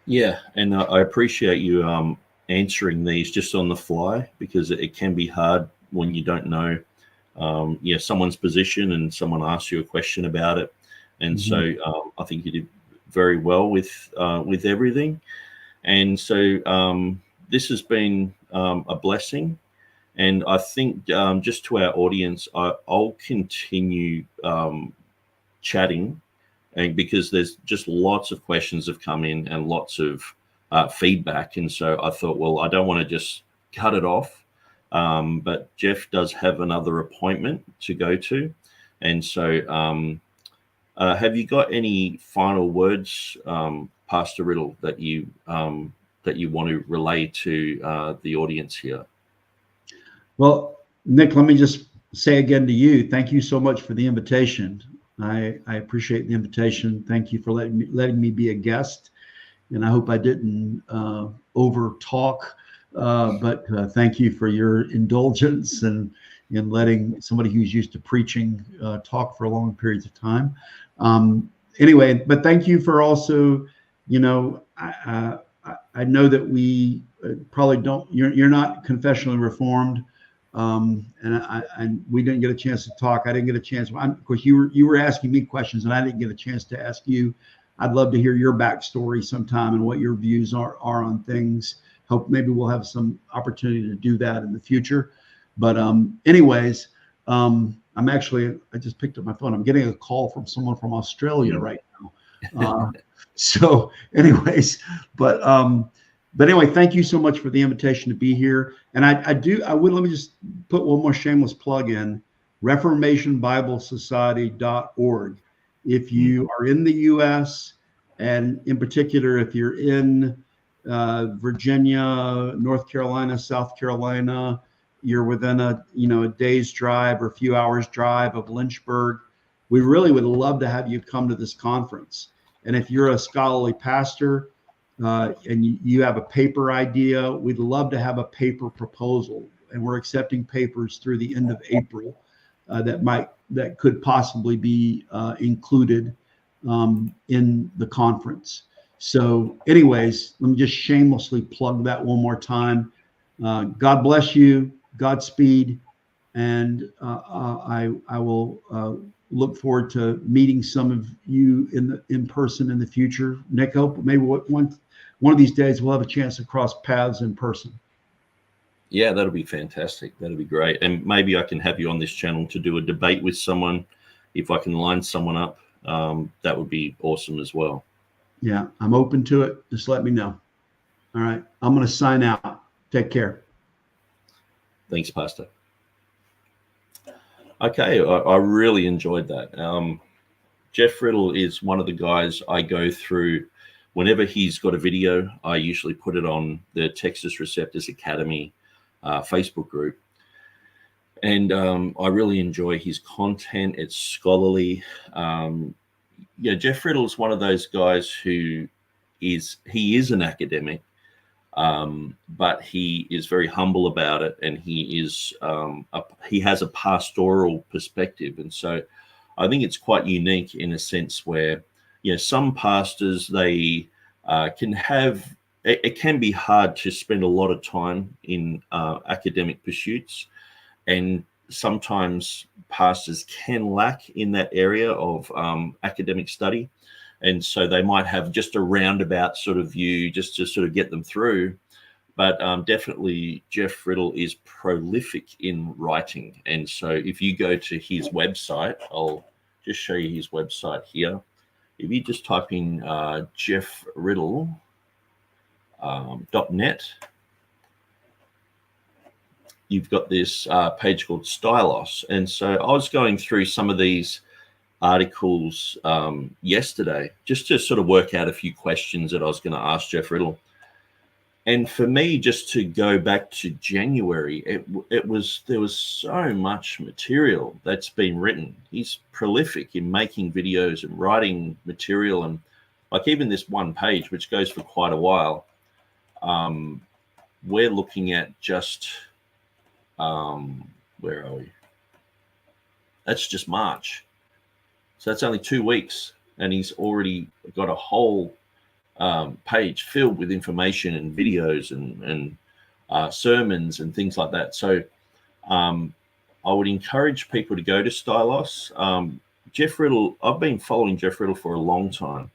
Speaker 3: Yeah,
Speaker 2: and I appreciate you answering these just on the fly, because it can be hard when you don't know someone's position and someone asks you a question about it. And so I think you did very well with everything. And so this has been a blessing. And I think just to our audience, I'll continue chatting, and because there's just lots of questions have come in and lots of feedback. And so I thought, well, I don't want to just cut it off. But Jeff does have another appointment to go to. And so have you got any final words, Pastor Riddle, that you want to relay to the audience here?
Speaker 3: Well, Nick, let me just say again to you, thank you so much for the invitation. I appreciate the invitation. Thank you for letting me be a guest, and I hope I didn't over talk. But thank you for your indulgence and in letting somebody who's used to preaching talk for long periods of time. Anyway, but thank you for also, I know that we probably don't. You're not confessionally reformed. And we didn't get a chance to talk. I didn't get a chance. Of course, you were asking me questions, and I didn't get a chance to ask you. I'd love to hear your backstory sometime and what your views are on things. Hope maybe we'll have some opportunity to do that in the future. But anyways, I just picked up my phone. I'm getting a call from someone from Australia right now. So anyways, but anyway, thank you so much for the invitation to be here. And let me just put one more shameless plug in, ReformationBibleSociety.org. If you are in the U.S., and in particular, if you're in Virginia, North Carolina, South Carolina, you're within a day's drive or a few hours drive of Lynchburg, we really would love to have you come to this conference. And if you're a scholarly pastor, and you have a paper idea, we'd love to have a paper proposal, and we're accepting papers through the end of April that could possibly be included in the conference. So anyways, let me just shamelessly plug that one more time. God bless you, Godspeed, and I will look forward to meeting some of you in person in the future. Nick, hope maybe one of these days we'll have a chance to cross paths in person.
Speaker 2: Yeah, that'll be fantastic. That'll be great. And maybe I can have you on this channel to do a debate with someone. If I can line someone up, that would be awesome as well.
Speaker 3: Yeah, I'm open to it. Just let me know. All right. I'm going to sign out. Take care.
Speaker 2: Thanks, Pastor. Okay, I really enjoyed that. Jeff Riddle is one of the guys I go through. Whenever he's got a video, I usually put it on the Textus Receptus Academy Facebook group. And I really enjoy his content. It's scholarly. Jeff Riddle is one of those guys who is an academic, but he is very humble about it, and he has a pastoral perspective. And so I think it's quite unique in a sense where some pastors, they can have, it can be hard to spend a lot of time in academic pursuits, and sometimes pastors can lack in that area of academic study. And so they might have just a roundabout sort of view just to sort of get them through. But definitely Jeff Riddle is prolific in writing. And so if you go to his website, I'll just show you his website here. If you just type in jeffriddle.net, you've got this page called Stylos. And so I was going through some of these articles yesterday just to sort of work out a few questions that I was going to ask Jeff Riddle. And for me, just to go back to January, there was so much material that's been written. He's prolific in making videos and writing material, and like even this one page, which goes for quite a while. We're looking at just where are we? That's just March, so that's only 2 weeks, and he's already got a whole page filled with information and videos and sermons and things like that. So I would encourage people to go to Stylos. Jeff Riddle, I've been following Jeff Riddle for a long time.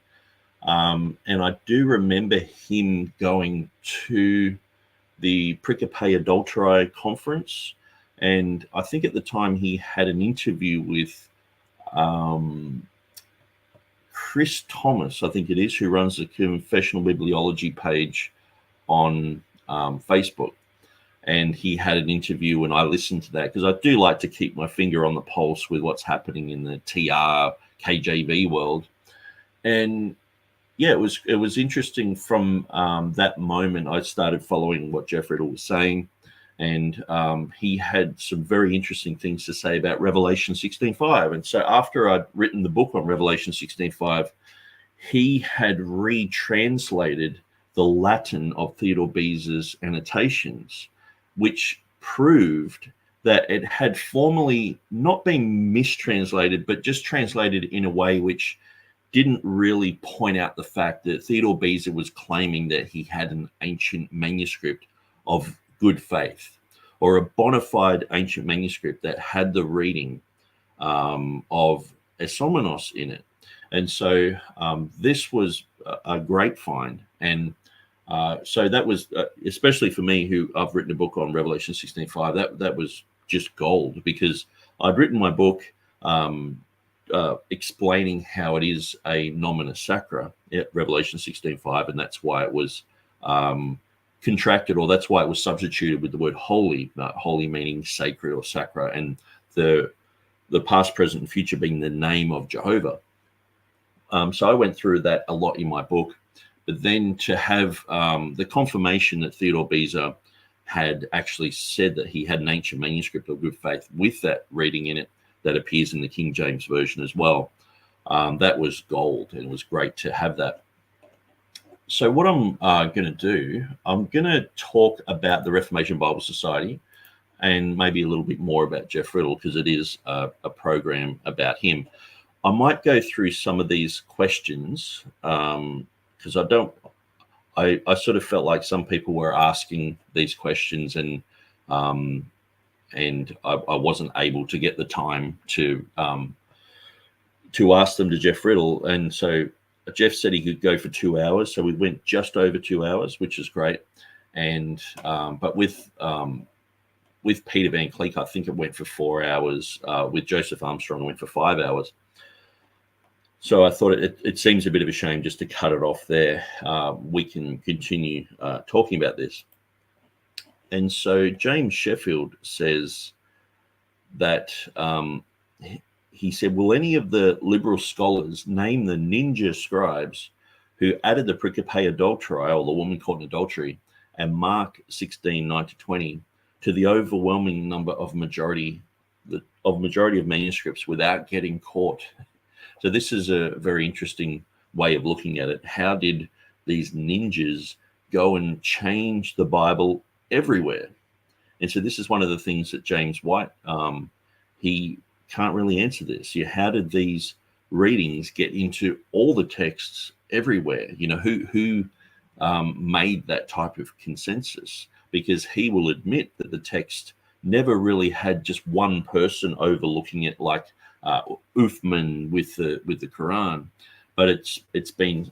Speaker 2: And I do remember him going to the Principe Adulterae conference. And I think at the time he had an interview with Chris Thomas, I think it is, who runs the Confessional Bibliology page on Facebook. And he had an interview, and I listened to that because I do like to keep my finger on the pulse with what's happening in the KJV world. And yeah, it was interesting from that moment. I started following what Jeff Riddle was saying, and he had some very interesting things to say about Revelation 16:5. And so after I'd written the book on Revelation 16:5, he had retranslated the Latin of Theodore Beza's annotations, which proved that it had formerly not been mistranslated, but just translated in a way which didn't really point out the fact that Theodore Beza was claiming that he had an ancient manuscript of good faith, or a bona fide ancient manuscript that had the reading of Esomenos in it. And so this was a great find. And so that was, especially for me, who I've written a book on Revelation 16:5, that was just gold, because I'd written my book explaining how it is a nomina sacra at Revelation 16:5, and that's why it was contracted, or that's why it was substituted with the word holy, holy meaning sacred or sacra, and the past, present, and future being the name of Jehovah. So I went through that a lot in my book. But then to have the confirmation that Theodore Beza had actually said that he had an ancient manuscript of good faith with that reading in it that appears in the King James Version as well, that was gold, and it was great to have that. So what I'm going to do, I'm going to talk about the Reformation Bible Society and maybe a little bit more about Jeff Riddle, because it is a program about him. I might go through some of these questions because I sort of felt like some people were asking these questions, and I wasn't able to get the time to ask them to Jeff Riddle. And so Jeff said he could go for 2 hours, so we went just over 2 hours, which is great. And but with Peter Van Cleek, I think it went for 4 hours. With Joseph Armstrong, it went for 5 hours. So I thought it seems a bit of a shame just to cut it off there. We can continue talking about this. And so James Sheffield says that he said, will any of the liberal scholars name the ninja scribes who added the Principe Adulterae, or the woman caught in adultery, and Mark 16:9-20 to the overwhelming number of majority of manuscripts without getting caught? So this is a very interesting way of looking at it. How did these ninjas go and change the Bible everywhere? And so this is one of the things that James White, he can't really answer this. How did these readings get into all the texts everywhere? Who made that type of consensus? Because he will admit that the text never really had just one person overlooking it, like Uthman with the Quran, but it's been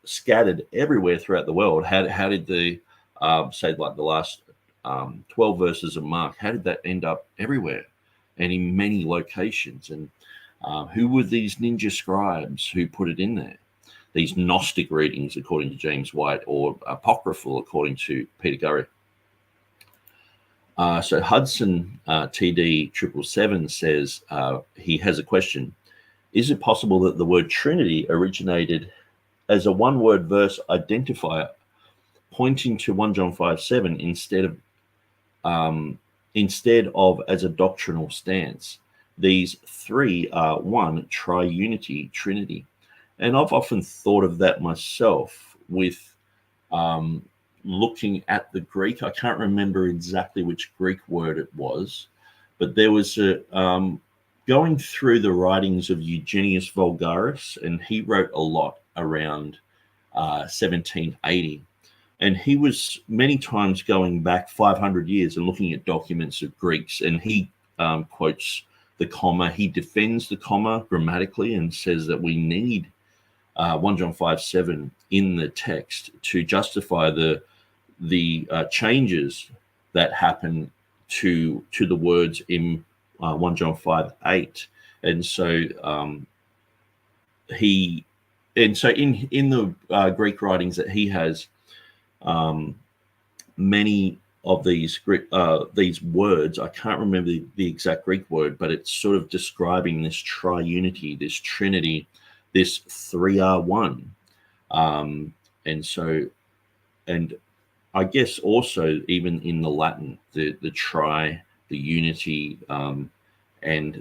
Speaker 2: scattered everywhere throughout the world. How did the say like the last 12 verses of Mark, how did that end up everywhere and in many locations? And who were these ninja scribes who put it in there? These Gnostic readings, according to James White, or apocryphal, according to Peter Gurry. So Hudson TD 777 says he has a question. Is it possible that the word Trinity originated as a one-word verse identifier pointing to 1 John 5:7 instead of as a doctrinal stance. These three are one, triunity, Trinity. And I've often thought of that myself with looking at the Greek. I can't remember exactly which Greek word it was, but there was a going through the writings of Eugenius Vulgaris, and he wrote a lot around 1780. And he was many times going back 500 years and looking at documents of Greeks, and he quotes the comma. He defends the comma grammatically and says that we need 1 John 5:7 in the text to justify the changes that happen to the words in 1 John 5:8. And so in the Greek writings that he has, many of these words, I can't remember the exact Greek word, but it's sort of describing this triunity, this Trinity, this 3R1. And I guess also even in the Latin, the tri, the unity, and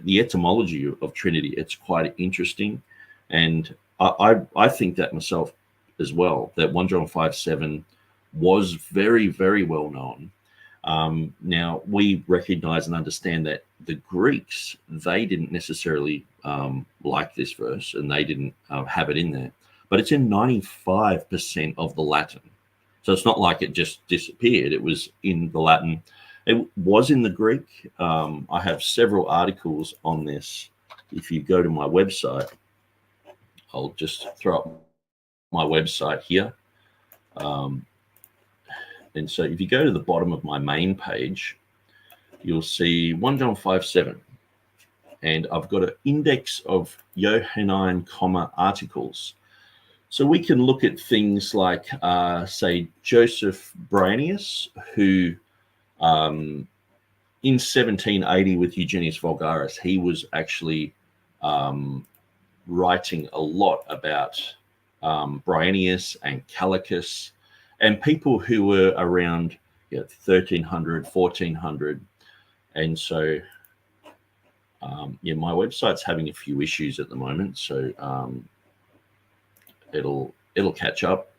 Speaker 2: the etymology of Trinity, it's quite interesting. And I think that myself as well, that 1 John 5:7 was very, very well known. Now, we recognize and understand that the Greeks, they didn't necessarily like this verse, and they didn't have it in there. But it's in 95% of the Latin. So it's not like it just disappeared. It was in the Latin. It was in the Greek. I have several articles on this. If you go to my website, I'll just throw up my website here. And so if you go to the bottom of my main page, you'll see 1 John 5:7. And I've got an index of Johannine comma articles. So we can look at things like, say, Joseph Bryannius, who in 1780 with Eugenius Vulgaris, he was actually writing a lot about Bryannius and Calicus, and people who were around 1300, 1400. And so, my website's having a few issues at the moment, so it'll catch up.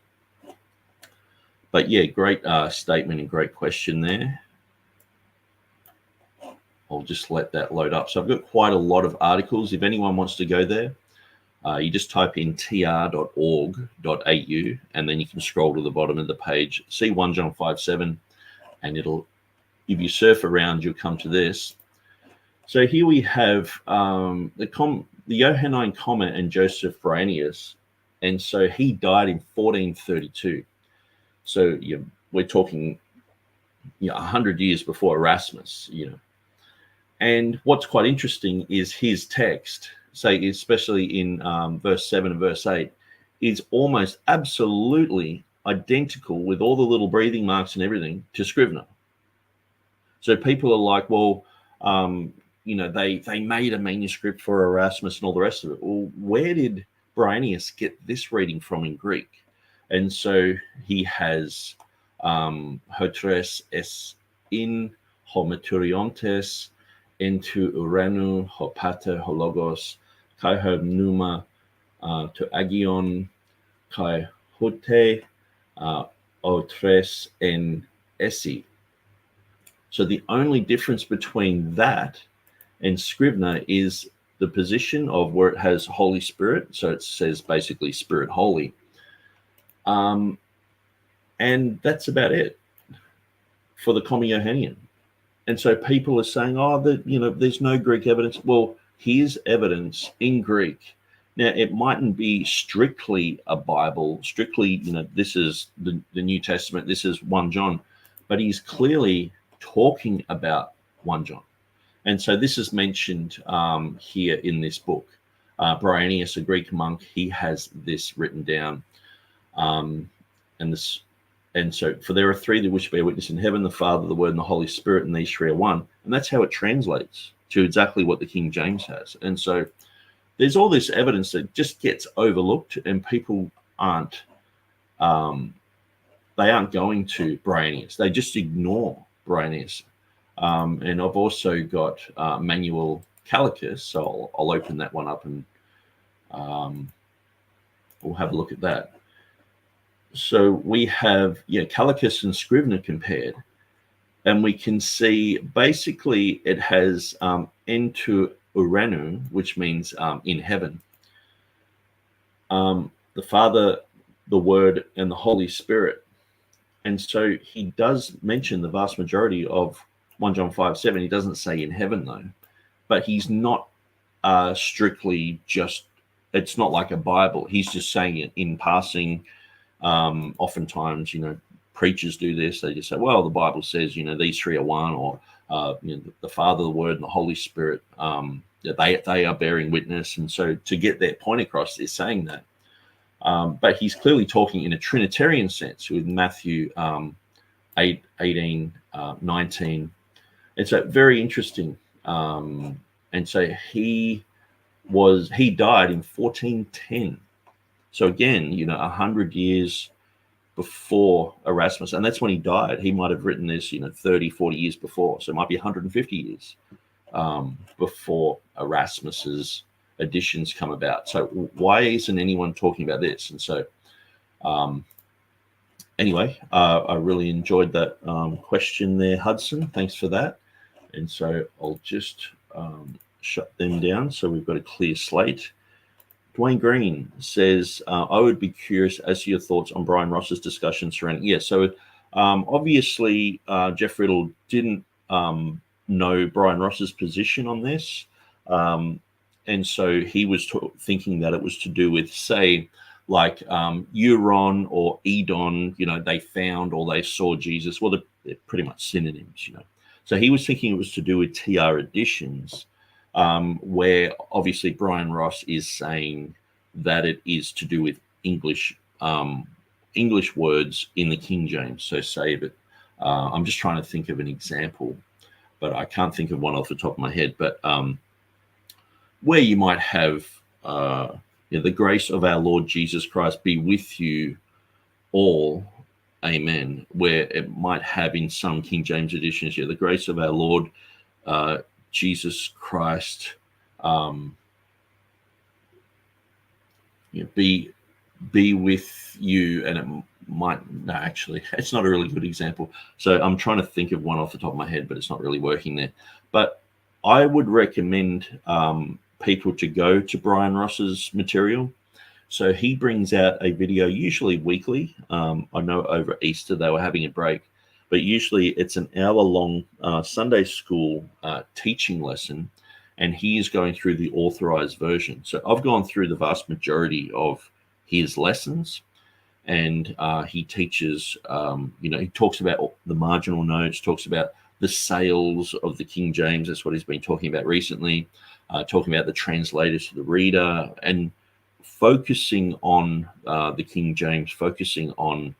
Speaker 2: But yeah, great statement and great question there. I'll just let that load up. So I've got quite a lot of articles. If anyone wants to go there, you just type in tr.org.au, and then you can scroll to the bottom of the page, see 1 John 5:7, and it'll, if you surf around, you'll come to this. So here we have the Johannine comma and Joseph Bryannius, and so he died in 1432. So we're talking 100 years before Erasmus, And what's quite interesting is his text, say especially in verse 7 and verse 8, is almost absolutely identical with all the little breathing marks and everything to Scrivener. So people are like, well, they made a manuscript for Erasmus and all the rest of it. Well, where did Bryannius get this reading from in Greek? And so he has hotres es in hometuriontes into uranu ho pater ho logos kai ho pneuma to agion kai hote otres en esi. So the only difference between that and Scrivener is the position of where it has Holy Spirit. So it says basically Spirit Holy. And that's about it for the Comma Johannian. And so people are saying, there's no Greek evidence. Well, here's evidence in Greek. Now, it mightn't be strictly a Bible, strictly, this is the New Testament, this is 1 John, but he's clearly talking about 1 John. And so this is mentioned here in this book. Bryannius, a Greek monk, he has this written down. And so, for there are three that wish bear witness in heaven, the Father, the Word, and the Holy Spirit, and these three are one. And that's how it translates to exactly what the King James has. And so there's all this evidence that just gets overlooked, and people aren't they aren't going to Bryannius. They just ignore Bryannius. And I've also got Manuel Calicus, so I'll open that one up and we'll have a look at that. So we have Calicus and Scrivener compared, and we can see basically it has entu uranu, which means in heaven. The Father, the Word, and the Holy Spirit. And so he does mention the vast majority of 1 John 5:7. He doesn't say in heaven, though. But he's not strictly just, it's not like a Bible. He's just saying it in passing. Oftentimes, preachers do this. They just say, well, the Bible says, these three are one, or, the Father, the Word, and the Holy Spirit, they are bearing witness. And so to get their point across, they're saying that. But he's clearly talking in a Trinitarian sense with Matthew 8:18, 19. It's very interesting. And so he died in 1410. So again, 100 years before Erasmus, and that's when he died. He might have written this, 30, 40 years before. So it might be 150 years before Erasmus's editions come about. So why isn't anyone talking about this? And so anyway, I really enjoyed that question there, Hudson. Thanks for that. And so I'll just shut them down so we've got a clear slate. Dwayne Green says, I would be curious as to your thoughts on Bryan Ross's discussion surrounding. Yeah, so obviously Jeff Riddle didn't know Bryan Ross's position on this. And so he was thinking that it was to do with, say, like Euron or Edon, they found or they saw Jesus. Well, they're pretty much synonyms, So he was thinking it was to do with TR editions, where obviously Bryan Ross is saying that it is to do with English words in the King James. So save it. I'm just trying to think of an example, but I can't think of one off the top of my head. But where you might have the grace of our Lord Jesus Christ be with you all, amen, where it might have in some King James editions, the grace of our Lord Jesus Christ be with you, and it might, no, actually, it's not a really good example. So I'm trying to think of one off the top of my head, but it's not really working there. But I would recommend people to go to Bryan Ross's material. So he brings out a video, usually weekly. I know over Easter they were having a break, but usually it's an hour-long Sunday school teaching lesson, and he is going through the authorized version. So I've gone through the vast majority of his lessons, and he teaches, he talks about the marginal notes, talks about the sales of the King James. That's what he's been talking about recently, talking about the translators to the reader, and focusing on the King James, focusing on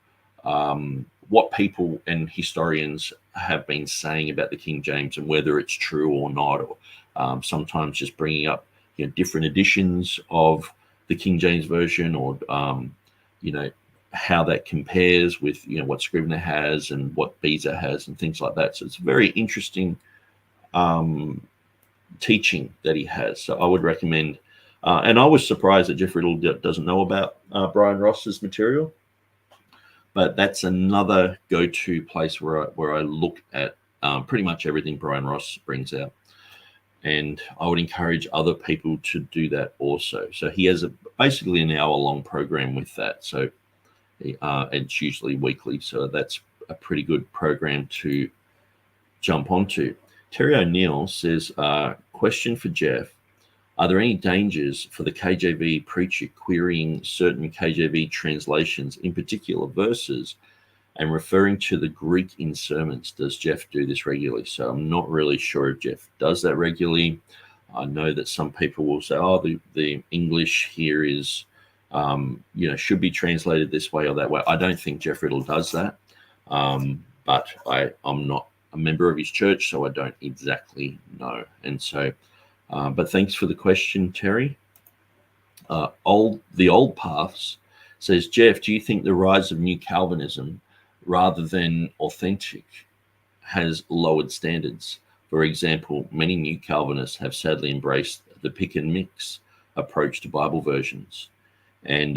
Speaker 2: what people and historians have been saying about the King James and whether it's true or not, or sometimes just bringing up different editions of the King James Version, or how that compares with what Scrivener has and what Beza has and things like that. So it's a very interesting teaching that he has. So I would recommend, and I was surprised that Jeff Riddle doesn't know about Bryan Ross's material, but that's another go-to place where I look at pretty much everything Bryan Ross brings out. And I would encourage other people to do that also. So he has basically an hour-long program with that. So it's usually weekly. So that's a pretty good program to jump onto. Terry O'Neill says, question for Jeff. Are there any dangers for the KJV preacher querying certain KJV translations, in particular verses, and referring to the Greek in sermons? Does Jeff do this regularly? So I'm not really sure if Jeff does that regularly. I know that some people will say, oh, the English here is, should be translated this way or that way. I don't think Jeff Riddle does that. But I'm not a member of his church, so I don't exactly know. And so, but thanks for the question, Terry. The Old Paths says, Jeff, do you think the rise of New Calvinism rather than authentic has lowered standards. For example, many new Calvinists have sadly embraced the pick and mix approach to Bible versions. And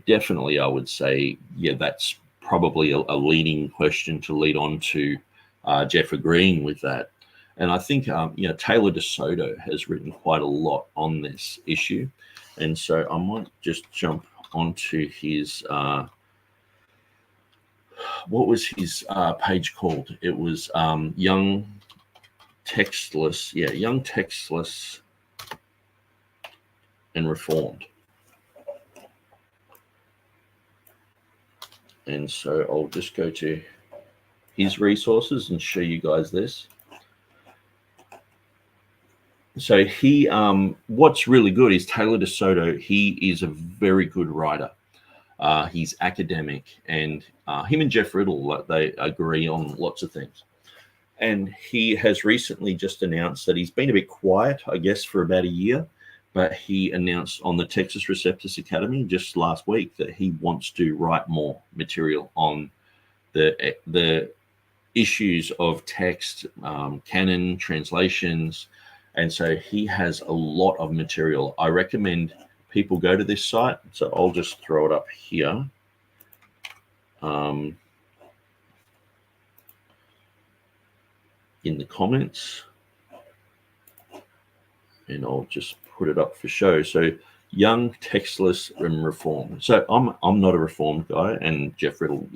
Speaker 2: definitely I would say, yeah, that's probably a leading question to lead on to Jeff agreeing with that. And I think, Taylor DeSoto has written quite a lot on this issue. And so I might just jump onto his, what was his page called? It was Young Textless. Yeah, Young Textless and Reformed. And so I'll just go to his resources and show you guys this. So he, what's really good is Taylor DeSoto. He is a very good writer. He's academic, and him and Jeff Riddle, they agree on lots of things. And he has recently just announced that he's been a bit quiet, I guess, for about a year. But he announced on the Textus Receptus Academy just last week that he wants to write more material on the issues of text, canon, translations. And so he has a lot of material. I recommend people go to this site. So I'll just throw it up here. In the comments. And I'll just put it up for show. So Young, Textless, and Reformed. So I'm not a Reformed guy, and Jeff Riddle,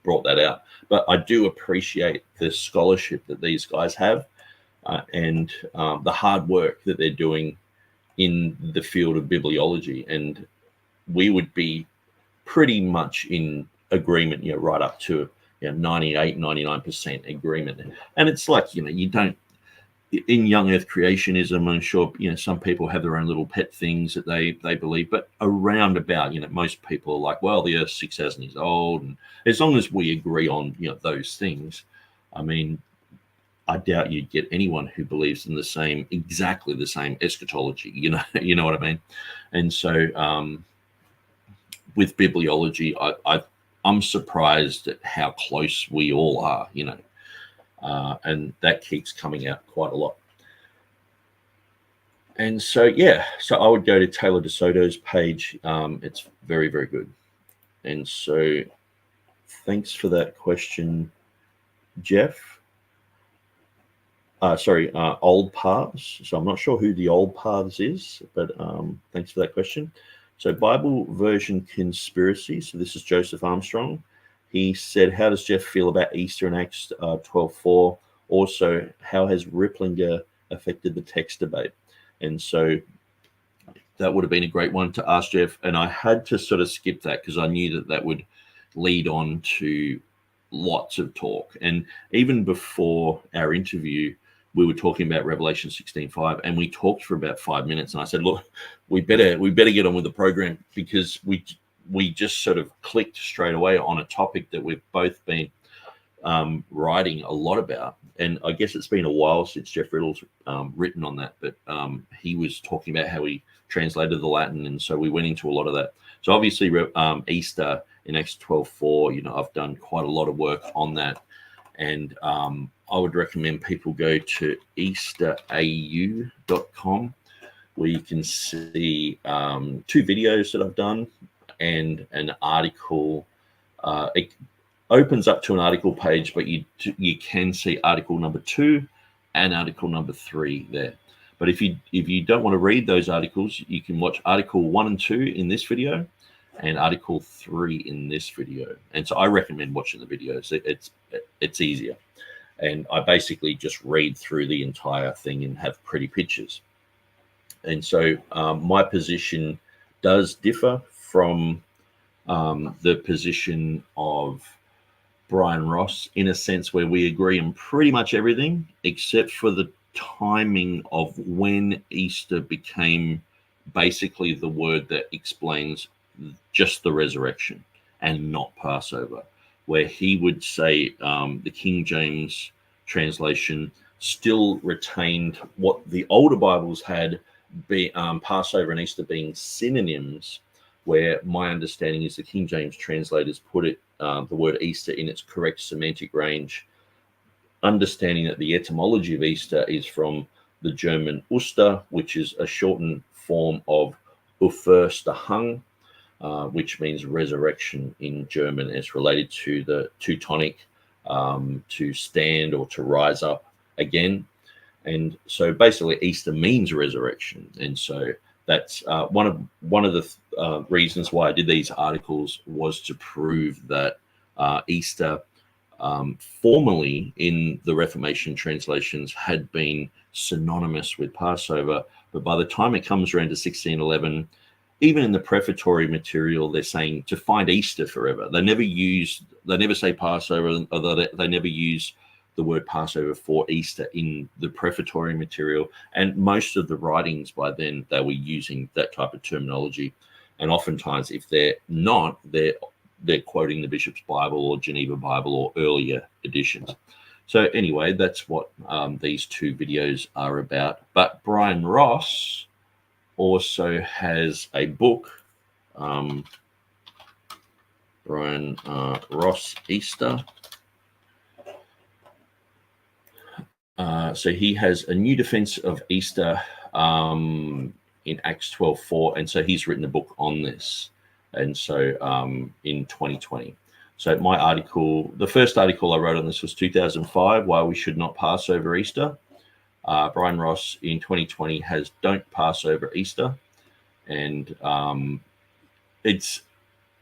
Speaker 2: brought that out. But I do appreciate the scholarship that these guys have, and the hard work that they're doing in the field of bibliology. And we would be pretty much in agreement, right up to 98, 99% agreement. And it's like, you don't, in young earth creationism, I'm sure, some people have their own little pet things that they believe, but around about, most people are like, well, the earth's 6,000 years old. And as long as we agree on, those things, I mean, I doubt you'd get anyone who believes in exactly the same eschatology, you know what I mean? And so with bibliology, I'm surprised at how close we all are, and that keeps coming out quite a lot. And so, so I would go to Taylor DeSoto's page. It's very, very good. And so thanks for that question, Jeff. Old Paths. So I'm not sure who the Old Paths is, but thanks for that question. So Bible version conspiracy. So this is Joseph Armstrong. He said, how does Jeff feel about Easter in Acts 12:4? Also, how has Ripplinger affected the text debate? And so that would have been a great one to ask Jeff. And I had to sort of skip that because I knew that would lead on to lots of talk. And even before our interview, we were talking about Revelation 16:5, and we talked for about 5 minutes. And I said, look, we better get on with the program, because we just sort of clicked straight away on a topic that we've both been writing a lot about. And I guess it's been a while since Jeff Riddle's written on that, but he was talking about how he translated the Latin, and so we went into a lot of that. So obviously Easter in Acts 12:4, I've done quite a lot of work on that, and I would recommend people go to easterau.com, where you can see 2 videos that I've done and an article. It opens up to an article page, but you can see article number 2 and article number 3 there. But if you don't want to read those articles, you can watch article 1 and 2 in this video and article 3 in this video. And so I recommend watching the videos. It's easier. And I basically just read through the entire thing and have pretty pictures. And so my position does differ from the position of Bryan Ross, in a sense where we agree on pretty much everything, except for the timing of when Easter became basically the word that explains just the resurrection and not Passover, where he would say the King James translation still retained what the older Bibles had, Passover and Easter being synonyms, where my understanding is the King James translators put it the word Easter in its correct semantic range, understanding that the etymology of Easter is from the German Oster, which is a shortened form of Auferstehung, which means resurrection in German. It's related to the Teutonic, to stand or to rise up again. And so basically Easter means resurrection. And so that's one of the reasons why I did these articles, was to prove that Easter formerly in the Reformation translations had been synonymous with Passover, but by the time it comes around to 1611, even in the prefatory material, they're saying to find Easter forever. They never say Passover, although they never use the word Passover for Easter in the prefatory material. And most of the writings by then, they were using that type of terminology. And oftentimes, if they're not, they're quoting the Bishop's Bible or Geneva Bible or earlier editions. So anyway, that's what these two videos are about. But Bryan Ross also has a book, Bryan Ross Easter. So he has a new defense of Easter in Acts 12:4, and so he's written a book on this. And so in 2020. So my article, the first article I wrote on this was 2005, Why We Should Not Pass Over Easter. Bryan Ross in 2020 has Don't Pass Over Easter. And it's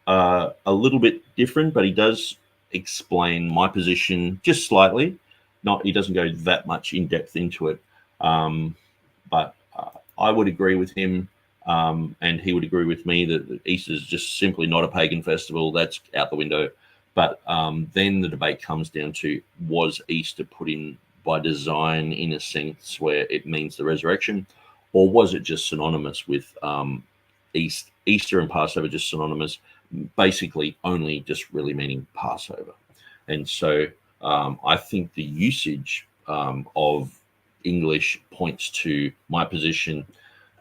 Speaker 2: a little bit different, but he does explain my position just slightly. He doesn't go that much in depth into it. But I would agree with him. And he would agree with me that Easter is just simply not a pagan festival. That's out the window. But then the debate comes down to, was Easter put in by design in a sense where it means the resurrection, or was it just synonymous with Easter and Passover, just synonymous, basically only just really meaning Passover? And so I think the usage of English points to my position.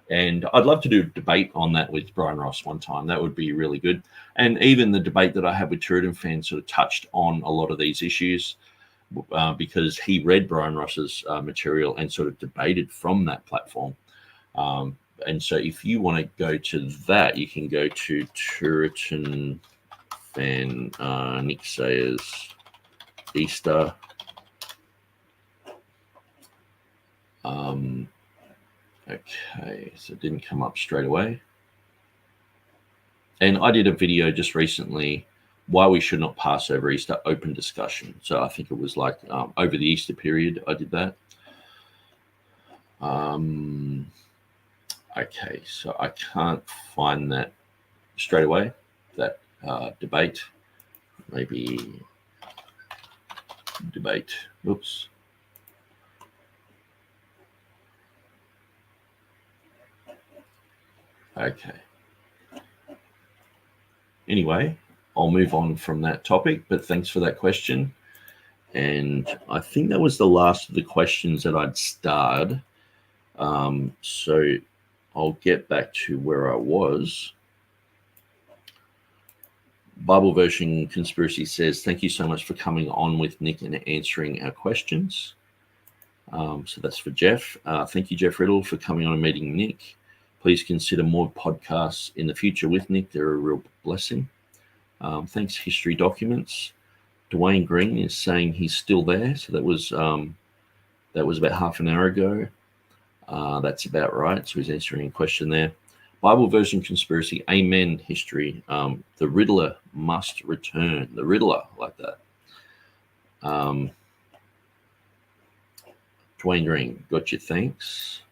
Speaker 2: And I'd love to do a debate on that with Bryan Ross one time. That would be really good. And even the debate that I had with TurretinFan sort of touched on a lot of these issues because he read Bryan Ross's material and sort of debated from that platform. And so if you want to go to that, you can go to TurretinFan, Nick Sayers, Easter. Okay, so it didn't come up straight away. And I did a video just recently, Why We Should Not Pass Over Easter, open discussion. So I think it was like over the Easter period, I did that. Okay, so I can't find that straight away, that debate. Maybe debate, oops. Okay. Anyway, I'll move on from that topic, but thanks for that question. And I think that was the last of the questions that I'd starred. So I'll get back to where I was. Bible Version Conspiracy says, thank you so much for coming on with Nick and answering our questions. So that's for Jeff. Thank you, Jeff Riddle, for coming on and meeting Nick. Please consider more podcasts in the future with Nick. They're a real blessing. Thanks, History Documents. Dwayne Green is saying he's still there. So that was about half an hour ago. That's about right. So he's answering a question there. Bible Version Conspiracy. Amen. History. The Riddler must return. The Riddler, like that. Dwayne Green. Got you. Thanks.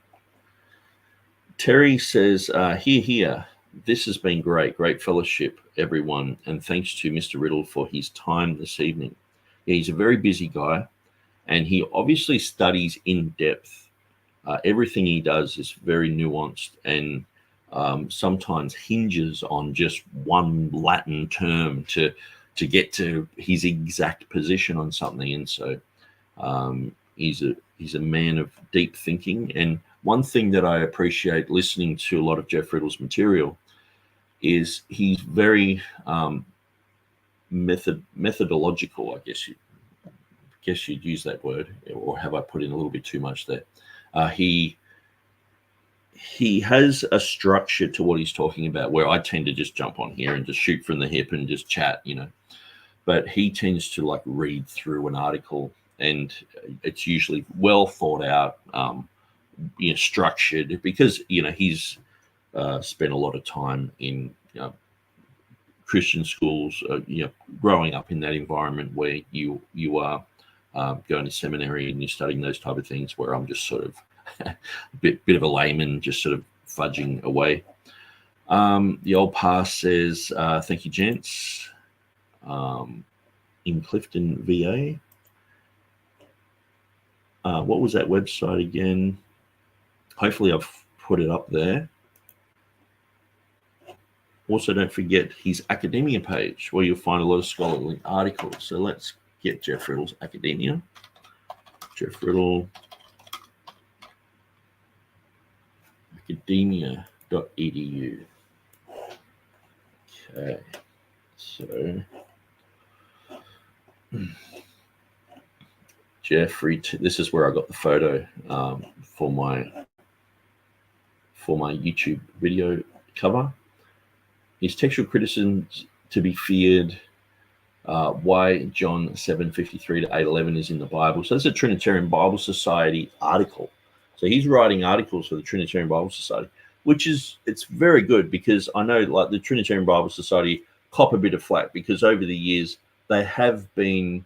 Speaker 2: Terry says, here. This has been great fellowship, everyone. And thanks to Mr. Riddle for his time this evening. Yeah, he's a very busy guy, and he obviously studies in depth. Everything he does is very nuanced and sometimes hinges on just one Latin term to get to his exact position on something. And so he's a man of deep thinking. And one thing that I appreciate listening to a lot of Jeff Riddle's material is he's very methodological, I guess you'd use that word, or have I put in a little bit too much there? He has a structure to what he's talking about, where I tend to just jump on here and just shoot from the hip and just chat, but he tends to like read through an article, and it's usually well thought out, structured, because he's spent a lot of time in Christian schools, growing up in that environment where you are going to seminary and you're studying those type of things, where I'm just sort of a bit of a layman, just sort of fudging away. The old pass says, thank you, gents. In Clifton, VA. What was that website again? Hopefully I've put it up there. Also, don't forget his academia page, where you'll find a lot of scholarly articles. So let's get Jeff Riddle's academia. Jeff Riddle, academia.edu. Okay, so Jeffrey, this is where I got the photo for my YouTube video cover. His textual criticisms to be feared. Why John 7:53 to 8:11 is in the Bible. So that's a Trinitarian Bible Society article. So he's writing articles for the Trinitarian Bible Society, it's very good, because I know like the Trinitarian Bible Society cop a bit of flack, because over the years they have been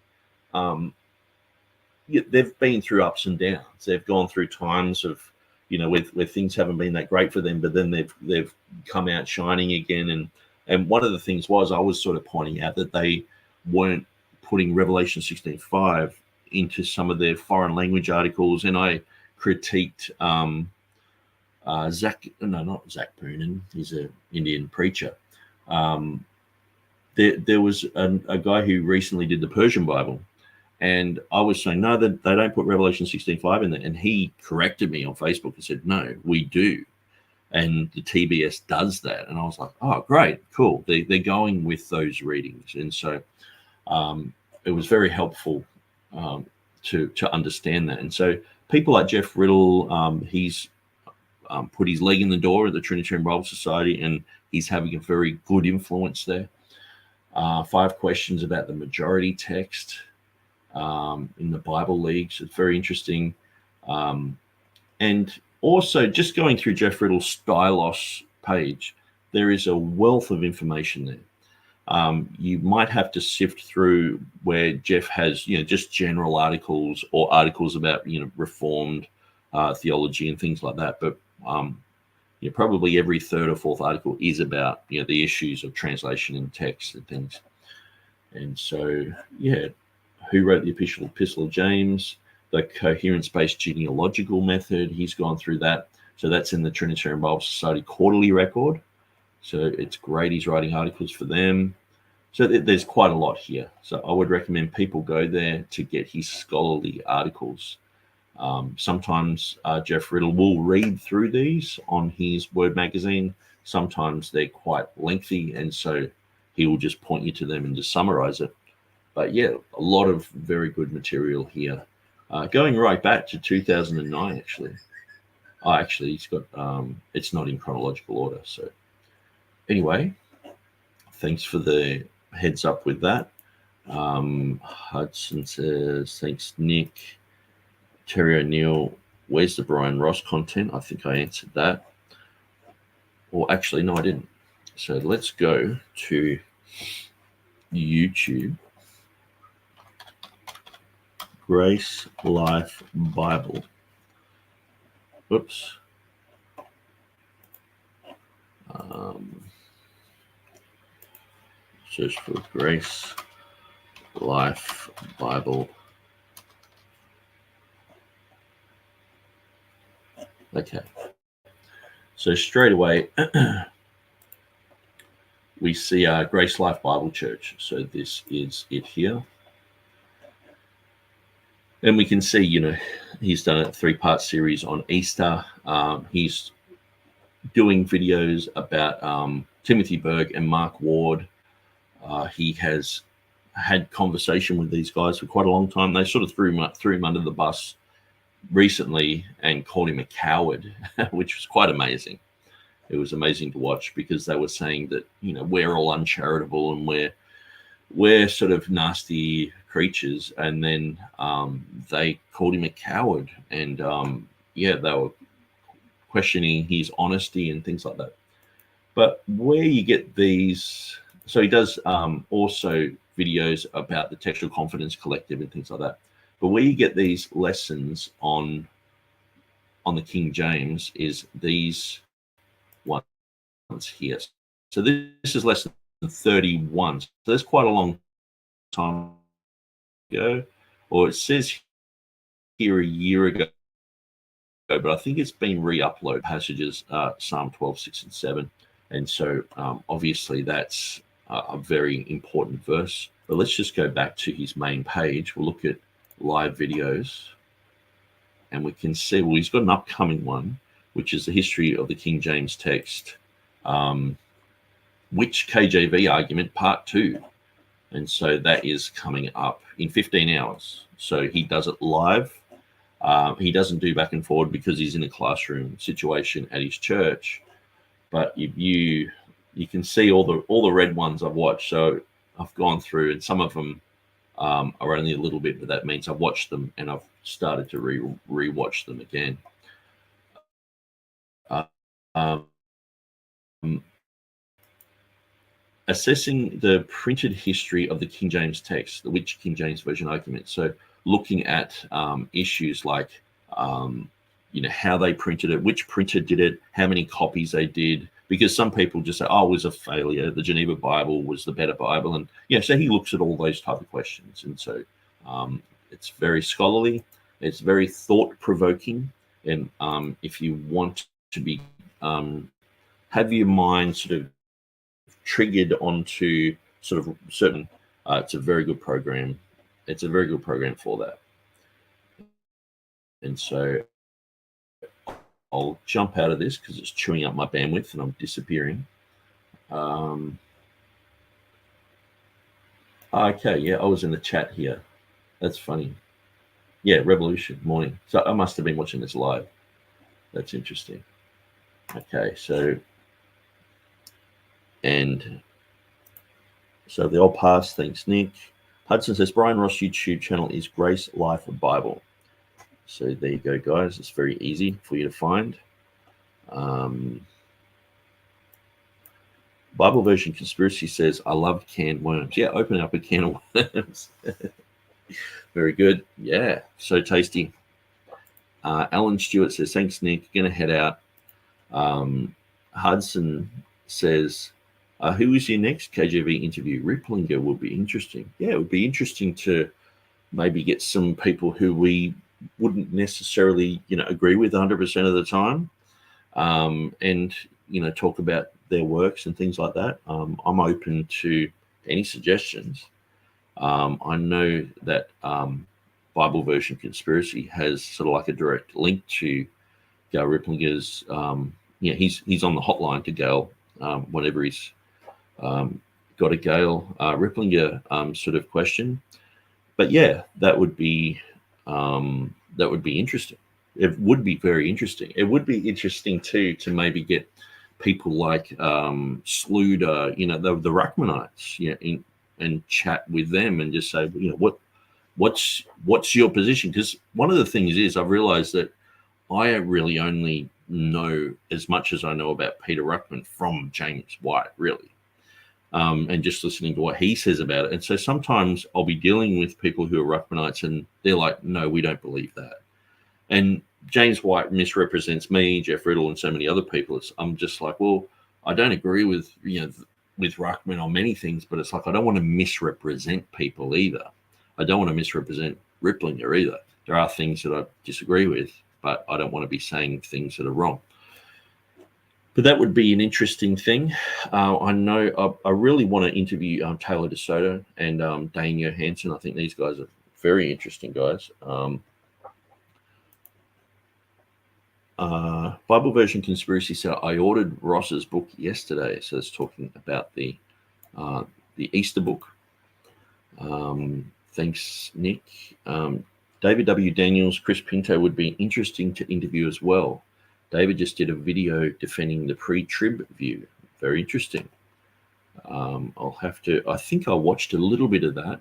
Speaker 2: they've been through ups and downs. They've gone through times of where things haven't been that great for them, but then they've come out shining again. And one of the things I was sort of pointing out that they weren't putting Revelation 16:5 into some of their foreign language articles, and I critiqued not Zach Boonen, he's an Indian preacher. There was a guy who recently did the Persian Bible, and I was saying, no, they don't put Revelation 16:5 in there. And he corrected me on Facebook and said, no, we do. And the TBS does that. And I was like, oh, great, cool. They're going with those readings. And so it was very helpful to understand that. And so people like Jeff Riddle, he's put his leg in the door at the Trinitarian Bible Society, and he's having a very good influence there. 5 questions about the majority text in the Bible Leagues. It's very interesting. And also, just going through Jeff Riddle's Stylos page, there is a wealth of information there. You might have to sift through where Jeff has, just general articles or articles about, Reformed theology and things like that. But probably every 3rd or 4th article is about, the issues of translation and text and things. And so, who wrote the Epistle of James? The coherence-based genealogical method, he's gone through that. So that's in the Trinitarian Bible Society quarterly record. So it's great. He's writing articles for them. So there's quite a lot here. So I would recommend people go there to get his scholarly articles. Sometimes Jeff Riddle will read through these on his Word magazine. Sometimes they're quite lengthy, and so he will just point you to them and just summarize it. But yeah, a lot of very good material here. Going right back to 2009, actually. Actually, he's got, it's not in chronological order. So anyway, thanks for the heads up with that. Hudson says, thanks, Nick. Terry O'Neill, where's the Bryan Ross content? I think I answered that. Or actually, no, I didn't. So let's go to YouTube. Grace Life Bible. Whoops. Search for Grace Life Bible. Okay. So straight away, we see Grace Life Bible Church. So this is it here. And we can see, he's done a 3-part series on Easter. He's doing videos about Timothy Berg and Mark Ward. He has had conversation with these guys for quite a long time. They sort of threw him under the bus recently and called him a coward, which was quite amazing. It was amazing to watch because they were saying that, you know, we're all uncharitable and we're sort of nasty creatures. And then they called him a coward. And they were questioning his honesty and things like that. But where you get these, so he does also videos about the Textual Confidence Collective and things like that. But where you get these lessons on the King James is these ones here. So this is lesson 31. So that's quite a long time ago, or it says here a year ago, but I think it's been re-uploaded, passages Psalm 12, 6, and 7. And so obviously that's a very important verse. But let's just go back to his main page. We'll look at live videos and we can see, well, he's got an upcoming one, which is the history of the King James text, which KJV argument part 2. And so that is coming up in 15 hours. So he does it live. He doesn't do back and forward because he's in a classroom situation at his church. But you can see all the red ones I've watched. So I've gone through, and some of them are only a little bit, but that means I've watched them and I've started to re-watch them again. Assessing the printed history of the King James text, which King James Version argument. So looking at issues like, how they printed it, which printer did it, how many copies they did, because some people just say, oh, it was a failure. The Geneva Bible was the better Bible. And so he looks at all those type of questions. And so it's very scholarly. It's very thought-provoking. And if you want to be, have your mind sort of triggered onto sort of certain, it's a very good program. It's a very good program for that. And so I'll jump out of this because it's chewing up my bandwidth and I'm disappearing. Okay, I was in the chat here. That's funny. Yeah, Revolution, morning. So I must have been watching this live. That's interesting. Okay, so they all pass. Thanks, Nick. Hudson says, Bryan Ross YouTube channel is Grace Life Bible. So there you go, guys. It's very easy for you to find. Bible Version Conspiracy says, I love canned worms. Yeah, open up a can of worms. Very good. Yeah, so tasty. Alan Stewart says, thanks, Nick. Going to head out. Hudson says, who is your next KJV interview? Ripplinger will be interesting. Yeah, it would be interesting to maybe get some people who we wouldn't necessarily, agree with 100% of the time, and, talk about their works and things like that. I'm open to any suggestions. I know that Bible Version Conspiracy has sort of like a direct link to Gail Ripplinger's, he's on the hotline to Gail whenever he's got a Gail Ripplinger sort of question. But yeah, that would be interesting. It would be very interesting. It would be interesting too to maybe get people like Sluder, the Ruckmanites, and chat with them and just say, what's your position? Because one of the things is I've realized that I really only know as much as I know about Peter Ruckman from James White, really. And just listening to what he says about it. And so sometimes I'll be dealing with people who are Ruckmanites and they're like, no, we don't believe that. And James White misrepresents me, Jeff Riddle, and so many other people. I'm just like, well, I don't agree with Ruckman on many things, but it's like I don't want to misrepresent people either. I don't want to misrepresent Ripplinger either. There are things that I disagree with, but I don't want to be saying things that are wrong. But that would be an interesting thing. I know I really want to interview Taylor DeSoto and Dane Johansson. I think these guys are very interesting guys. Bible Version Conspiracy said, I ordered Ross's book yesterday. So it's talking about the Easter book. Thanks, Nick. David W. Daniels, Chris Pinto would be interesting to interview as well. David just did a video defending the pre-trib view. Very interesting. I think I watched a little bit of that,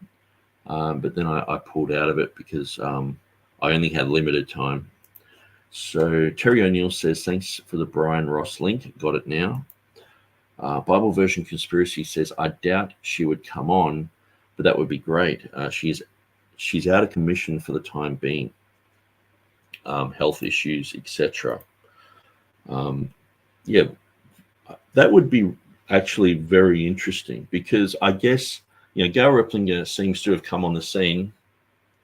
Speaker 2: but then I pulled out of it because I only had limited time. So Terry O'Neill says, thanks for the Bryan Ross link. Got it now. Bible Version Conspiracy says, I doubt she would come on, but that would be great. She's out of commission for the time being. Health issues, etc. Yeah, that would be actually very interesting, because I guess, Gail Replinger seems to have come on the scene.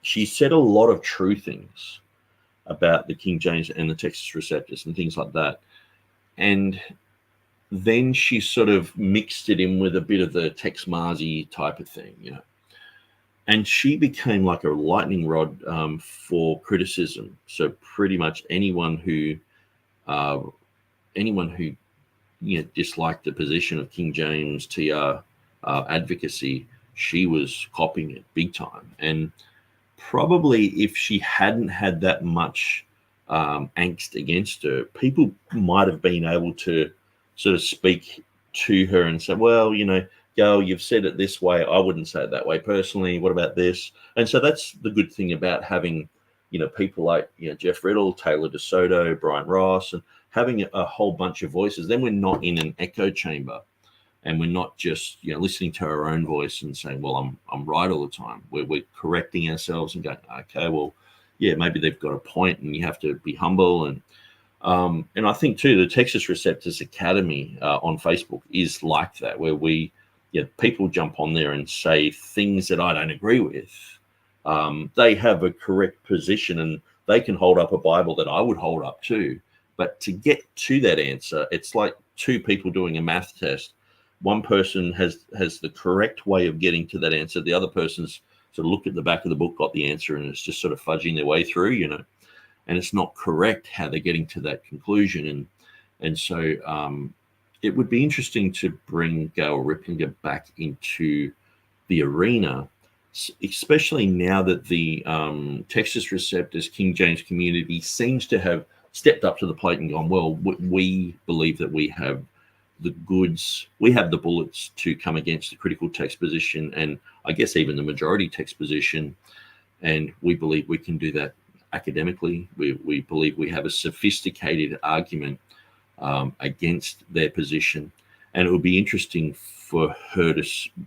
Speaker 2: She said a lot of true things about the King James and the Textus Receptus and things like that. And then she sort of mixed it in with a bit of the Texe Marrs type of thing, And she became like a lightning rod for criticism. So pretty much anyone who disliked the position of King James TR advocacy, she was copying it big time. And probably if she hadn't had that much angst against her, people might have been able to sort of speak to her and say, well, Gail, you've said it this way. I wouldn't say it that way personally. What about this? And so that's the good thing about having, people like, Jeff Riddle, Taylor DeSoto, Bryan Ross, and having a whole bunch of voices. Then we're not in an echo chamber, and we're not just, listening to our own voice and saying, well, I'm right all the time. We're correcting ourselves and going, okay, well, yeah, maybe they've got a point, and you have to be humble. And I think too, the Textus Receptus Academy on Facebook is like that, where people jump on there and say things that I don't agree with. They have a correct position, and they can hold up a Bible that I would hold up too. But to get to that answer, it's like two people doing a math test. One person has the correct way of getting to that answer. The other person's sort of looked at the back of the book, got the answer, and it's just sort of fudging their way through, and it's not correct how they're getting to that conclusion. And so it would be interesting to bring Gail Replinger back into the arena, especially now that the Textus Receptus King James community seems to have stepped up to the plate and gone, well, we believe that we have the goods, we have the bullets to come against the critical text position, and I guess even the majority text position, and we believe we can do that academically. We believe we have a sophisticated argument against their position, and it would be interesting for her to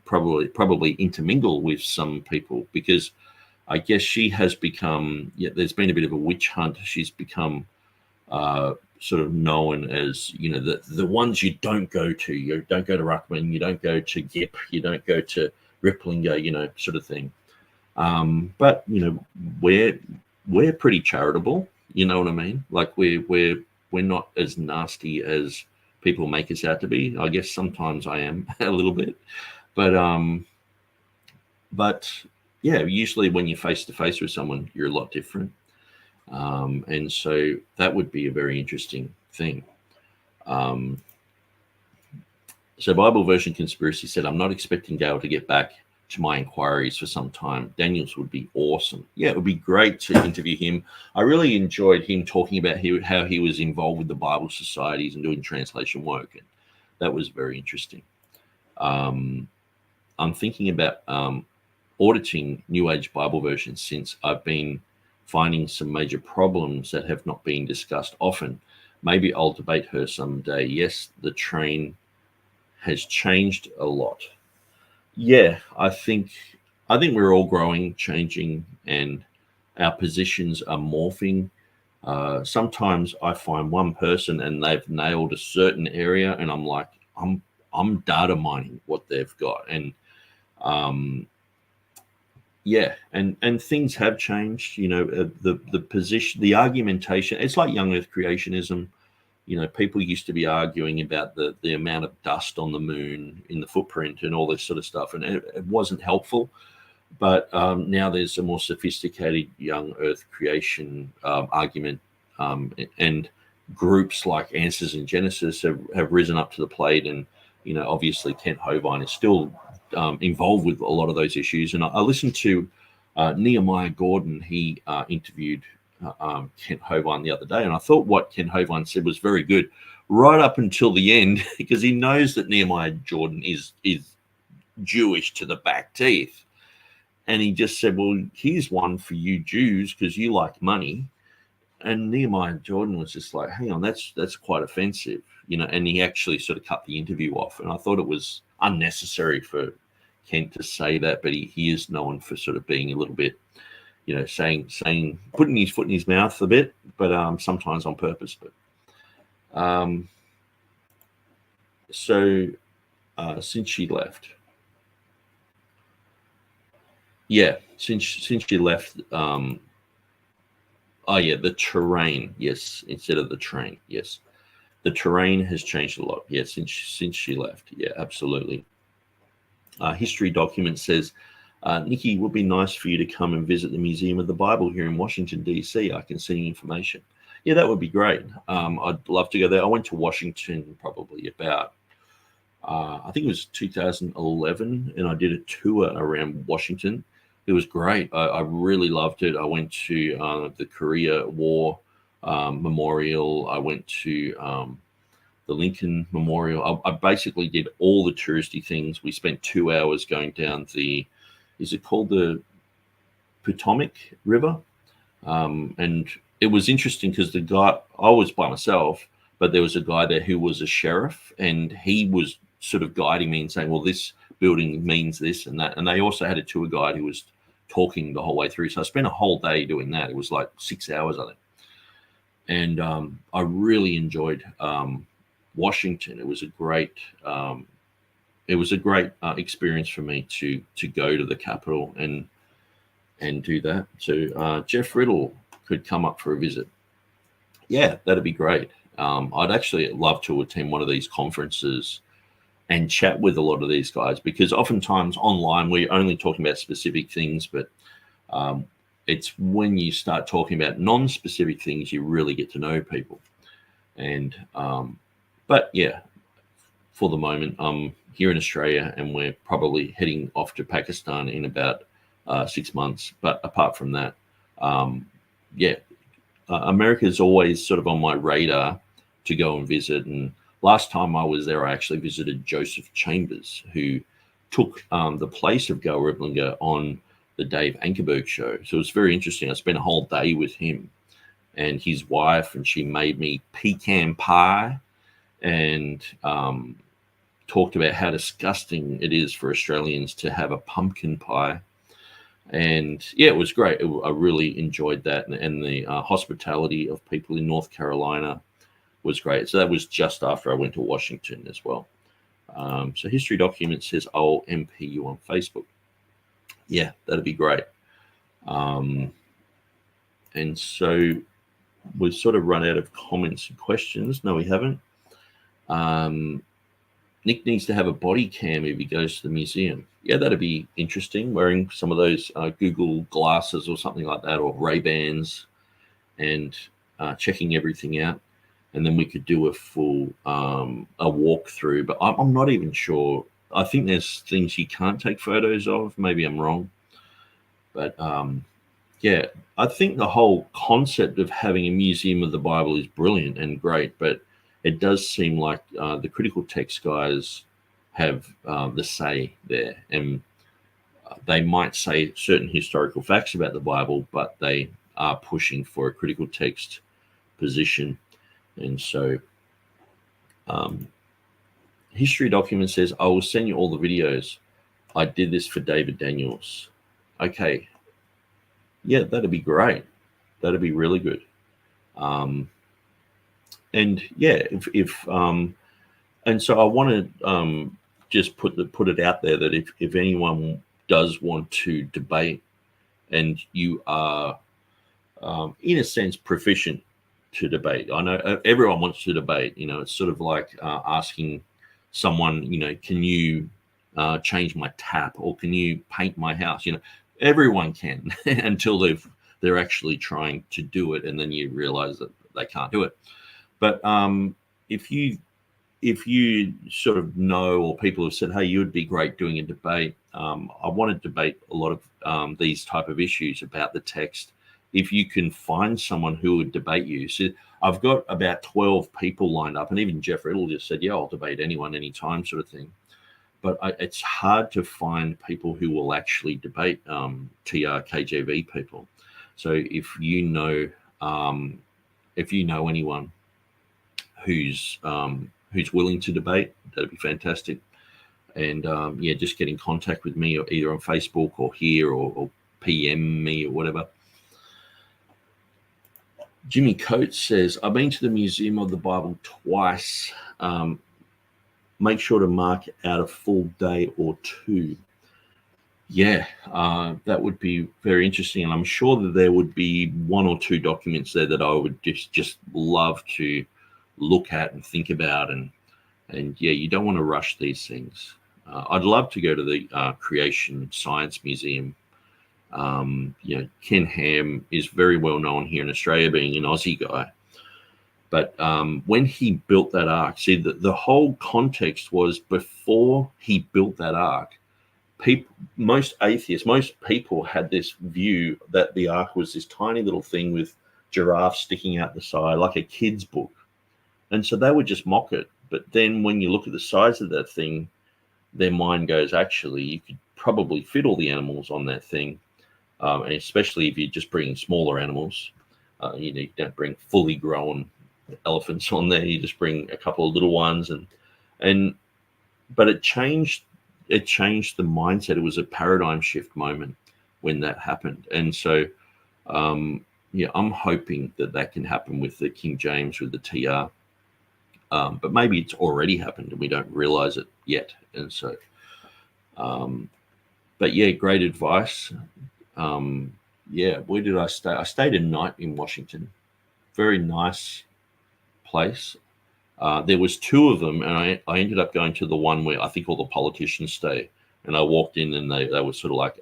Speaker 2: probably intermingle with some people, because I guess she has become, there's been a bit of a witch hunt. She's become sort of known as, the ones you don't go to. You don't go to Ruckman, you don't go to Gip, you don't go to Replinger, sort of thing. But we're pretty charitable, you know what I mean? Like we're not as nasty as people make us out to be. I guess sometimes I am a little bit, but yeah, usually when you're face to face with someone, you're a lot different. And so that would be a very interesting thing. So Bible Version Conspiracy said, I'm not expecting Gail to get back to my inquiries for some time. Daniels would be awesome. Yeah, it would be great to interview him. I really enjoyed him talking about how he was involved with the Bible societies and doing translation work. And that was very interesting. I'm thinking about auditing New Age Bible versions, since I've been finding some major problems that have not been discussed often. Maybe I'll debate her someday. Yes, the train has changed a lot. Yeah, I think we're all growing, changing, and our positions are morphing. Sometimes I find one person and they've nailed a certain area, and I'm like, I'm data mining what they've got, and yeah, and things have changed. The position, the argumentation. It's like young Earth creationism. People used to be arguing about the amount of dust on the moon in the footprint and all this sort of stuff, and it wasn't helpful. But now there's a more sophisticated young Earth creation argument, and groups like Answers in Genesis have risen up to the plate. And obviously Kent Hovind is still involved with a lot of those issues. And I listened to Nehemiah Gordon. He interviewed Kent Hovind the other day, and I thought what Kent Hovind said was very good, right up until the end, because he knows that Nehemiah Jordan is Jewish to the back teeth. And he just said, well, here's one for you Jews because you like money. And Nehemiah Jordan was just like, hang on, that's quite offensive, you know. And he actually sort of cut the interview off. And I thought it was unnecessary for Kent to say that, but he is known for sort of being a little bit, you know, saying putting his foot in his mouth a bit, but sometimes on purpose. But since she left. Yeah, since she left, the terrain, yes, instead of the train, yes. The terrain has changed a lot, yes, since she left. Yeah, absolutely. History document says, Nikki, it would be nice for you to come and visit the Museum of the Bible here in Washington, D.C. I can send you information. Yeah, that would be great. I'd love to go there. I went to Washington probably about, I think it was 2011, and I did a tour around Washington. It was great. I really loved it. I went to the Korea War Memorial. I went to the Lincoln Memorial. I basically did all the touristy things. We spent 2 hours going down is it called the Potomac River? And it was interesting because the guy, I was by myself, but there was a guy there who was a sheriff, and he was sort of guiding me and saying, well, this building means this and that. And they also had a tour guide who was talking the whole way through. So I spent a whole day doing that. It was like 6 hours, I think. And I really enjoyed Washington. It was a great experience for me to go to the Capitol and do that. So Jeff Riddle could come up for a visit. Yeah, that'd be great. I'd actually love to attend one of these conferences and chat with a lot of these guys, because oftentimes online we're only talking about specific things, but it's when you start talking about non-specific things you really get to know people. And but yeah, for the moment I'm here in Australia, and we're probably heading off to Pakistan in about 6 months. But apart from that, America is always sort of on my radar to go and visit. And last time I was there, I actually visited Joseph Chambers, who took the place of Gail Riblinger on the Dave Ankerberg show. So it was very interesting. I spent a whole day with him and his wife, and she made me pecan pie and talked about how disgusting it is for Australians to have a pumpkin pie. And yeah, it was great. I really enjoyed that. And the hospitality of people in North Carolina was great. So that was just after I went to Washington as well. So History Document says, I'll MP you on Facebook. Yeah, that'd be great. And so we've sort of run out of comments and questions. No, we haven't. Nick needs to have a body cam if he goes to the museum. Yeah, that'd be interesting, wearing some of those Google glasses or something like that, or Ray-Bans, and checking everything out. And then we could do a full a walkthrough. But I'm not even sure. I think there's things you can't take photos of. Maybe I'm wrong. But yeah, I think the whole concept of having a museum of the Bible is brilliant and great. But it does seem like the critical text guys have the say there. And they might say certain historical facts about the Bible, but they are pushing for a critical text position. And so History Document says, I will send you all the videos. I did this for David Daniels. Okay. Yeah, that'd be great. That'd be really good. And yeah, if and so I want to just put it out there that if anyone does want to debate, and you are in a sense proficient to debate. I know everyone wants to debate. You know, it's sort of like asking someone, you know, can you change my tap, or can you paint my house? You know, everyone can until they're actually trying to do it, and then you realize that they can't do it. But if you if you sort of know, or people have said, hey, you would be great doing a debate. I want to debate a lot of these type of issues about the text. If you can find someone who would debate you. So I've got about 12 people lined up, and even Jeff Riddle just said, yeah, I'll debate anyone, anytime, sort of thing. But it's hard to find people who will actually debate KJV people. So if you know anyone who's willing to debate, that'd be fantastic. And just get in contact with me, or either on Facebook or here, or PM me or whatever. Jimmy Coates says, I've been to the Museum of the Bible twice. Make sure to mark out a full day or two. Yeah, that would be very interesting. And I'm sure that there would be one or two documents there that I would just love to look at and think about. And yeah, you don't want to rush these things. I'd love to go to the Creation Science Museum. Ken Ham is very well known here in Australia, being an Aussie guy. But when he built that ark, see, the whole context was before he built that ark, most atheists, most people had this view that the ark was this tiny little thing with giraffes sticking out the side, like a kid's book. And so they would just mock it. But then when you look at the size of that thing, their mind goes, actually, you could probably fit all the animals on that thing. And especially if you're just bringing smaller animals, you don't bring fully grown elephants on there. You just bring a couple of little ones, but it changed the mindset. It was a paradigm shift moment when that happened, and so I'm hoping that can happen with the King James, with the TR, but maybe it's already happened and we don't realize it yet. And so, but yeah, great advice. Where did I stay? I stayed a night in Washington. Very nice place. There was two of them, and I ended up going to the one where I think all the politicians stay. And I walked in, and they were sort of like,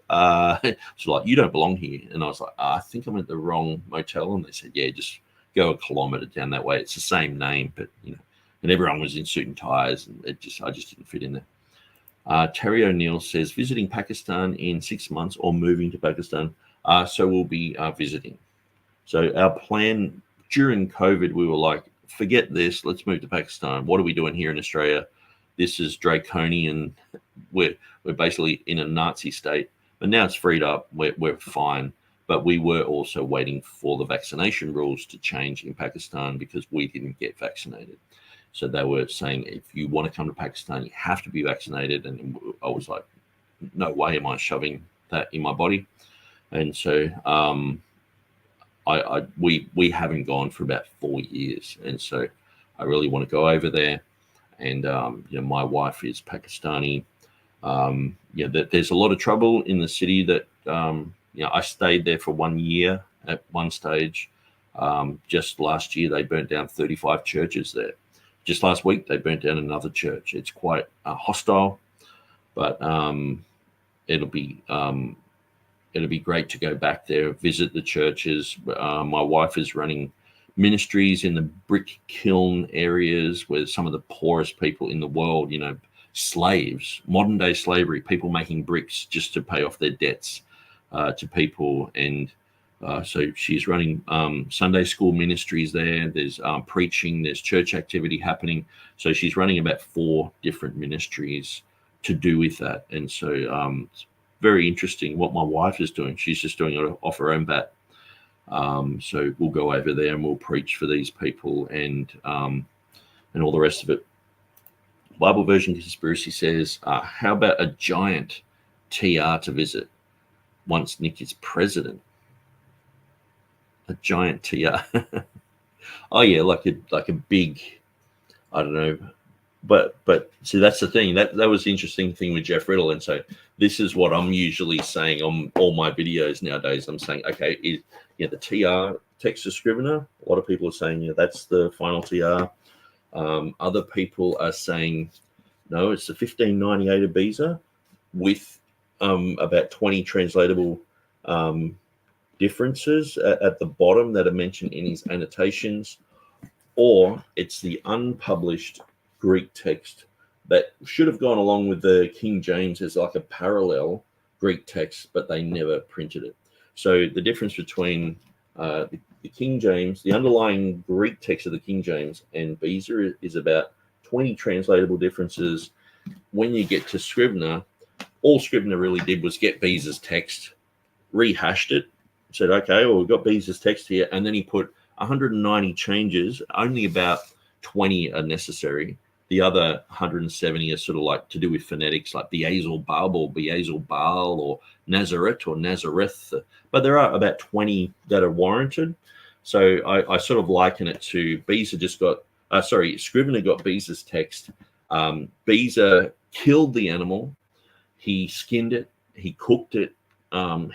Speaker 2: you don't belong here. And I was like, I think I'm at the wrong motel. And they said, yeah, just go a kilometer down that way. It's the same name, but and everyone was in suit and ties, and I just didn't fit in there. Terry O'Neill says, visiting Pakistan in 6 months or moving to Pakistan. So we'll be visiting. So our plan during COVID, we were like, forget this, let's move to Pakistan. What are we doing here in Australia? This is draconian. We're basically in a Nazi state, but now it's freed up. We're fine. But we were also waiting for the vaccination rules to change in Pakistan because we didn't get vaccinated. So they were saying, if you want to come to Pakistan, you have to be vaccinated. And I was like, no way am I shoving that in my body. And so we haven't gone for about 4 years. And so I really want to go over there. And, my wife is Pakistani. There's a lot of trouble in the city that, I stayed there for 1 year at one stage. Just last year, they burnt down 35 churches there. Just last week, they burnt down another church. It's quite hostile, but it'll be great to go back there, visit the churches. My wife is running ministries in the brick kiln areas where some of the poorest people in the world, slaves, modern day slavery, people making bricks just to pay off their debts to people. And so she's running Sunday school ministries there. There's preaching, there's church activity happening. So she's running about 4 different ministries to do with that. And so it's very interesting what my wife is doing. She's just doing it off her own bat. So we'll go over there and we'll preach for these people and all the rest of it. Bible Version Conspiracy says, how about a giant TR to visit once Nick is president? A giant TR. Oh yeah, like a big, I don't know. But see, that's the thing. That was the interesting thing with Jeff Riddle. And so this is what I'm usually saying on all my videos nowadays. I'm saying, okay, the TR, Textus Scrivener, a lot of people are saying, that's the final TR. Other people are saying, no, it's the 1598 Ibiza with about 20 translatable differences at the bottom that are mentioned in his annotations, or it's the unpublished Greek text that should have gone along with the King James as like a parallel Greek text, but they never printed it. So the difference between the King James, the underlying Greek text of the King James and Beza is about 20 translatable differences. When you get to Scrivener, all Scrivener really did was get Beza's text, rehashed it, said, okay, well, we've got Beza's text here, and then he put 190 changes. Only about 20 are necessary. The other 170 are sort of like to do with phonetics, like Beelzebub or Beelzebul or Nazareth or Nazareth. But there are about 20 that are warranted. So I sort of liken it to Beza just got, Scrivener got Beza's text. Beza killed the animal. He skinned it. He cooked it.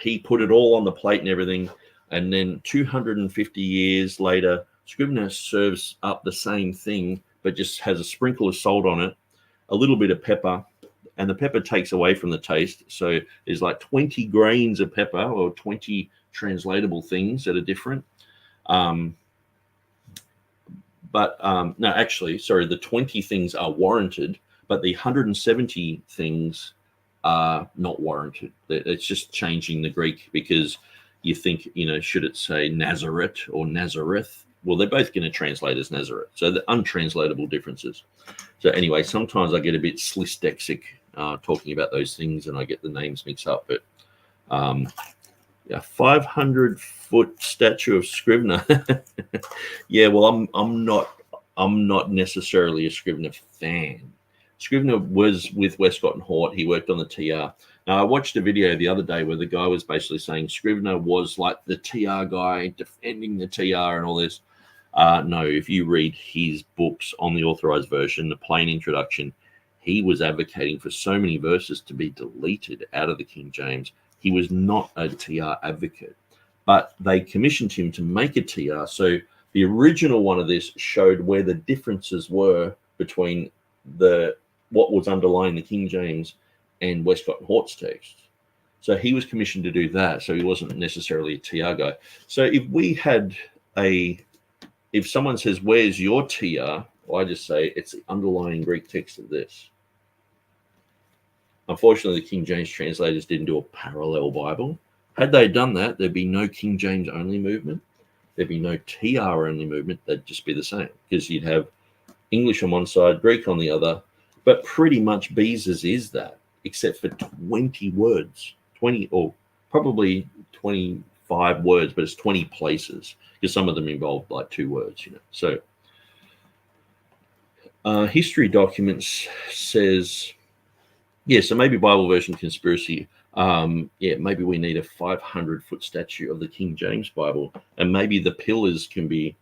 Speaker 2: He put it all on the plate and everything. And then 250 years later, Scrivener serves up the same thing, but just has a sprinkle of salt on it, a little bit of pepper, and the pepper takes away from the taste. So there's like 20 grains of pepper or 20 translatable things that are different. No, actually, sorry, the 20 things are warranted, but the 170 things are not warranted. It's just changing the Greek because you think, should it say Nazareth or Nazareth? Well, they're both going to translate as Nazareth. So the untranslatable differences. So anyway, sometimes I get a bit slistexic talking about those things and I get the names mixed up. But 500-foot statue of Scrivener. Yeah, well, I'm not necessarily a Scrivener fan. Scrivener was with Westcott and Hort. He worked on the TR. Now, I watched a video the other day where the guy was basically saying Scrivener was like the TR guy defending the TR and all this. No, if you read his books on the authorized version, the plain introduction, he was advocating for so many verses to be deleted out of the King James. He was not a TR advocate, but they commissioned him to make a TR. So the original one of this showed where the differences were between what was underlying the King James and Westcott and Hort's text. So he was commissioned to do that. So he wasn't necessarily a TR guy. So if someone says, where's your TR? Well, I just say it's the underlying Greek text of this. Unfortunately, the King James translators didn't do a parallel Bible. Had they done that, there'd be no King James only movement. There'd be no TR only movement. They'd just be the same because you'd have English on one side, Greek on the other. But pretty much Beza's is that, except for 20 words, 20 or probably 25 words, but it's 20 places because some of them involve like 2 words, So history documents says, so maybe Bible version conspiracy. Maybe we need a 500-foot statue of the King James Bible, and maybe the pillars can be,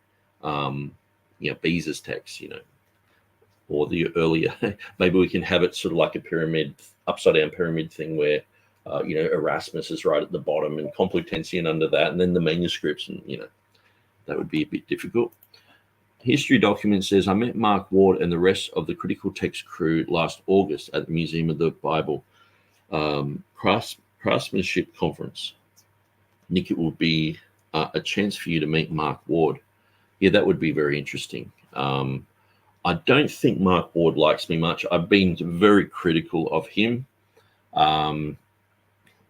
Speaker 2: Beza's text, or the earlier. Maybe we can have it sort of like a pyramid, upside down pyramid thing where, Erasmus is right at the bottom and Complutensian under that, and then the manuscripts, and that would be a bit difficult. History document says, I met Mark Ward and the rest of the critical text crew last August at the Museum of the Bible craftsmanship conference. Nick, it would be a chance for you to meet Mark Ward. Yeah, that would be very interesting. I don't think Mark Ward likes me much. I've been very critical of him.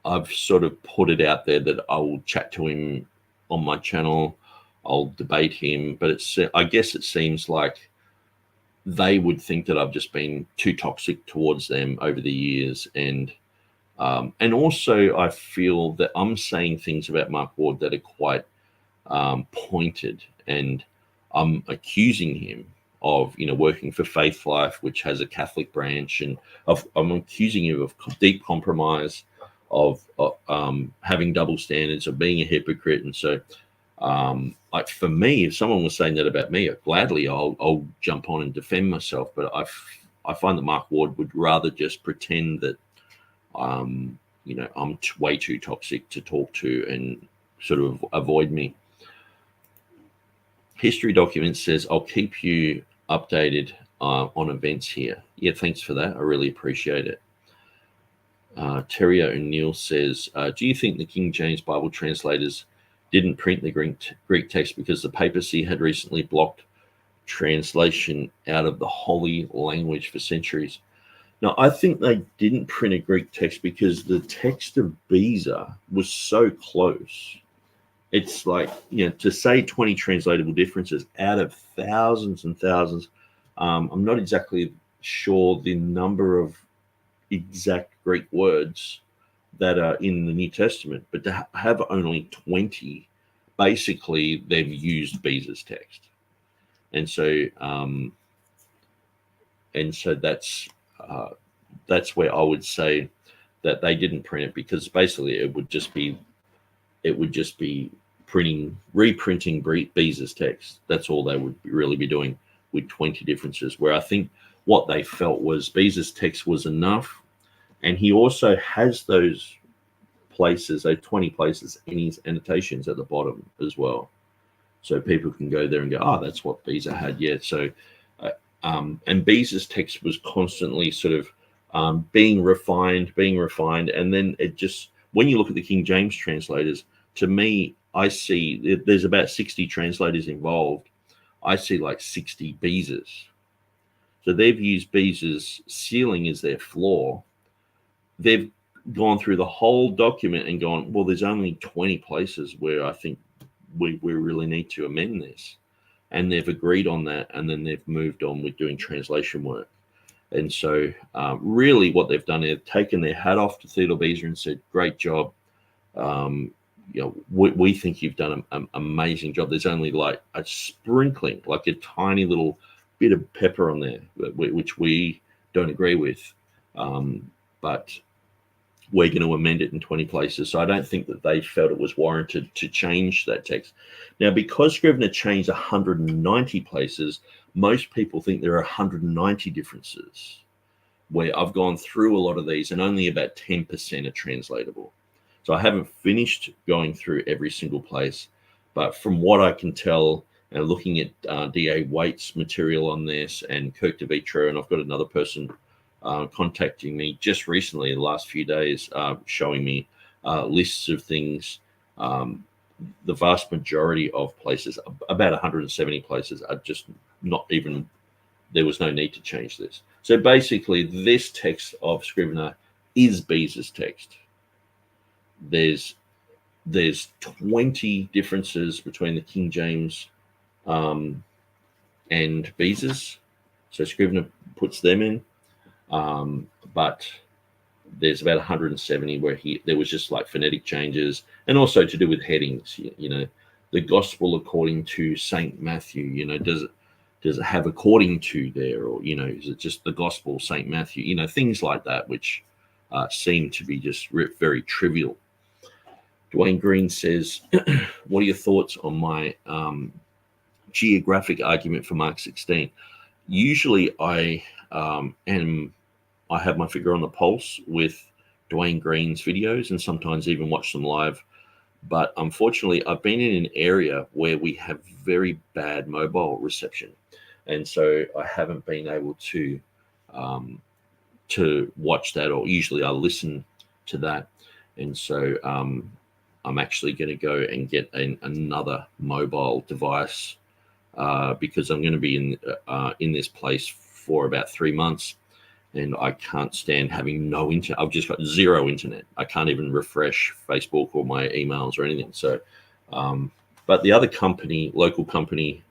Speaker 2: I've sort of put it out there that I will chat to him on my channel. I'll debate him, but I guess it seems like they would think that I've just been too toxic towards them over the years. And also I feel that I'm saying things about Mark Ward that are quite pointed, and I'm accusing him of, working for Faith Life, which has a Catholic branch, and I'm accusing him of deep compromise, of having double standards, of being a hypocrite. And so, like for me, if someone was saying that about me, gladly I'll jump on and defend myself. But I find that Mark Ward would rather just pretend that I'm way too toxic to talk to and sort of avoid me. History document says, I'll keep you updated on events here. Yeah, thanks for that. I really appreciate it. Terry O'Neill says, do you think the King James Bible translators didn't print the Greek text because the papacy had recently blocked translation out of the holy language for centuries. Now, I think they didn't print a Greek text because the text of Beza was so close. It's like, to say 20 translatable differences out of thousands and thousands. I'm not exactly sure the number of exact Greek words that are in the New Testament, but to have only 20, basically they've used Beza's text. And so that's where I would say that they didn't print it, because basically it would just be reprinting Beza's text. That's all they would really be doing with 20 differences, where I think what they felt was Beza's text was enough. And he also has those places, those 20 places in his annotations at the bottom as well. So people can go there and go, oh, that's what Beza had. Yeah. So, and Beza's text was constantly sort of being refined. And then it just, when you look at the King James translators, to me, I see there's about 60 translators involved. I see like 60 Bezas. So they've used Beza's sealing as their flaw. They've gone through the whole document and gone, well, there's only 20 places where I think we really need to amend this. And they've agreed on that, and then they've moved on with doing translation work. And so really what they've done, they've taken their hat off to Theodore Beza and said, great job. We think you've done an amazing job. There's only like a sprinkling, like a tiny little bit of pepper on there, which we don't agree with. But we're going to amend it in 20 places. So I don't think that they felt it was warranted to change that text. Now, because Scrivener changed 190 places, most people think there are 190 differences, where I've gone through a lot of these and only about 10% are translatable. So I haven't finished going through every single place, but from what I can tell, and looking at D.A. Waite's material on this and Kirk DeVitro, and I've got another person contacting me just recently in the last few days, showing me lists of things. The vast majority of places, about 170 places, are just not even, there was no need to change this. So basically, this text of Scrivener is Beza's text. There's 20 differences between the King James and Beza's. So Scrivener puts them in. But there's about 170 where there was just like phonetic changes, and also to do with headings. The gospel according to Saint Matthew. Does it have according to there, or is it just the gospel Saint Matthew? Things like that, which seem to be just very trivial. Dwayne Green says, "What are your thoughts on my geographic argument for Mark 16?" Usually, I have my finger on the pulse with Dwayne Green's videos, and sometimes even watch them live. But unfortunately, I've been in an area where we have very bad mobile reception, and so I haven't been able to watch that. Or usually I listen to that, and so I'm actually going to go and get another mobile device because I'm going to be in this place for about 3 months. And I can't stand having no internet. I've just got zero internet. I can't even refresh Facebook or my emails or anything. So, but the other company, local company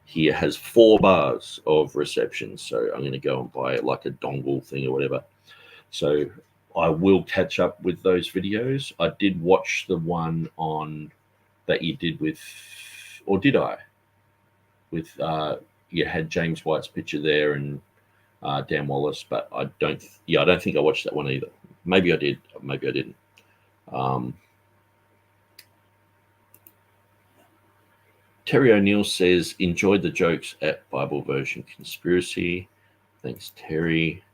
Speaker 2: here, has 4 bars of reception. So I'm going to go and buy like a dongle thing or whatever. So I will catch up with those videos. I did watch the one on that you did with, or did I? With you had James White's picture there and Dan Wallace, but I don't think I watched that one either. Maybe I did, maybe I didn't. Terry O'Neill says, enjoyed the jokes at Bible Version Conspiracy. Thanks, Terry.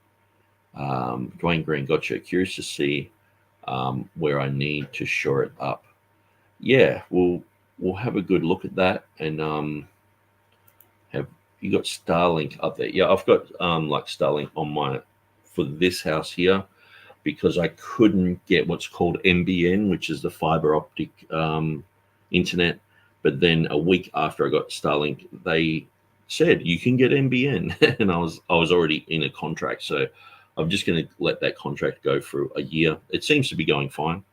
Speaker 2: Dwayne Green, gotcha. Curious to see where I need to shore it up. Yeah, we'll have a good look at that. And have you got Starlink up there? Yeah, I've got like Starlink on for this house here, because I couldn't get what's called NBN, which is the fiber optic internet. But then a week after I got Starlink, they said you can get NBN, and I was already in a contract, so I'm just going to let that contract go for a year. It seems to be going fine,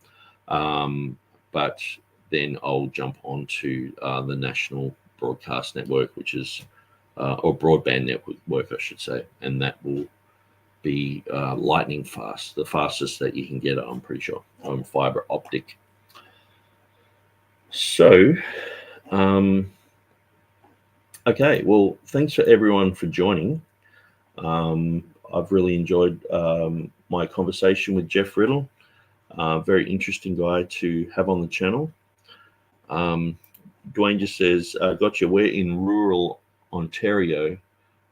Speaker 2: but then I'll jump onto the National Broadcast Network, which is or Broadband Network, I should say, and that will be lightning fast, the fastest that you can get it, I'm pretty sure, on fiber optic. So, okay, well, thanks for everyone for joining. I've really enjoyed my conversation with Jeff Riddle. Very interesting guy to have on the channel. Dwayne just says, gotcha, we're in rural Ontario.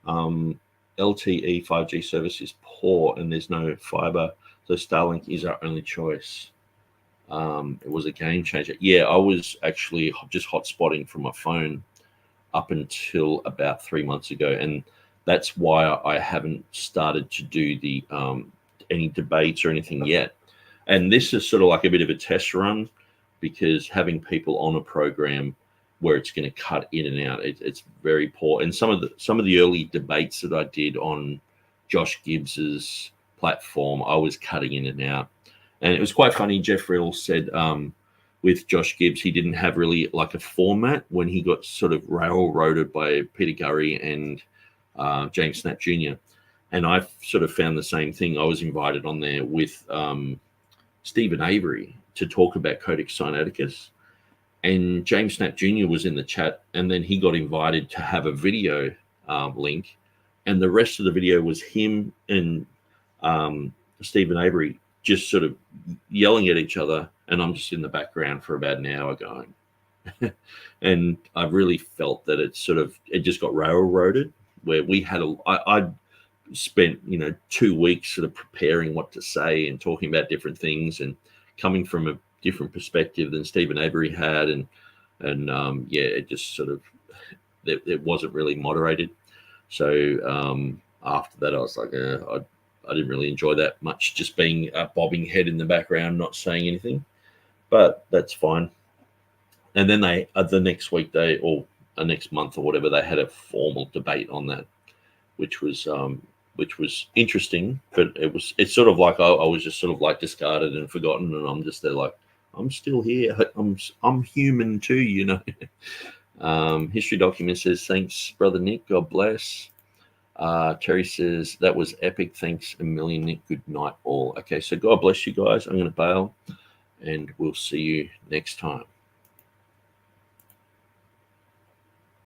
Speaker 2: LTE 5G service is poor and there's no fiber, so Starlink is our only choice. It was a game changer. Yeah, I was actually just hotspotting from my phone up until about 3 months ago, and that's why I haven't started to do the any debates or anything yet. And this is sort of like a bit of a test run, because having people on a program where it's going to cut in and out, it's very poor. And some of the early debates that I did on Josh Gibbs's platform, I was cutting in and out. And it was quite funny. Jeff Riddle said with Josh Gibbs, he didn't have really like a format when he got sort of railroaded by Peter Gurry and James Snap Jr. And I sort of found the same thing. I was invited on there with Stephen Avery to talk about Codex Sinaiticus. And James Snap Jr. was in the chat, and then he got invited to have a video link. And the rest of the video was him and Stephen Avery just sort of yelling at each other. And I'm just in the background for about an hour going. And I really felt that it just got railroaded, where we had I'd spent 2 weeks sort of preparing what to say and talking about different things and coming from a different perspective than Stephen Avery had, and yeah, it just sort of it wasn't really moderated. So after that, I was like, I didn't really enjoy that much, just being a bobbing head in the background, not saying anything. But that's fine. And then they the next week or next month or whatever, they had a formal debate on that, which was interesting. But it's sort of like I was just sort of like discarded and forgotten, and I'm just there like, I'm still here. I'm human too, History document says, thanks, Brother Nick. God bless. Terry says, that was epic. Thanks a million, Nick. Good night, all. Okay, so God bless you guys. I'm going to bail, and we'll see you next time.